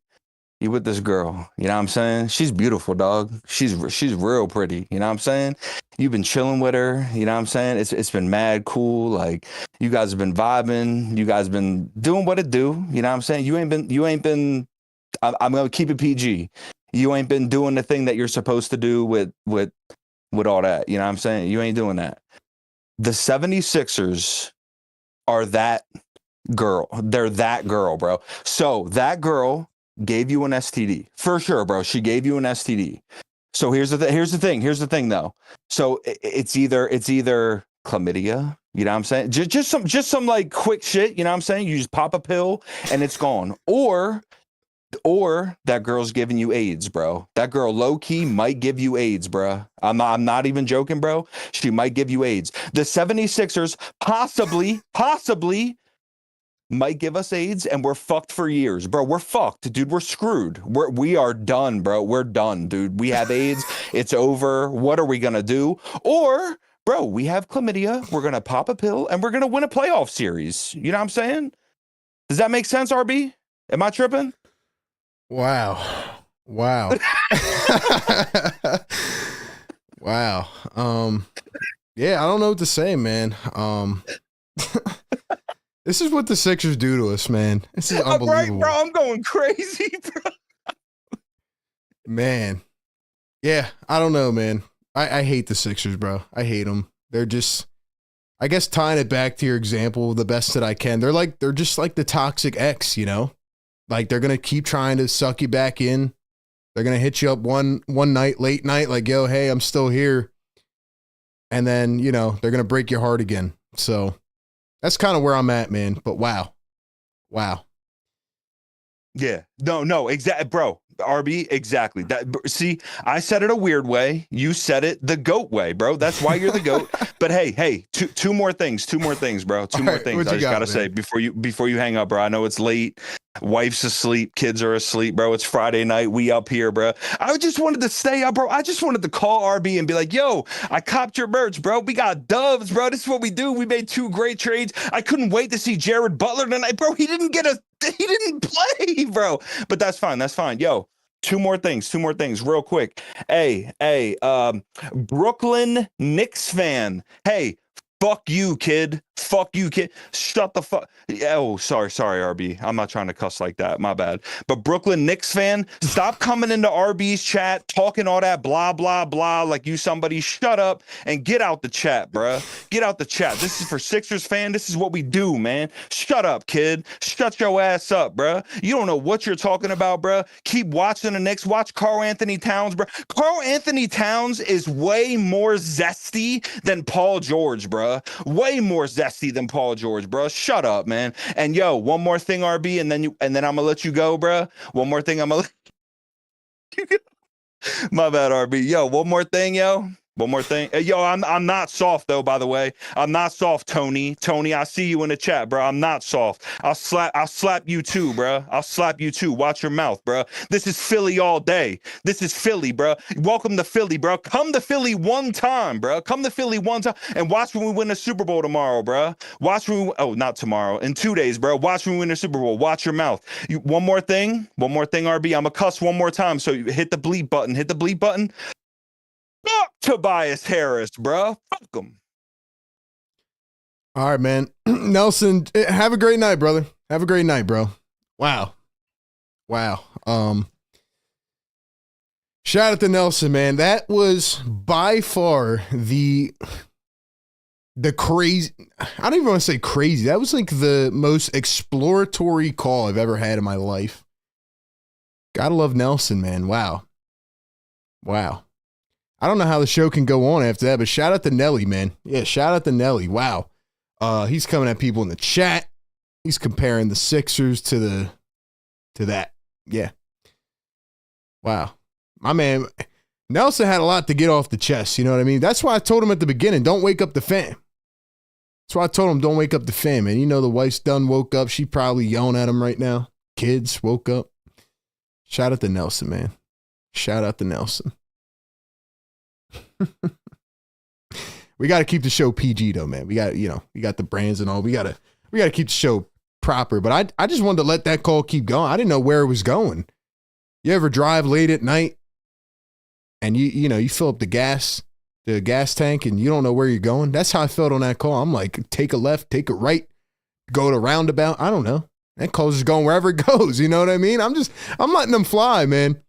You with this girl, you know what I'm saying? She's beautiful, dog. She's real pretty, you know what I'm saying? You've been chilling with her, you know what I'm saying? It's been mad cool. Like, you guys have been vibing. You guys been doing what it do, you know what I'm saying? You ain't been. I'm gonna keep it PG. You ain't been doing the thing that you're supposed to do with all that, you know what I'm saying? You ain't doing that. The 76ers are that girl. They're that girl, bro. So that girl gave you an STD for sure, bro. She gave you an STD. So here's the thing though. So it's either chlamydia, you know what I'm saying? Just some like quick shit, you know what I'm saying? You just pop a pill and it's gone. Or Or that girl's giving you AIDS, bro. That girl low key might give you AIDS, bro. I'm not even joking, bro. She might give you AIDS. The 76ers possibly might give us AIDS, and we're fucked for years, bro. We're fucked, dude. We're screwed. We are done, bro. We're done, dude. We have AIDS. It's over. What are we gonna do? Or, bro, we have chlamydia. We're gonna pop a pill, and we're gonna win a playoff series. You know what I'm saying? Does that make sense, RB? Am I tripping? Wow. Wow. Wow. Yeah, I don't know what to say, man. This is what the Sixers do to us, man. This is unbelievable. Right, bro. I'm going crazy, bro. Man. Yeah, I don't know, man. I hate the Sixers, bro. I hate them. They're just, I guess tying it back to your example the best that I can. They're just like the toxic ex, you know? Like they're going to keep trying to suck you back in. They're going to hit you up one night, late night, like, yo, hey, I'm still here. And then, you know, they're going to break your heart again. So that's kind of where I'm at, man. But wow. Yeah. No, exactly, bro. RB, exactly. That, see, I said it a weird way. You said it the GOAT way, bro. That's why you're the GOAT. But hey, two more things, bro. Two more things. I just gotta say before you hang up, bro. I know it's late. Wife's asleep, kids are asleep, bro. It's Friday night. We up here, bro. I just wanted to stay up, bro. I just wanted to call RB and be like, yo, I copped your merch, bro. We got doves, bro. This is what we do. We made 2 great trades. I couldn't wait to see Jared Butler tonight, bro. He didn't play, bro. But that's fine. Yo, two more things real quick. Hey, Brooklyn Knicks fan. Hey, fuck you, kid. Shut the fuck. Oh, sorry, RB. I'm not trying to cuss like that. My bad. But Brooklyn Knicks fan, stop coming into RB's chat, talking all that blah, blah, blah, like you somebody. Shut up and get out the chat, bruh. Get out the chat. This is for Sixers fan. This is what we do, man. Shut up, kid. Shut your ass up, bruh. You don't know what you're talking about, bruh. Keep watching the Knicks. Watch Karl Anthony Towns, bruh. Karl Anthony Towns is way more zesty than Paul George, bruh. Way more zesty than Paul George, bro. Shut up, man. And yo, one more thing, RB, and then I'm gonna let you go, bro. One more thing, I'm gonna let you go. My bad, RB. Yo, one more thing, yo. One more thing. Yo, I'm not soft though, by the way. I'm not soft, Tony. Tony, I see you in the chat, bro. I'm not soft. I'll slap you too, bro. I'll slap you too. Watch your mouth, bro. This is Philly all day. This is Philly, bro. Welcome to Philly, bro. Come to Philly one time, bro. Come to Philly one time and watch when we win the Super Bowl tomorrow, bro. Watch when not tomorrow. In 2 days, bro. Watch when we win the Super Bowl. Watch your mouth. One more thing, RB. I'm gonna cuss one more time. So you hit the bleep button. Fuck Tobias Harris, bro. Fuck him. All right, man. Nelson, have a great night, brother. Have a great night, bro. Wow. Shout out to Nelson, man. That was by far the crazy. I don't even want to say crazy. That was like the most exploratory call I've ever had in my life. Gotta love Nelson, man. Wow. I don't know how the show can go on after that, but shout out to Nelly, man. Yeah, shout out to Nelly. Wow. He's coming at people in the chat. He's comparing the Sixers to that. Yeah. Wow. My man, Nelson had a lot to get off the chest. You know what I mean? That's why I told him at the beginning, don't wake up the fam. That's why I told him, don't wake up the fam, man. You know, the wife's done woke up. She probably yelling at him right now. Kids woke up. Shout out to Nelson, man. Shout out to Nelson. We got to keep the show PG though, man. We got the brands and all. We got to keep the show proper. But I just wanted to let that call keep going. I didn't know where it was going. You ever drive late at night and you fill up the gas tank and you don't know where you're going? That's how I felt on that call. I'm like, take a left, take a right, go to roundabout. I don't know. That call's just going wherever it goes. You know what I mean? I'm letting them fly, man.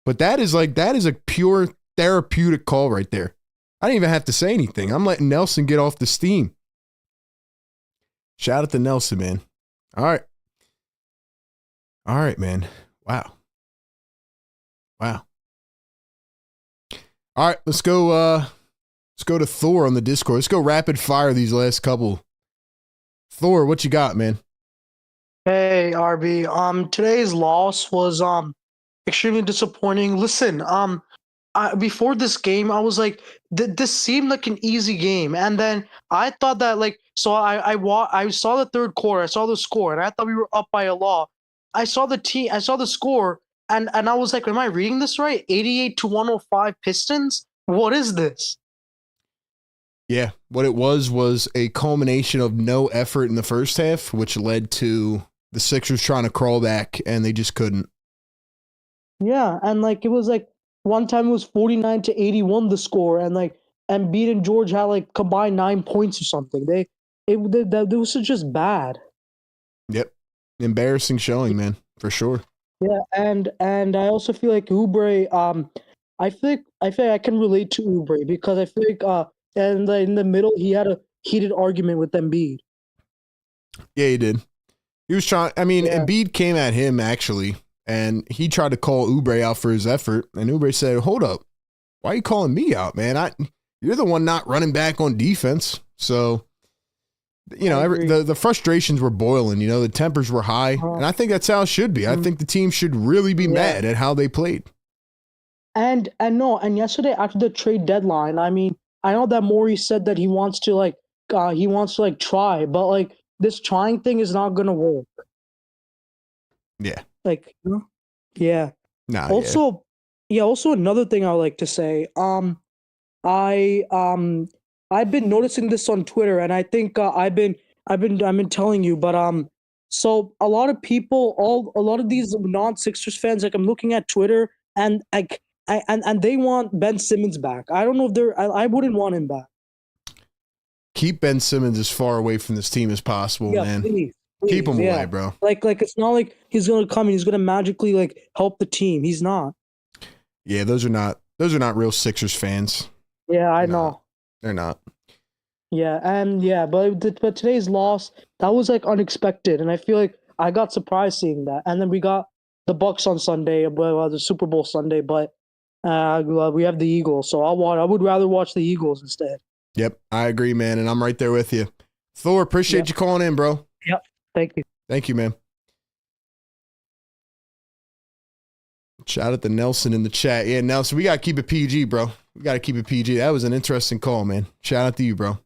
But that is a pure therapeutic call right there. I didn't even have to say anything. I'm letting Nelson get off the steam. Shout out to Nelson, man. All right, man. Wow. All right, let's go to Thor on the Discord. Let's go rapid fire these last couple. Thor, what you got, man? Hey, Hey RB. Today's loss was extremely disappointing. Listen, before this game, I was like, this seemed like an easy game, and then I thought that I saw the third quarter, I saw the score, and I thought we were up by a lot. I saw the score, and I was like, am I reading this right? 88-105 Pistons. What is this? Yeah, what it was a culmination of no effort in the first half, which led to the Sixers trying to crawl back, and they just couldn't. Yeah, and like it was like one time it was 49-81 the score, and like Embiid and George had like combined 9 points or something. That was just bad. Yep, embarrassing showing, man, for sure. Yeah, and I also feel like Oubre. I feel like I can relate to Oubre because I feel like and in the middle he had a heated argument with Embiid. Yeah, he did. He was trying. I mean, Yeah. Embiid came at him actually, and he tried to call Oubre out for his effort, and Oubre said, "Hold up, why are you calling me out, man? You're the one not running back on defense." So, you know, I agree. the frustrations were boiling. You know, the tempers were high, and I think that's how it should be. I think the team should really be mad at how they played. And yesterday after the trade deadline, I mean, I know that Morey said that he wants to try, but like this trying thing is not gonna work. Yeah. Like, yeah. Nah. Also, also another thing I would like to say. I've been noticing this on Twitter, and I think I've been telling you, but so a lot of people, a lot of these non-Sixers fans, like I'm looking at Twitter, and and they want Ben Simmons back. I don't know if I wouldn't want him back. Keep Ben Simmons as far away from this team as possible, Yeah, man. please, Keep him yeah. away, bro. Like it's not like he's gonna come and he's gonna magically like help the team. He's not. Yeah, those are not real Sixers fans. Yeah, I No. know. They're not. Yeah, and but today's loss, that was like unexpected, and I feel like I got surprised seeing that. And then we got the Bucks on Sunday, the Super Bowl Sunday, but we have the Eagles, so I would rather watch the Eagles instead. Yep, I agree, man, and I'm right there with you. Thor, appreciate you calling in, bro. Yep, thank you. Thank you, man. Shout out to Nelson in the chat. Yeah, Nelson, we got to keep it PG, bro. We got to keep it PG. That was an interesting call, man. Shout out to you, bro.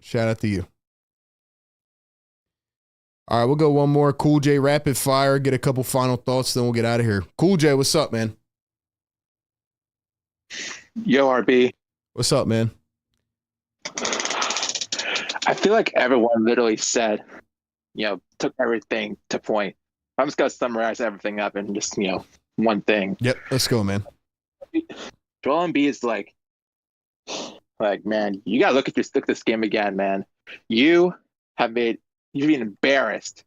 Shout out to you. All right, we'll go one more. Cool J rapid fire, get a couple final thoughts, then we'll get out of here. Cool J, what's up, man? Yo, RB. What's up, man? I feel like everyone literally said, took everything to point. I'm just going to summarize everything up in just, one thing. Yep, let's go, man. Joel Embiid is like, man, you got to look at this game again, man. You've been embarrassed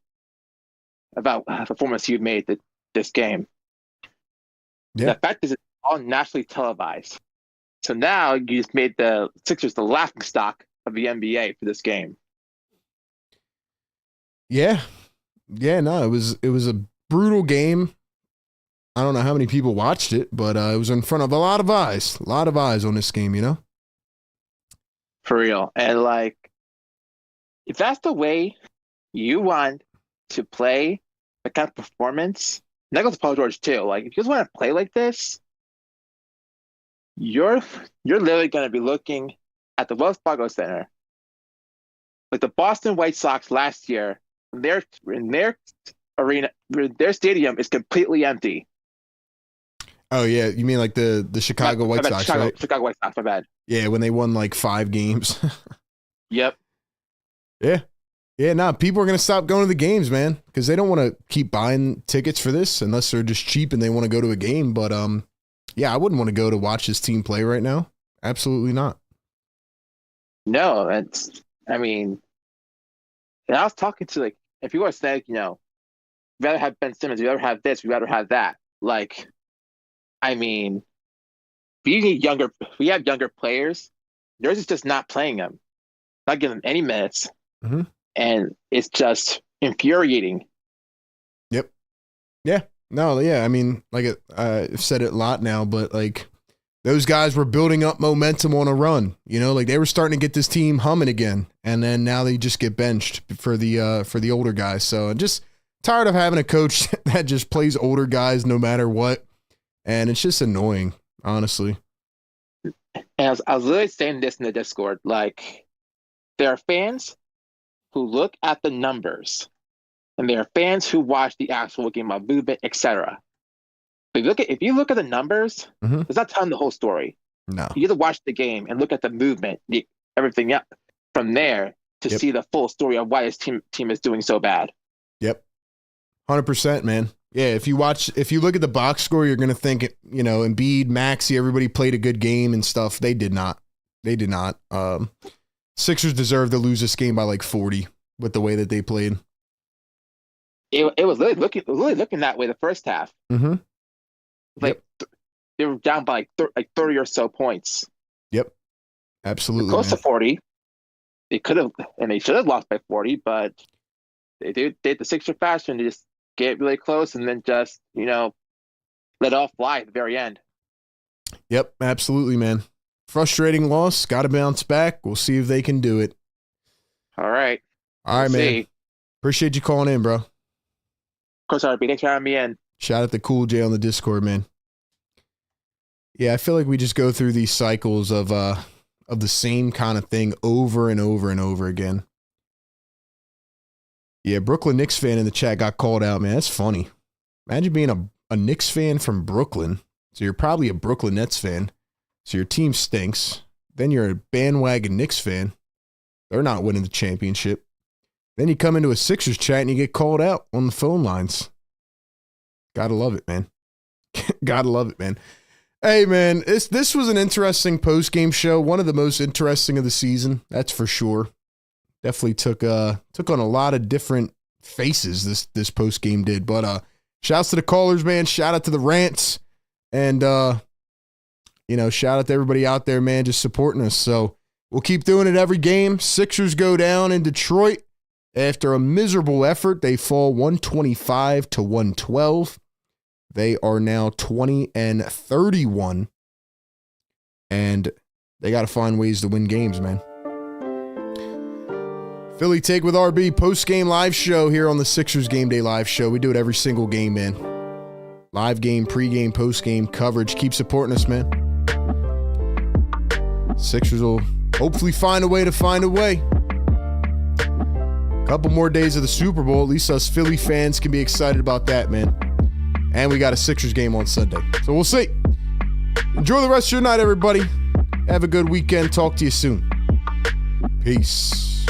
about the performance you've made this game. Yeah. The fact is it's all nationally televised. So now you just made the Sixers the laughing stock of the NBA for this game. Yeah. Yeah, no, it was a brutal game. I don't know how many people watched it, but it was in front of a lot of eyes. A lot of eyes on this game, you know? For real. And if that's the way you want to play the kind of performance, and that goes to Paul George too. If you just want to play like this, you're literally going to be looking at the Wells Fargo Center, like the Boston White Sox last year. In their arena, their stadium is completely empty. Oh yeah, you mean like the Chicago White Sox, right? Chicago White Sox, my bad. Yeah, when they won like 5 games. Yep. Yeah. Yeah, nah, people are going to stop going to the games, man, because they don't want to keep buying tickets for this unless they're just cheap and they want to go to a game. But yeah, I wouldn't want to go to watch this team play right now. Absolutely not. No, and I was talking to if you were saying, we'd rather have Ben Simmons, we'd rather have this, we'd rather have that. We have younger players. Yours is just not playing them, not giving them any minutes. Mm-hmm. And it's just infuriating. Yep. Yeah. No, yeah. I mean, I've said it a lot now, but those guys were building up momentum on a run, they were starting to get this team humming again. And then now they just get benched for the older guys. So just Tired of having a coach that just plays older guys no matter what. And it's just annoying, honestly. And I was literally saying this in the Discord. Like, there are fans who look at the numbers, and there are fans who watch the actual game of movement, etc. If you look at the numbers, it's not telling the whole story. No. You have to watch the game and look at the movement, everything up from there to see the full story of why his team is doing so bad. Yep. 100%, man. Yeah, if you look at the box score, you're going to think, Embiid, Maxey, everybody played a good game and stuff. They did not. Sixers deserve to lose this game by like 40 with the way that they played. It was literally looking that way the first half. Mm-hmm. They were down by like 30 or so points. Yep. Absolutely. Close to 40. They could have, and they should have lost by 40, but they did the Sixer fashion to just get really close and then just, let it all fly at the very end. Yep, absolutely, man. Frustrating loss. Got to bounce back. We'll see if they can do it. All right. All right, man. See. Appreciate you calling in, bro. Of course, RB. Thanks for having me in. Shout out to Cool J on the Discord, man. Yeah, I feel like we just go through these cycles of the same kind of thing over and over and over again. Yeah, Brooklyn Knicks fan in the chat got called out, man. That's funny. Imagine being a Knicks fan from Brooklyn. So you're probably a Brooklyn Nets fan. So your team stinks. Then you're a bandwagon Knicks fan. They're not winning the championship. Then you come into a Sixers chat and you get called out on the phone lines. Gotta love it, man. Gotta love it, man. Hey, man, this was an interesting post-game show. One of the most interesting of the season, that's for sure. Definitely took on a lot of different faces this post-game did. But shouts to the callers, man. Shout out to the rants. And, shout out to everybody out there, man, just supporting us. So we'll keep doing it every game. Sixers go down in Detroit. After a miserable effort, they fall 125 to 112. They are now 20-31. And they got to find ways to win games, man. Philly Take with RB, post-game live show here on the Sixers Game Day Live Show. We do it every single game, man. Live game, pregame, postgame coverage. Keep supporting us, man. Sixers will hopefully find a way to find a way. Couple more days of the Super Bowl. At least us Philly fans can be excited about that, man. And we got a Sixers game on Sunday. So we'll see. Enjoy the rest of your night, everybody. Have a good weekend. Talk to you soon. Peace.